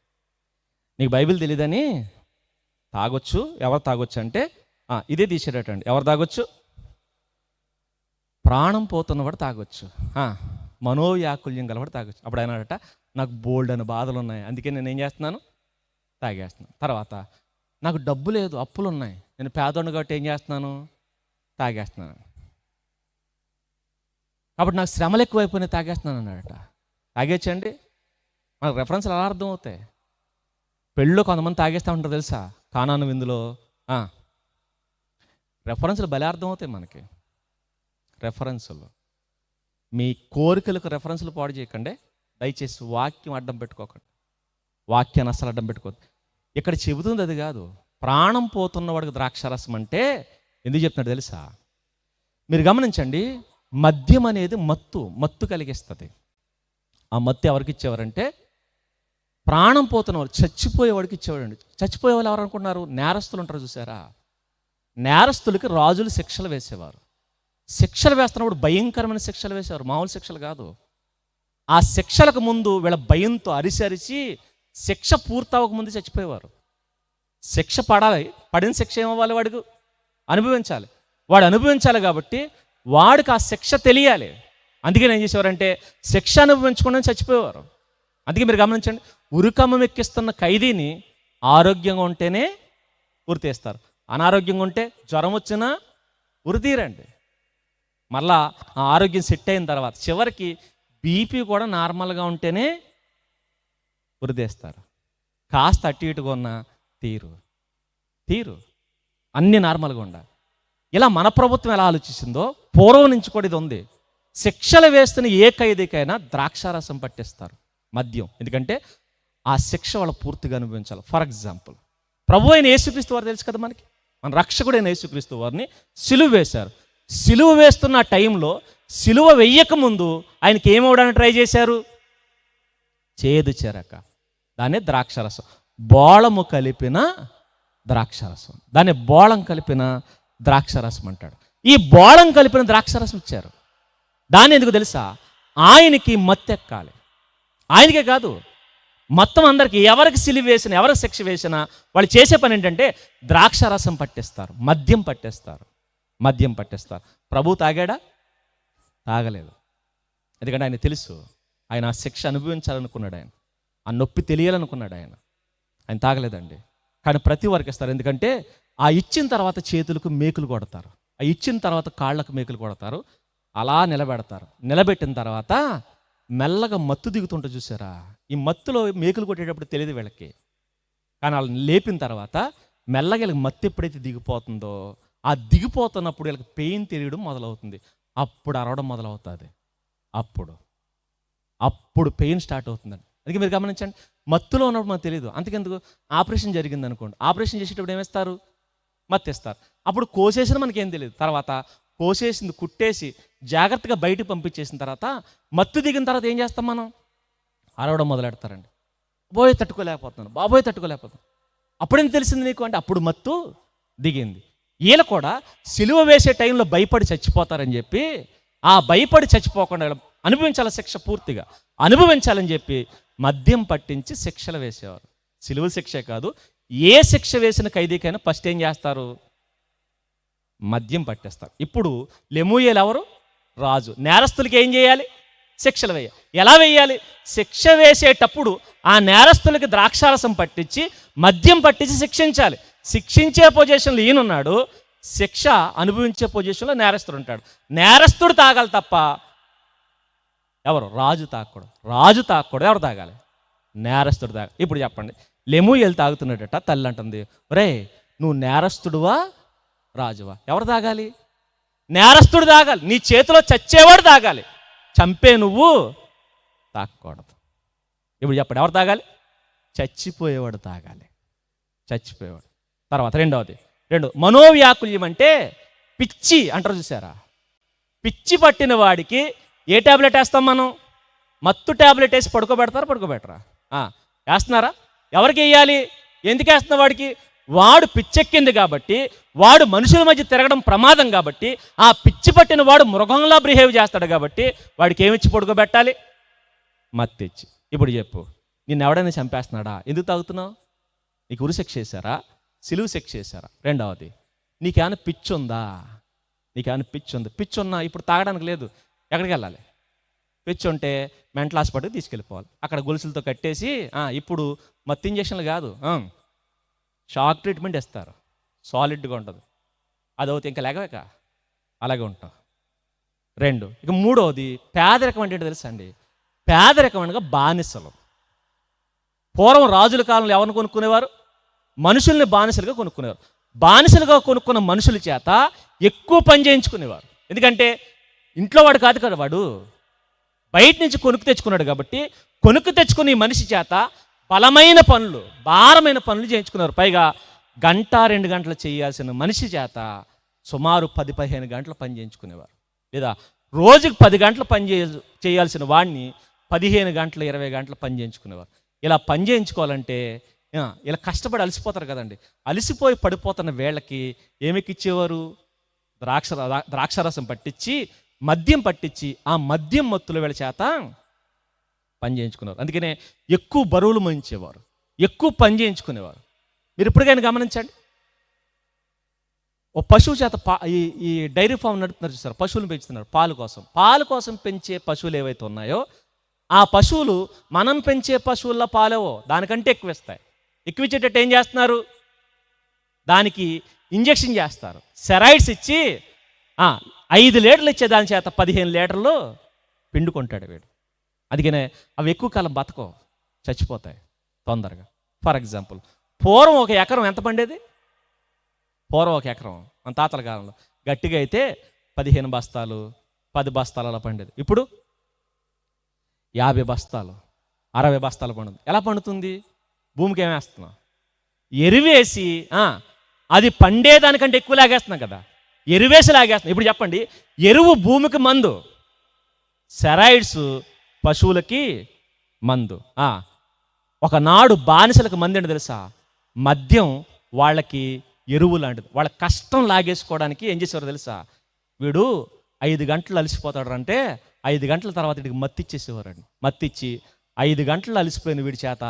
[SPEAKER 1] నీకు బైబిల్ తెలియదని తాగొచ్చు. ఎవరు తాగొచ్చు అంటే ఇదే తీసేటండి. ఎవరు తాగొచ్చు? ప్రాణం పోతున్నవాడు తాగొచ్చు, మనోవ్యాకుల్యం గలవాడు తాగొచ్చు. అప్పుడు ఆయన అడట, నాకు బోల్డ్ అని బాధలు ఉన్నాయి, అందుకే నేను ఏం చేస్తున్నాను? తాగేస్తున్నాను. తర్వాత నాకు డబ్బు లేదు, అప్పులు ఉన్నాయి, నేను పేదోడిని కాబట్టి ఏం చేస్తున్నాను? తాగేస్తున్నాను. కాబట్టి నాకు శ్రమలు ఎక్కువైపోయినాయి, తాగేస్తున్నాను అన్నాడట. తాగేచ్చండి. మనకు రెఫరెన్స్లు ఎలా అర్థం అవుతాయి? పెళ్ళిలో కొంతమంది తాగేస్తూ ఉంటారు తెలుసా? కానాను విందులో రెఫరెన్స్లు భలే అర్థం అవుతాయి మనకి. రెఫరెన్సులు, మీ కోరికలకు రెఫరెన్స్లు పాడు చేయకండి దయచేసి. వాక్యం అడ్డం పెట్టుకోకండి, వాక్యాన్ని అసలు అడ్డం పెట్టుకోవద్దు. ఇక్కడ చెబుతుంది అది కాదు. ప్రాణం పోతున్నవాడికి ద్రాక్షారసం అంటే ఎందుకు చెప్తున్నాడు తెలుసా? మీరు గమనించండి, మద్యం అనేది మత్తు కలిగిస్తుంది. ఆ మత్తు ఎవరికి ఇచ్చేవారంటే ప్రాణం పోతున్నవారు, చచ్చిపోయేవాడికి ఇచ్చేవాడండి. చచ్చిపోయే వాళ్ళు ఎవరు అనుకున్నారు? నేరస్తులు ఉంటారు చూసారా, నేరస్తులకి రాజులు శిక్షలు వేసేవారు. శిక్షలు వేస్తున్నప్పుడు భయంకరమైన శిక్షలు వేసేవారు, మామూలు శిక్షలు కాదు. ఆ శిక్షలకు ముందు వీళ్ళ భయంతో అరిచి శిక్ష పూర్తవక ముందు చచ్చిపోయేవారు. శిక్ష పడాలి, పడిన శిక్ష ఏమవ్వాలి? వాడికి అనుభవించాలి. వాడు అనుభవించాలి కాబట్టి వాడికి ఆ శిక్ష తెలియాలి. అందుకని ఏం చేసేవారంటే శిక్ష అనుభవించకుండా చచ్చిపోయేవారు. అందుకే మీరు గమనించండి, ఉరికమ్మం ఎక్కిస్తున్న ఖైదీని ఆరోగ్యంగా ఉంటేనే ఉరి తీస్తారు, అనారోగ్యంగా ఉంటే జ్వరం వచ్చినా ఉరి తీరండి. మళ్ళా ఆ ఆరోగ్యం సెట్ అయిన తర్వాత చివరికి బీపీ కూడా నార్మల్గా ఉంటేనే ఉరిదేస్తారు. కాస్త అటు ఇటుగా ఉన్న తీరు అన్నీ నార్మల్గా ఉండాలి. ఇలా మన ప్రభుత్వం ఎలా ఆలోచించిందో పూర్వం నుంచి కూడా ఇది ఉంది. శిక్షలు వేస్తున్న ఏ ఖైదీకైనా ద్రాక్షారసం పట్టిస్తారు, మద్యం. ఎందుకంటే ఆ శిక్ష వాళ్ళు పూర్తిగా అనుభవించాలి. ఫర్ ఎగ్జాంపుల్, ప్రభు అయిన యేసుక్రీస్తు వారు తెలుసు కదా మనకి, మన రక్షకుడైన యేసుక్రీస్తు వారిని సిలువ వేశారు. సిలువ వేస్తున్న టైంలో సిలువ వెయ్యక ముందు ఆయనకి ఏమవడానికి ట్రై చేశారు? చేదు చెరక, దాన్ని ద్రాక్షరసం, బోళము కలిపిన ద్రాక్షరసం, దాన్ని బోళం కలిపిన ద్రాక్షరసం అంటాడు. ఈ బోళం కలిపిన ద్రాక్షరసం ఇచ్చారు. దాన్ని ఎందుకు తెలుసా? ఆయనకి మత్తెక్కాలి. ఆయనకే కాదు, మొత్తం అందరికీ, ఎవరికి సిలువ వేసినా, ఎవరికి శిక్ష వేసినా వాళ్ళు చేసే పని ఏంటంటే ద్రాక్షరసం పట్టిస్తారు, మద్యం పట్టిస్తారు. ప్రభు తాగాడా? తాగలేదు. ఎందుకంటే ఆయన తెలుసు, ఆయన ఆ శిక్ష అనుభవించాలనుకున్నాడు, ఆయన ఆ నొప్పి తెలియాలనుకున్నాడు. ఆయన తాగలేదండి. కానీ ప్రతి వారికి ఇస్తారు. ఎందుకంటే ఆ ఇచ్చిన తర్వాత చేతులకు మేకులు కొడతారు, ఆ ఇచ్చిన తర్వాత కాళ్ళకు మేకులు కొడతారు, అలా నిలబెడతారు. నిలబెట్టిన తర్వాత మెల్లగా మత్తు దిగుతుంటే చూసారా, ఈ మత్తులో మేకులు కొట్టేటప్పుడు తెలియదు వీళ్ళకి. కానీ వాళ్ళని లేపిన తర్వాత మెల్లగా వీళ్ళకి మత్తు ఎప్పుడైతే దిగిపోతుందో, ఆ దిగిపోతున్నప్పుడు వీళ్ళకి పెయిన్ తెలియడం మొదలవుతుంది. అప్పుడు అరవడం మొదలవుతుంది. అప్పుడు పెయిన్ స్టార్ట్ అవుతుందండి. అందుకే మీరు గమనించండి, మత్తులో ఉన్నప్పుడు మనకు తెలియదు. అంతకెందుకు, ఆపరేషన్ జరిగింది అనుకోండి, ఆపరేషన్ చేసేటప్పుడు ఏమేస్తారు? మత్తు ఇస్తారు. అప్పుడు కోసేసిన మనకేం తెలియదు. తర్వాత కోసేసింది కుట్టేసి జాగ్రత్తగా బయటకు పంపించేసిన తర్వాత మత్తు దిగిన తర్వాత ఏం చేస్తాం మనం? అరవడం మొదలెడతారండి. బాబోయ్ తట్టుకోలేకపోతున్నాను. అప్పుడేం తెలిసింది నీకు అంటే అప్పుడు మత్తు దిగింది. వీళ్ళు కూడా సిలువ వేసే టైంలో భయపడి చచ్చిపోతారని చెప్పి, ఆ భయపడి చచ్చిపోకుండా అనుభవించాల శిక్ష పూర్తిగా అనుభవించాలని చెప్పి మద్యం పట్టించి శిక్షలు వేసేవారు. సిలువ శిక్షే కాదు, ఏ శిక్ష వేసిన ఖైదీకైనా ఫస్ట్ ఏం చేస్తారు? మద్యం పట్టేస్తారు. ఇప్పుడు లెమూయేలు ఎవరు? రాజు. నేరస్తులకి ఏం చేయాలి? శిక్షలు వేయాలి. ఎలా వేయాలి? శిక్ష వేసేటప్పుడు ఆ నేరస్తులకి ద్రాక్షారసం పట్టించి మద్యం పట్టించి శిక్షించాలి. శిక్షించే పొజిషన్లో ఈయనున్నాడు, శిక్ష అనుభవించే పొజిషన్లో నేరస్తుడు ఉంటాడు. నేరస్తుడు తాగాలి తప్ప ఎవరు? రాజు తాగకూడదు. ఎవరు తాగాలి? నేరస్తుడు తాగాలి. ఇప్పుడు చెప్పండి, లెమూయేలు తాగుతున్నాడట, తల్లి అంటుంది, రే నువ్వు నేరస్తుడువా రాజువా? ఎవరు తాగాలి? నేరస్తుడు తాగాలి. నీ చేతిలో చచ్చేవాడు తాగాలి, చంపే నువ్వు తాగకూడదు. ఇప్పుడు చెప్పండి, ఎవరు తాగాలి? చచ్చిపోయేవాడు తాగాలి. తర్వాత రెండవది మనోవ్యాకుల్యం అంటే పిచ్చి అంటారు చూసారా, పిచ్చి పట్టిన వాడికి ఏ ట్యాబ్లెట్ వేస్తాం మనం? మత్తు ట్యాబ్లెట్ వేసి పడుకోబెట్టరా? వేస్తున్నారా? ఎవరికి వేయాలి? ఎందుకు వేస్తున్న వాడికి? వాడు పిచ్చెక్కింది కాబట్టి, వాడు మనుషుల మధ్య తిరగడం ప్రమాదం కాబట్టి, ఆ పిచ్చి పట్టిన వాడు మృగంలా బిహేవ్ చేస్తాడు కాబట్టి వాడికి ఏమిచ్చి పడుకోబెట్టాలి? మత్తిచ్చి. ఇప్పుడు చెప్పు, నిన్ను ఎవడైనా చంపేస్తున్నాడా? ఎందుకు తాగుతున్నావు? నీకు ఉరి శిక్ష చేశారా? సిలువ శిక్ష చేశారా? రెండవది, నీకేమైనా పిచ్చి ఉందా? పిచ్చి ఉన్నా ఇప్పుడు తాగడానికి లేదు, ఎక్కడికి వెళ్ళాలి? పిచ్చి ఉంటే మెంటల్ హాస్పిటల్కి తీసుకెళ్ళిపోవాలి. అక్కడ గొలుసులతో కట్టేసి ఇప్పుడు మత్తు ఇంజక్షన్లు కాదు, షాక్ ట్రీట్మెంట్ ఇస్తారు, సాలిడ్గా ఉంటుంది. అదవుతే ఇంకా లేకవేక అలాగే ఉంటాం. ఇక మూడవది పేదరికం అంటే తెలుసా అండి? పేదరికం అనగా బానిసలు. పూర్వం రాజుల కాలంలో ఎవరిని కొనుక్కునేవారు? మనుషుల్ని బానిసలుగా కొనుక్కునేవారు. బానిసలుగా కొనుక్కున్న మనుషుల చేత ఎక్కువ పని చేయించుకునేవారు. ఎందుకంటే ఇంట్లో వాడు కాదు కదా, వాడు బయట నుంచి కొనుక్కు తెచ్చుకున్నాడు కాబట్టి కొనుక్కు తెచ్చుకుని మనిషి చేత బలమైన పనులు, భారమైన పనులు చేయించుకున్నారు. పైగా 1-2 గంటలు చేయాల్సిన మనిషి చేత సుమారు 10-15 గంటలు పని చేయించుకునేవారు. లేదా రోజుకి 10 గంటలు చేయాల్సిన వాడిని 15 గంటలు 20 గంటలు పని చేయించుకునేవారు. ఇలా పని చేయించుకోవాలంటే ఇలా కష్టపడి అలసిపోతారు కదండి. అలసిపోయి పడిపోతున్న వేళ్ళకి ఏమికిచ్చేవారు? ద్రాక్షరసం పట్టించి మద్యం పట్టించి ఆ మద్యం మత్తుల వీళ్ళ చేత పని చేయించుకునేవారు. అందుకనే ఎక్కువ బరువులు మోయించేవారు, ఎక్కువ పని చేయించుకునేవారు. మీరు ఇప్పటికైనా గమనించండి, ఓ పశువు చేత ఈ డైరీ ఫామ్ నడుపుతున్నారు చూస్తారు, పశువులు పెంచుతున్నారు పాలు కోసం పెంచే పశువులు ఏవైతే ఉన్నాయో ఆ పశువులు మనం పెంచే పశువుల్లో పాలేవో దానికంటే ఎక్కువ ఇస్తాయి. ఎక్కువ ఇచ్చేటట్టు ఏం చేస్తున్నారు? దానికి ఇంజెక్షన్ చేస్తారు, సెరాయిడ్స్ ఇచ్చి 5 లీటర్లు ఇచ్చే దాని చేత 15 లీటర్లు పిండుకుంటాడు వీడు. అందుకనే అవి ఎక్కువ కాలం బతకో, చచ్చిపోతాయి తొందరగా. ఫర్ ఎగ్జాంపుల్, పూర్వం 1 ఎకరం ఎంత పండేది? పూర్వం 1 ఎకరం మన తాతల కాలంలో గట్టిగా అయితే 15 బస్తాలు 10 బస్తాలు అలా పండేది. ఇప్పుడు 50 బస్తాలు 60 బస్తాలు పండుతుంది. ఎలా పండుతుంది? భూమికి ఏమేస్తున్నాం? ఎరువేసి అది పండేదానికంటే ఎక్కువ లాగేస్తున్నాం కదా, ఎరువేసి లాగేస్తున్నాం. ఇప్పుడు చెప్పండి, ఎరువు భూమికి మందు, సెరాయిడ్స్ పశువులకి మందు. ఒకనాడు బానిసలకు మంది ఏంటో తెలుసా? మద్యం వాళ్ళకి ఎరువు లాంటిది. వాళ్ళ కష్టం లాగేసుకోవడానికి ఏం చేసేవారు తెలుసా? వీడు 5 గంటలు అలసిపోతాడు అంటే 5 గంటల తర్వాత వీడికి మత్తిచ్చేసేవారండి. మత్తిచ్చి 5 గంటలు అలసిపోయిన వీడి చేత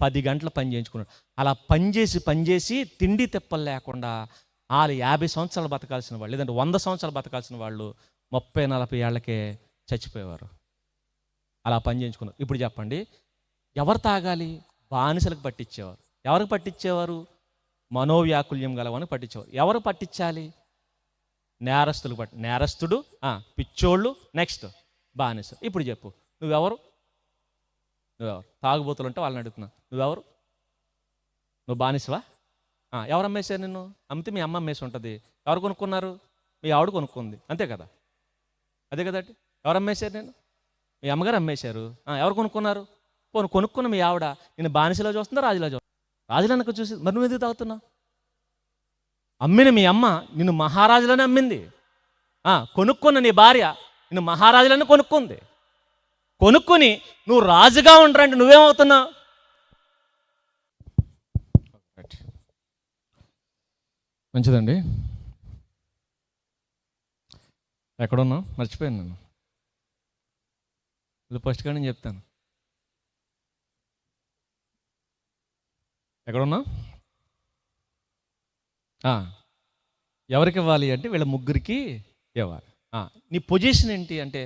[SPEAKER 1] 10 గంటలు పని చేయించుకున్నాడు. అలా పనిచేసి తిండి తిప్పలు లేకుండా వాళ్ళు 50 సంవత్సరాలు బతకాల్సిన వాళ్ళు, లేదంటే 100 సంవత్సరాలు బతకాల్సిన వాళ్ళు 30-40 ఏళ్లకే చచ్చిపోయేవారు. అలా పని చేయించుకున్నారు. ఇప్పుడు చెప్పండి, ఎవరు తాగాలి? బానిసలకు పట్టించేవారు. ఎవరికి పట్టించేవారు? మనోవ్యాకుల్యం గలవని పట్టించేవారు. ఎవరు పట్టించాలి? నేరస్తుడు, పిచ్చోళ్ళు, నెక్స్ట్ బానిస. ఇప్పుడు చెప్పు, నువ్వెవరు? తాగుబోతులు అంటే వాళ్ళని అడుగుతున్నా, నువ్వెవరు? నువ్వు బానిసవా? ఎవరు అమ్మేశారు నిన్ను? అమ్మితే మీ అమ్మ అమ్మేసి ఉంటుంది. ఎవరు కొనుక్కున్నారు? మీ ఆవిడ కొనుక్కుంది, అంతే కదా? అదే కదండి. ఎవరు అమ్మేశారు? నేను మీ అమ్మగారు అమ్మేశారు. ఎవరు కొనుక్కున్నారు? కొనుక్కున్న మీ ఆవిడ నేను బానిసలో చూస్తుందా, రాజులా చూస్తుందా? రాజులనక చూసి మరి నువ్వు ఎందుకు తాగుతున్నావు? అమ్మిన మీ అమ్మ నిన్ను మహారాజులోనే అమ్మింది. కొనుక్కున్న నీ భార్య నిన్ను మహారాజులోనే కొనుక్కుంది. కొనుక్కుని నువ్వు రాజుగా ఉండరంటే నువ్వేమవుతున్నావు? మంచిదండి. ఎక్కడున్నావు? మర్చిపోయాను నేను. ఇది ఫస్ట్ కానీ నేను చెప్తాను. ఎక్కడున్నావు? ఎవరికి ఇవ్వాలి అంటే వీళ్ళ ముగ్గురికి ఇవ్వాలి. నీ పొజిషన్ ఏంటి అంటే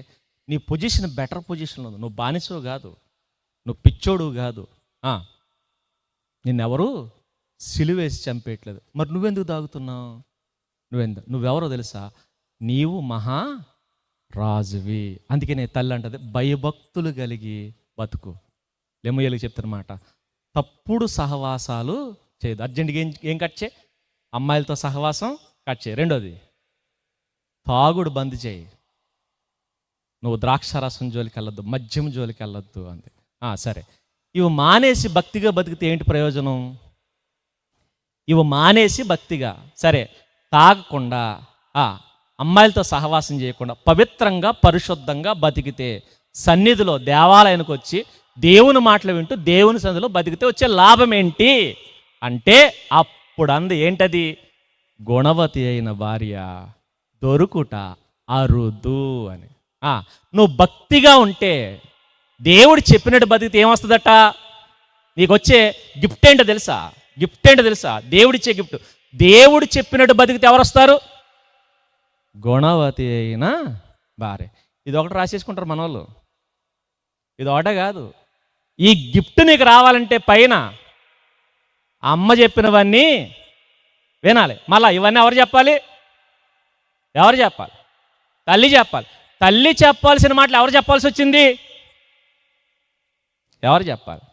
[SPEAKER 1] నీ పొజిషన్ బెటర్ పొజిషన్లో ఉంది. నువ్వు బానిసవు కాదు, నువ్వు పిచ్చోడు కాదు, నిన్నెవరు సిలువేసి చంపేయట్లేదు. మరి నువ్వెందుకు తాగుతున్నావు? నువ్వెవరో తెలుసా? నీవు మహారాజువి. అందుకే నీ తల్లి అంటది, భయభక్తులు కలిగి బతుకు. లెమ్మయ్యలకు చెప్తున్నమాట, తప్పుడు సహవాసాలు చేయదు. అర్జెంట్గా ఏం కట్ చేయి? అమ్మాయిలతో సహవాసం కట్ చేయి. రెండోది, తాగుడు బంద్ చేయి. నువ్వు ద్రాక్షారసం జోలికి వెళ్ళొద్దు, మద్యం జోలికి వెళ్ళొద్దు అంతే. సరే, ఇవి మానేసి భక్తిగా బతికితే ఏంటి ప్రయోజనం? ఇవి మానేసి భక్తిగా, సరే, తాగకుండా అమ్మాయిలతో సహవాసం చేయకుండా పవిత్రంగా పరిశుద్ధంగా బతికితే, సన్నిధిలో దేవాలయానికి వచ్చి దేవుని మాటలు వింటూ దేవుని సన్నిధిలో బతికితే వచ్చే లాభం ఏంటి అంటే, అప్పుడు ఏంటది? గుణవతి అయిన భార్య దొరుకుట అరుదు అని. నువ్వు భక్తిగా ఉంటే దేవుడు చెప్పినట్టు బతికితే ఏమొస్తుందట? నీకు వచ్చే గిఫ్ట్ ఏంటో తెలుసా? దేవుడిచ్చే గిఫ్ట్. దేవుడు చెప్పినట్టు బతికితే ఎవరు వస్తారు? గుణవతి అయిన భార్య. ఇది ఒకటి రాసేసుకుంటారు మన వాళ్ళు. ఇది ఒకటే కాదు, ఈ గిఫ్ట్ నీకు రావాలంటే పైన అమ్మ చెప్పినవన్నీ వినాలి. మళ్ళా ఇవన్నీ ఎవరు చెప్పాలి? తల్లి చెప్పాలి. తల్లి చెప్పాల్సిన మాటలు ఎవరు చెప్పాల్సి వచ్చింది? ఎవరు చెప్పాలి?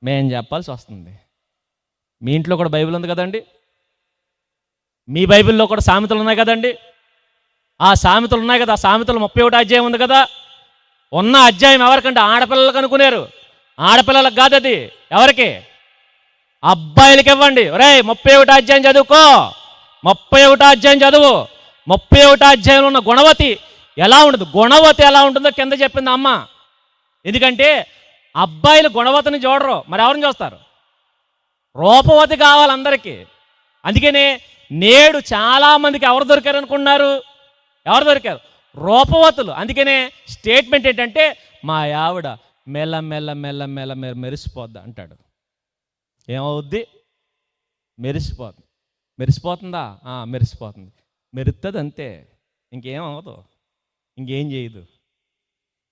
[SPEAKER 1] మేం చెప్పాల్సి వస్తుంది. మీ ఇంట్లో కూడా బైబిల్ ఉంది కదండి, మీ బైబిల్లో కూడా సామెతలు ఉన్నాయి కదండి. ఆ సామెతలు ఉన్నాయి కదా, ఆ సామెతలు 31 అధ్యాయం ఉంది కదా. ఉన్న అధ్యాయం ఎవరికంటే ఆడపిల్లలకు అనుకున్నారు. ఆడపిల్లలకు కాదు అది. ఎవరికి? అబ్బాయిలకి ఇవ్వండి. ఒరే 31 అధ్యాయం చదువుకో, 31 అధ్యాయం చదువు. 31 అధ్యాయంలో ఉన్న గుణవతి ఎలా ఉండదు, గుణవతి ఎలా ఉంటుందో కింద చెప్పింది అమ్మ. ఎందుకంటే అబ్బాయిలు గుణవతిని చూడరు, మరి ఎవరిని చూస్తారు? రూపవతి కావాలి అందరికీ. అందుకనే నేడు చాలామందికి ఎవరు దొరికారు అనుకున్నారు? ఎవరు దొరికారు? రూపవతులు. అందుకనే స్టేట్మెంట్ ఏంటంటే, మా ఆవిడ మెల్ల మెల్ల మెల్ల మెల్ల మెరిసిపోద్ది అంటాడు. ఏమవుద్ది? మెరిసిపోతుంది. మెరిసిపోతుందా? మెరిసిపోతుంది. మెరుస్తుంది అంతే, ఇంకేమవదు, ఇంకేం చేయదు,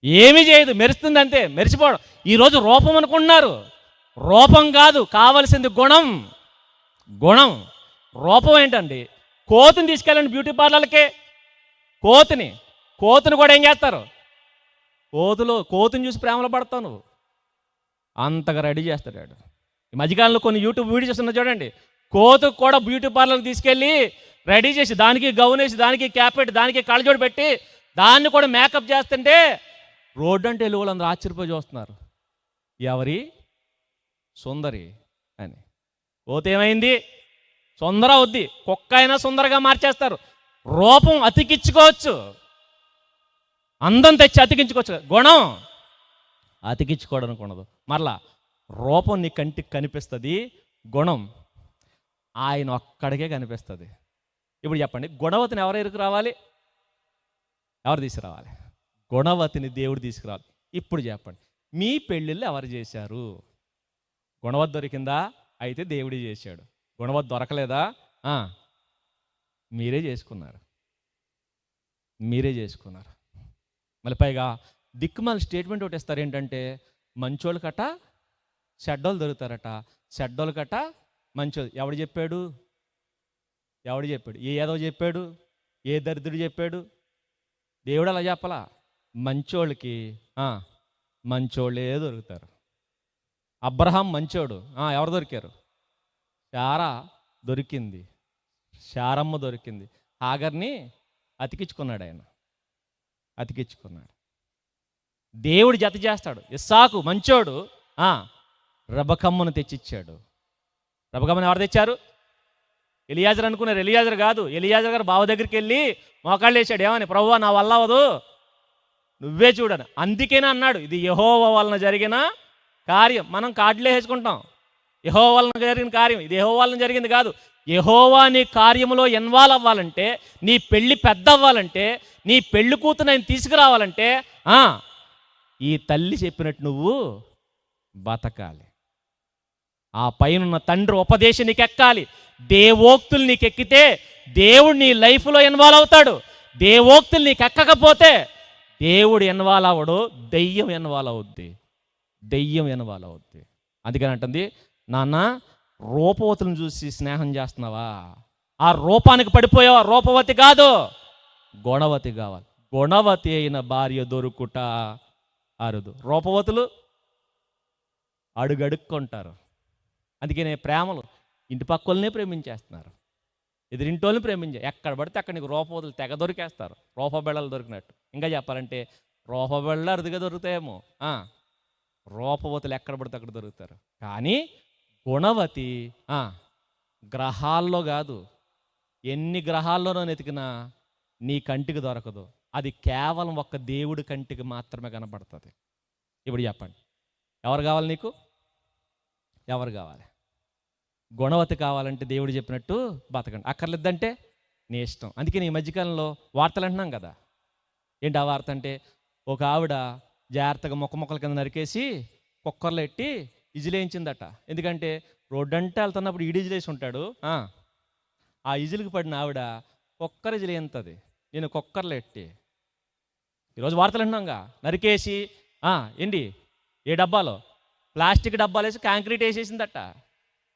[SPEAKER 1] ఏమీ చేయదు, మెరుస్తుంది అంతే. మెరిసిపోవడం. ఈరోజు రూపం అనుకుంటున్నారు. రూపం కాదు, కావలసింది గుణం. గుణం. రూపం ఏంటండి? కోతిని తీసుకెళ్ళండి బ్యూటీ పార్లర్కే. కోతిని కూడా ఏం చేస్తారు? కోతిని చూసి ప్రేమలో పడతావు నువ్వు. అంతగా రెడీ చేస్తాడు. ఈ మధ్యకాలంలో కొన్ని యూట్యూబ్ వీడియోస్ ఉన్నాయి చూడండి. కోతికి కూడా బ్యూటీ పార్లర్కి తీసుకెళ్ళి రెడీ చేసి, దానికి గౌన్ వేసి, దానికి క్యాప్ పెట్టి, దానికి కళ్ళజోడు పెట్టి, దాన్ని కూడా మేకప్ చేస్తుంటే రోడ్డు అంటే వెళ్ళి వాళ్ళందరూ ఆశ్చర్యపోయి చూస్తున్నారు. ఎవరి? సుందరి అని. కోతి ఏమైంది? సుందర అవుద్ది. కుక్క అయినా సుందరగా మార్చేస్తారు. రూపం అతికించుకోవచ్చు, అందం తెచ్చి అతికించుకోవచ్చు. గుణం అతికించుకోవడానికి ఉండదు. మరలా రూపం నీ కంటికి కనిపిస్తుంది, గుణం ఆయన ఒక్కడికే కనిపిస్తుంది. ఇప్పుడు చెప్పండి, గుణవతిని ఎవరు ఎరుకు రావాలి? ఎవరు తీసుకురావాలి? గుణవతిని దేవుడు తీసుకురావాలి. ఇప్పుడు చెప్పండి, మీ పెళ్ళిళ్ళు ఎవరు చేశారు? గుణవతి దొరికిందా? అయితే దేవుడే చేశాడు. గుణవతి దొరకలేదా? మీరే చేసుకున్నారు. మళ్ళీ పైగా దిక్కుమాల స్టేట్మెంట్ ఒకటి ఇస్తారు. ఏంటంటే, మంచోళ్ళు కట చెడ్డోళ్ళు దొరుకుతారట, చెడ్డోళ్ళు కట మంచోళ్ళు. ఎవడు చెప్పాడు? ఏదో చెప్పాడు? ఏ దరిద్రుడు చెప్పాడు? దేవుడు అలా చెప్పలా. మంచోళ్ళకి మంచోళ్ళే దొరుకుతారు. అబ్రహాం మంచోడు. ఎవరు దొరికారు? శారా దొరికింది, శారమ్మ దొరికింది. హాగర్ని అతికించుకున్నాడు. దేవుడు జత చేస్తాడు. ఇస్సాకు మంచోడు, రబకమ్మను తెచ్చిచ్చాడు. రబకమ్మను ఎవరు తెచ్చారు? ఎలియాజర్ అనుకున్నారు. ఎలియాజర్ కాదు. ఎలియాజర్ గారు బావ దగ్గరికి వెళ్ళి మోకాళ్ళు వేసాడు. ఏమని? ప్రభువా, నా వల్ల అవ్వదు, నువ్వే చూడను. అందుకేనే అన్నాడు, ఇది యెహోవా వలన జరిగిన కార్యం. మనం కార్డులే వేసుకుంటాం, యెహోవా వలన జరిగిన కార్యం. ఇది యెహోవా వలన జరిగింది కాదు. యెహోవా నీ కార్యములో ఇన్వాల్వ్ అవ్వాలంటే, నీ పెళ్ళి పెద్ద అవ్వాలంటే, నీ పెళ్లి కూతురు నేను తీసుకురావాలంటే ఈ తల్లి చెప్పినట్టు నువ్వు బతకాలి. ఆ పైన తండ్రి ఉపదేశం నీకు ఎక్కాలి. దేవోక్తులు నీకు ఎక్కితే దేవుడు నీ లైఫ్లో ఇన్వాల్వ్ అవుతాడు. దేవోక్తులు నీకు ఎక్కకపోతే దేవుడు ఇన్వాల్వ్ అవ్వడు, దెయ్యం ఇన్వాల్వ్ అవుద్ది. అందుకని అంటుంది, నాన్న రూపవతులను చూసి స్నేహం చేస్తున్నావా? ఆ రూపానికి పడిపోయావా? రూపవతి కాదు, గుణవతి కావాలి. గుణవతి అయిన భార్య దొరుకుట అరుదు. రూపవతులు అడుగడుక్కుంటారు. అందుకనే ప్రేమలు ఇంటి పక్కలనే ప్రేమించేస్తున్నారు, ఎదురింటోళ్ళని ఎక్కడ పడితే అక్కడ నీకు రూపవతులు తెగ దొరికేస్తారు. రూపబెళ్ళలు దొరికినట్టు. ఇంకా చెప్పాలంటే రూపబెళ్ళ అరుదుగా దొరుకుతాయేమో, రూపవతులు ఎక్కడ పడితే అక్కడ దొరుకుతారు. కానీ గుణవతి గ్రహాల్లో కాదు, ఎన్ని గ్రహాల్లోనో వెతికినా నీ కంటికి దొరకదు. అది కేవలం ఒక్క దేవుడి కంటికి మాత్రమే కనపడుతుంది. ఇప్పుడు చెప్పండి, ఎవరు కావాలి నీకు? ఎవరు కావాలి? గుణవతి కావాలంటే దేవుడు చెప్పినట్టు బతకండి. అక్కర్లేదంటే నీ ఇష్టం. అందుకే ఈ మధ్యకాలంలో వార్తలు అంటున్నాం కదా. ఏంటి ఆ వార్త అంటే, ఒక ఆవిడ జాగ్రత్తగా మొక్కల కింద నరికేసి కుక్కర్లో ఎట్టి ఇజిలేయించిందట. ఎందుకంటే రోడ్డు అంటే వెళ్తున్నప్పుడు ఈడిజిలేసి ఉంటాడు. ఆ ఇజిలికి పడిన ఆవిడ కుక్కర్ ఇజిలేంతది, నేను కుక్కర్లో ఎట్టి. ఈరోజు వార్తలు అంటున్నాంగా, నరికేసి ఏంటి ఏ డబ్బాలో ప్లాస్టిక్ డబ్బాలు వేసి కాంక్రీట్ వేసేసిందట.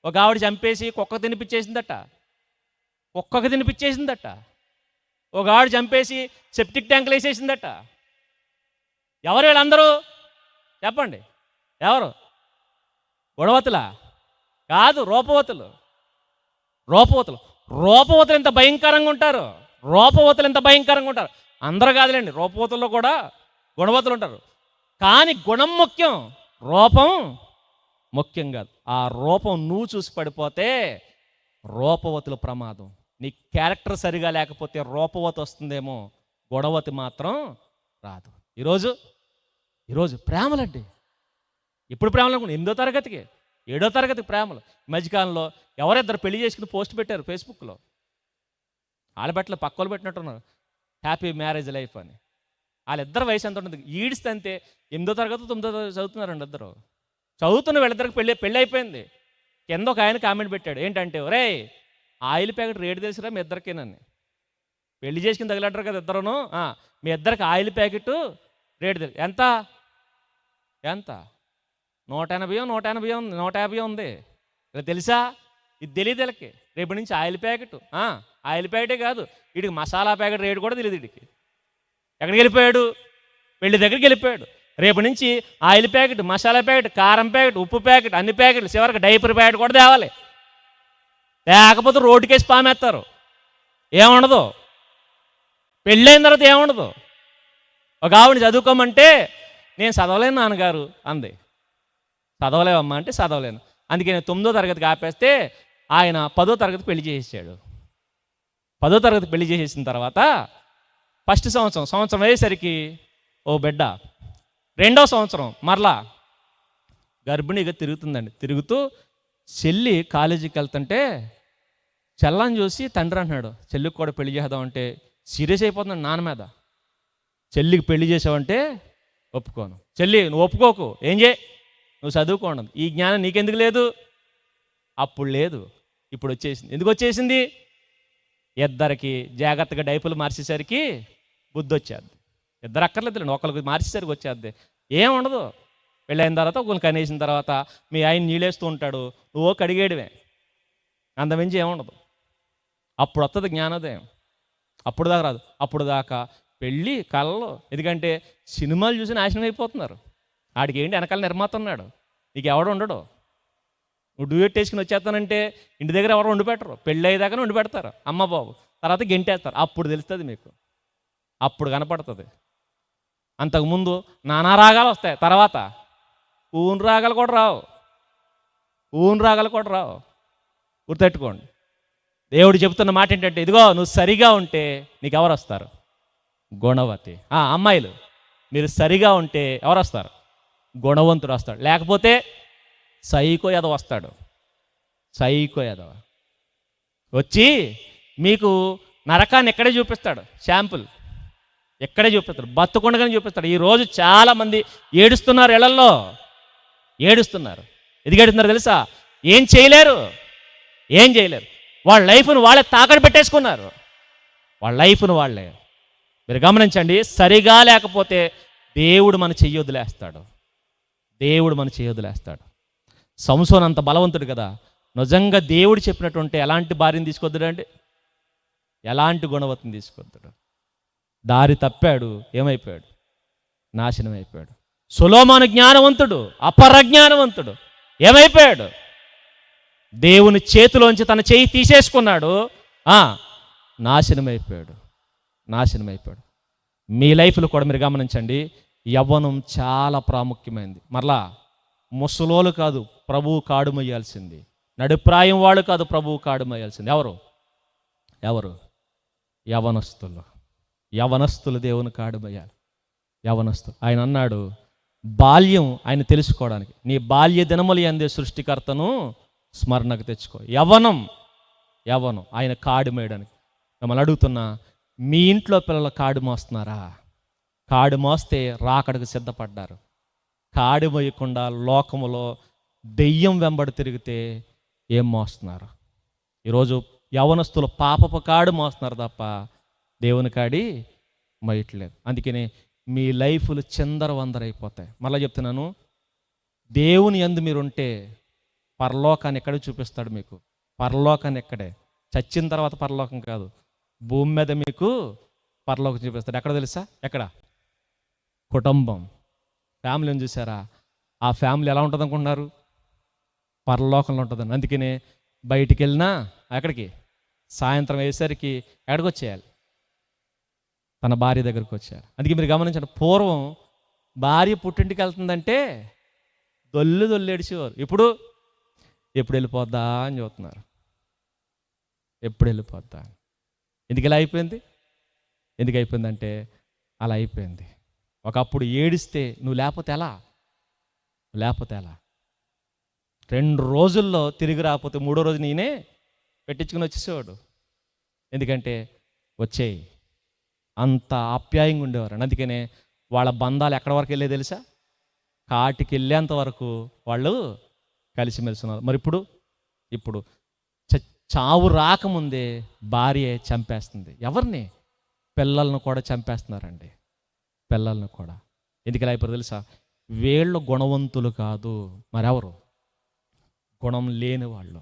[SPEAKER 1] ఒక ఆవిడ చంపేసి కుక్కకు తినిపించేసిందట. ఒక ఆవిడ చంపేసి సెప్టిక్ ట్యాంకులు వేసేసిందట. ఎవరు వీళ్ళందరూ? చెప్పండి, ఎవరు? గుణవతులా? కాదు, రూపవతులు. ఎంత భయంకరంగా ఉంటారు. అందరూ కాదులేండి, రూపవతుల్లో కూడా గుణవతులు ఉంటారు. కానీ గుణం ముఖ్యం, రూపం ముఖ్యం కాదు. ఆ రూపం నువ్వు చూసి పడిపోతే రూపవతుల ప్రమాదం. నీ క్యారెక్టర్ సరిగా లేకపోతే రూపవతి వస్తుందేమో, గొడవతి మాత్రం రాదు. ఈరోజు ప్రేమలండి. ఎప్పుడు ప్రేమలు అనుకున్నాను? 8వ తరగతికి 7వ తరగతికి ప్రేమలు. మధ్యకాలంలో ఎవరిద్దరు పెళ్లి చేసుకుని పోస్ట్ పెట్టారు ఫేస్బుక్లో. ఆడబెట్టలు పక్కలు పెట్టినట్టున్నారు, హ్యాపీ మ్యారేజ్ లైఫ్ అని. వాళ్ళిద్దరు వయసు ఎంత ఉంటుంది? ఈడిస్తే అంతే. 8వ తరగతి 9వ తరగతి చదువుతున్నారండి ఇద్దరు. చదువుతున్న వీళ్ళిద్దరికి పెళ్ళి అయిపోయింది. కింద ఒక ఆయన కామెంట్ పెట్టాడు, ఏంటంటే, ఒరే ఆయిల్ ప్యాకెట్ రేటు తెలిసిరా మీ ఇద్దరికేనని. పెళ్లి చేసుకుని తగిలంటారు కదా ఇద్దరును, మీ ఇద్దరికి ఆయిల్ ప్యాకెట్ రేటు తెలుసు ఎంత 150 ఉంది. ఇలా తెలుసా? ఇది తెలియదు వీళ్ళకి. రేపటి నుంచి ఆయిల్ ప్యాకెటే కాదు, వీడికి మసాలా ప్యాకెట్ రేటు కూడా తెలియదు. వీడికి ఎక్కడికి వెళ్ళిపోయాడు? పెళ్లి దగ్గరికి వెళ్ళిపోయాడు. రేపు నుంచి ఆయిల్ ప్యాకెట్, మసాలా ప్యాకెట్, కారం ప్యాకెట్, ఉప్పు ప్యాకెట్, అన్ని ప్యాకెట్లు, చివరికి డైపర్ ప్యాకెట్ కూడా తేవాలి. లేకపోతే రోడ్డుకేసి పామేస్తారు. ఏముండదు. పెళ్ళైన తర్వాత ఏముండదు. ఒక ఆవిడ చదువుకోమంటే, నేను చదవలేను నాన్నగారు అంది. చదవలేవమ్మా అంటే చదవలేను. అందుకే నేను 9వ తరగతికి ఆపేస్తే ఆయన 10వ తరగతి పెళ్లి చేసేసాడు. 10వ తరగతి పెళ్లి చేసేసిన తర్వాత ఫస్ట్ సంవత్సరం అయ్యేసరికి ఓ బిడ్డ. 2వ సంవత్సరం మరలా గర్భిణీగా తిరుగుతుందండి. తిరుగుతూ చెల్లి కాలేజీకి వెళ్తుంటే చెల్లని చూసి తండ్రి అంటున్నాడు, చెల్లికి కూడా పెళ్లి చేద్దామంటే సీరియస్ అయిపోతున్నాడు నాన్న మీద. చెల్లికి పెళ్లి చేసావంటే ఒప్పుకోను. చెల్లి నువ్వు ఒప్పుకోకు, ఏం చేయి, నువ్వు చదువుకోండి. ఈ జ్ఞానం నీకెందుకు లేదు? అప్పుడు లేదు, ఇప్పుడు వచ్చేసింది. ఎందుకు వచ్చేసింది? ఇద్దరికి జాగ్రత్తగా డైపులు మార్చేసరికి బుద్ధి వచ్చేది. ఇద్దరు అక్కర్లేదు, ఒకరికి మార్చేసరికి వచ్చేద్ది. ఏముండదు. పెళ్ళైన తర్వాత ఒకరిని కనేసిన తర్వాత మీ ఆయన నీళ్ళేస్తూ ఉంటాడు, నువ్వు కడిగేయడమే, అంతమించి ఏముండదు. అప్పుడు వస్తుంది జ్ఞానోదయం. అప్పుడు దాకా రాదు. అప్పుడు దాకా పెళ్ళి కళ్ళలో. ఎందుకంటే సినిమాలు చూసి నాశనం అయిపోతున్నారు. ఆడికి ఏంటి వెనకాల నిర్మాత ఉన్నాడు, నీకు ఎవడు ఉండడు. నువ్వు డ్యూయెట్ వేసుకుని వచ్చేస్తానంటే ఇంటి దగ్గర ఎవరు వండి పెట్టరు. పెళ్ళి అయ్యేదాకా వండి పెడతారు అమ్మ బాబు, తర్వాత గెంటేస్తారు. అప్పుడు తెలుస్తుంది మీకు, అప్పుడు కనపడుతుంది. అంతకుముందు నానా రాగాలు వస్తాయి, తర్వాత ఊన్ రాగాలు కూడా రావు. గుర్తెట్టుకోండి. దేవుడు చెబుతున్న మాట ఏంటంటే, ఇదిగో నువ్వు సరిగా ఉంటే నీకు ఎవరు వస్తారు? గుణవతి. అమ్మాయిలు మీరు సరిగా ఉంటే ఎవరు వస్తారు? గుణవంతుడు వస్తాడు. లేకపోతే సైకో ఎదవ వస్తాడు. సైకో ఎదవ వచ్చి మీకు నరకాన్ని ఎక్కడే చూపిస్తాడు. శాంపుల్ ఎక్కడే చూపిస్తాడు, బతుకుండగానే చూపిస్తాడు. ఈరోజు చాలామంది ఏడుస్తున్నారు, ఇళ్లల్లో ఏడుస్తున్నారు. ఎందుకు ఏడుస్తున్నారు తెలుసా? ఏం చేయలేరు. వాళ్ళ లైఫ్ను వాళ్ళే తాకట్టు పెట్టేసుకున్నారు. వాళ్ళ లైఫ్ను వాళ్ళే. మీరు గమనించండి, సరిగా లేకపోతే దేవుడు మన చెయ్యి వదిలేస్తాడు. సంసోను అంత బలవంతుడు కదా. నిజంగా దేవుడు చెప్పినట్టుంటే ఎలాంటి భార్యను తీసుకొద్దుడండి, ఎలాంటి గుణవతిని తీసుకొద్దుడు. దారి తప్పాడు, ఏమైపోయాడు? నాశనం అయిపోయాడు. సొలొమోను జ్ఞానవంతుడు, అపరజ్ఞానవంతుడు, ఏమైపోయాడు? దేవుని చేతిలోంచి తన చేయి తీసేసుకున్నాడు, నాశనమైపోయాడు. మీ లైఫ్లో కూడా మీరు గమనించండి, యవ్వనం చాలా ప్రాముఖ్యమైనది. మరలా ముసలోలు కాదు ప్రభువు కాడుమయ్యాల్సింది, నడిప్రాయం వాళ్ళు కాదు ప్రభువు కాడుమయ్యాల్సింది. ఎవరు? యవనస్తులు దేవుని కాడుమయ్యాలి. యవనస్తులు. ఆయన అన్నాడు, బాల్యం ఆయన తెలుసుకోవడానికి, నీ బాల్య దినములు యందే సృష్టికర్తను స్మరణకు తెచ్చుకో. యవ్వనం ఆయన కాడు మోయడానికి. మిమ్మల్ని అడుగుతున్నా, మీ ఇంట్లో పిల్లలు కాడు మోస్తున్నారా? కాడు మోస్తే రాకడకు సిద్ధపడ్డారు. కాడు మోయకుండా లోకములో దెయ్యం వెంబడి తిరిగితే ఏం మోస్తున్నారు? ఈరోజు యవనస్తులు పాపపు కాడు మోస్తున్నారు తప్ప దేవుని కాడి మోయట్లేదు. అందుకని మీ లైఫ్లు చిందరవందరైపోతాయి. మళ్ళీ చెప్తున్నాను, దేవుని యందు మీరుంటే పరలోకాన్ని ఎక్కడ చూపిస్తాడు మీకు? పరలోకాన్ని ఎక్కడే, చచ్చిన తర్వాత పరలోకం కాదు, భూమి మీద మీకు పరలోకం చూపిస్తాడు. ఎక్కడ తెలుసా? ఎక్కడ? కుటుంబం, ఫ్యామిలీని చూసారా? ఆ ఫ్యామిలీ ఎలా ఉంటుంది అనుకుంటున్నారు? పరలోకంలో ఉంటుందని. అందుకనే బయటికి వెళ్ళినా ఎక్కడికి? సాయంత్రం అయ్యేసరికి ఎక్కడికి వచ్చేయాలి? తన భార్య దగ్గరికి వచ్చేయాలి. అందుకే మీరు గమనించండి, పూర్వం భార్య పుట్టింటికి వెళ్తుందంటే దొల్లు ఏడిచేవారు. ఇప్పుడు ఎప్పుడు వెళ్ళిపోద్దా అని చూస్తున్నారు. ఎప్పుడు వెళ్ళిపోద్దా? ఎందుకు ఇలా అయిపోయింది? ఎందుకు అయిపోయిందంటే అలా అయిపోయింది. ఒకప్పుడు ఏడిస్తే నువ్వు లేకపోతే ఎలా, 2 రోజుల్లో తిరిగి రాకపోతే 3వ రోజు నేనే పెట్టించుకుని వచ్చేసేవాడు. ఎందుకంటే వచ్చేయి, అంత ఆప్యాయంగా ఉండేవారు. అందుకనే వాళ్ళ బంధాలు ఎక్కడి వరకు వెళ్ళే తెలుసా? కాటికి వెళ్ళేంత వరకు వాళ్ళు కలిసిమెలిసి ఉన్నారు. మరి ఇప్పుడు చావు రాకముందే భార్య చంపేస్తుంది. ఎవరిని? పిల్లలను కూడా చంపేస్తున్నారండి, పిల్లలను కూడా. ఎందుకు ఇలా అయిపోయారు తెలుసా? వీళ్ళు గుణవంతులు కాదు, మరెవరు? గుణం లేని వాళ్ళు.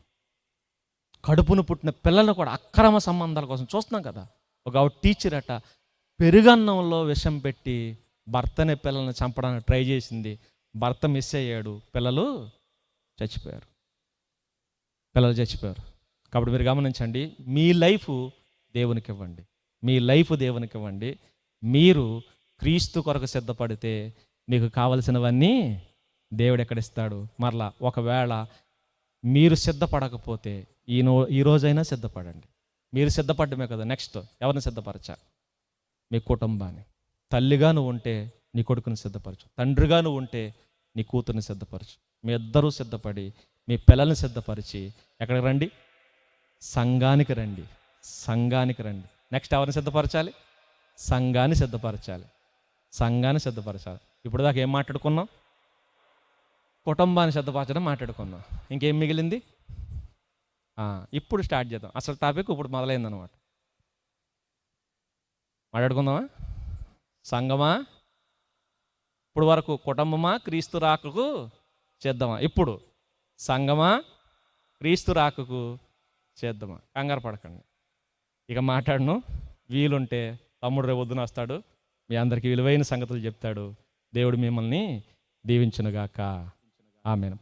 [SPEAKER 1] కడుపును పుట్టిన పిల్లలను కూడా అక్రమ సంబంధాల కోసం చూస్తున్నాం కదా. ఒక టీచర్ అట పెరుగన్నంలో విషం పెట్టి భర్తనే పిల్లల్ని చంపడానికి ట్రై చేసింది. భర్త మిస్ అయ్యాడు, పిల్లలు చచ్చిపోయారు. కాబట్టి మీరు గమనించండి, మీ లైఫ్ దేవునికి ఇవ్వండి. మీరు క్రీస్తు కొరకు సిద్ధపడితే మీకు కావలసినవన్నీ దేవుడు ఎక్కడిస్తాడు. మరలా ఒకవేళ మీరు సిద్ధపడకపోతే ఈ రోజైనా సిద్ధపడండి. మీరు సిద్ధపడమే కదా, నెక్స్ట్ ఎవరిని సిద్ధపరచాలి? మీ కుటుంబాన్ని. తల్లిగా నువ్వు ఉంటే నీ కొడుకుని సిద్ధపరచు, తండ్రిగా నువ్వు ఉంటే నీ కూతుర్ని సిద్ధపరచు. మీ ఇద్దరూ సిద్ధపడి మీ పిల్లల్ని సిద్ధపరిచి ఎక్కడికి రండి? సంఘానికి రండి. నెక్స్ట్ ఎవరిని సిద్ధపరచాలి? సంఘాన్ని సిద్ధపరచాలి. ఇప్పుడు దాకా ఏం మాట్లాడుకున్నాం? కుటుంబాన్ని సిద్ధపరచడం మాట్లాడుకున్నాం. ఇంకేం మిగిలింది? ఇప్పుడు స్టార్ట్ చేద్దాం. అసలు టాపిక్ ఇప్పుడు మొదలైందనమాట. మాట్లాడుకుందామా? సంఘమా? ఇప్పుడు వరకు కుటుంబమా, క్రీస్తు రాకకు చేద్దామా? ఇప్పుడు సంఘమా, క్రీస్తు రాకకు చేద్దామా? కంగారు పడకండి, ఇక మాట్లాడను. వీలుంటే తమ్ముడు రేపు పొద్దున వస్తాడు, మీ అందరికీ విలువైన సంగతులు చెప్తాడు. దేవుడు మిమ్మల్ని దీవించునుగాక. ఆమేన్.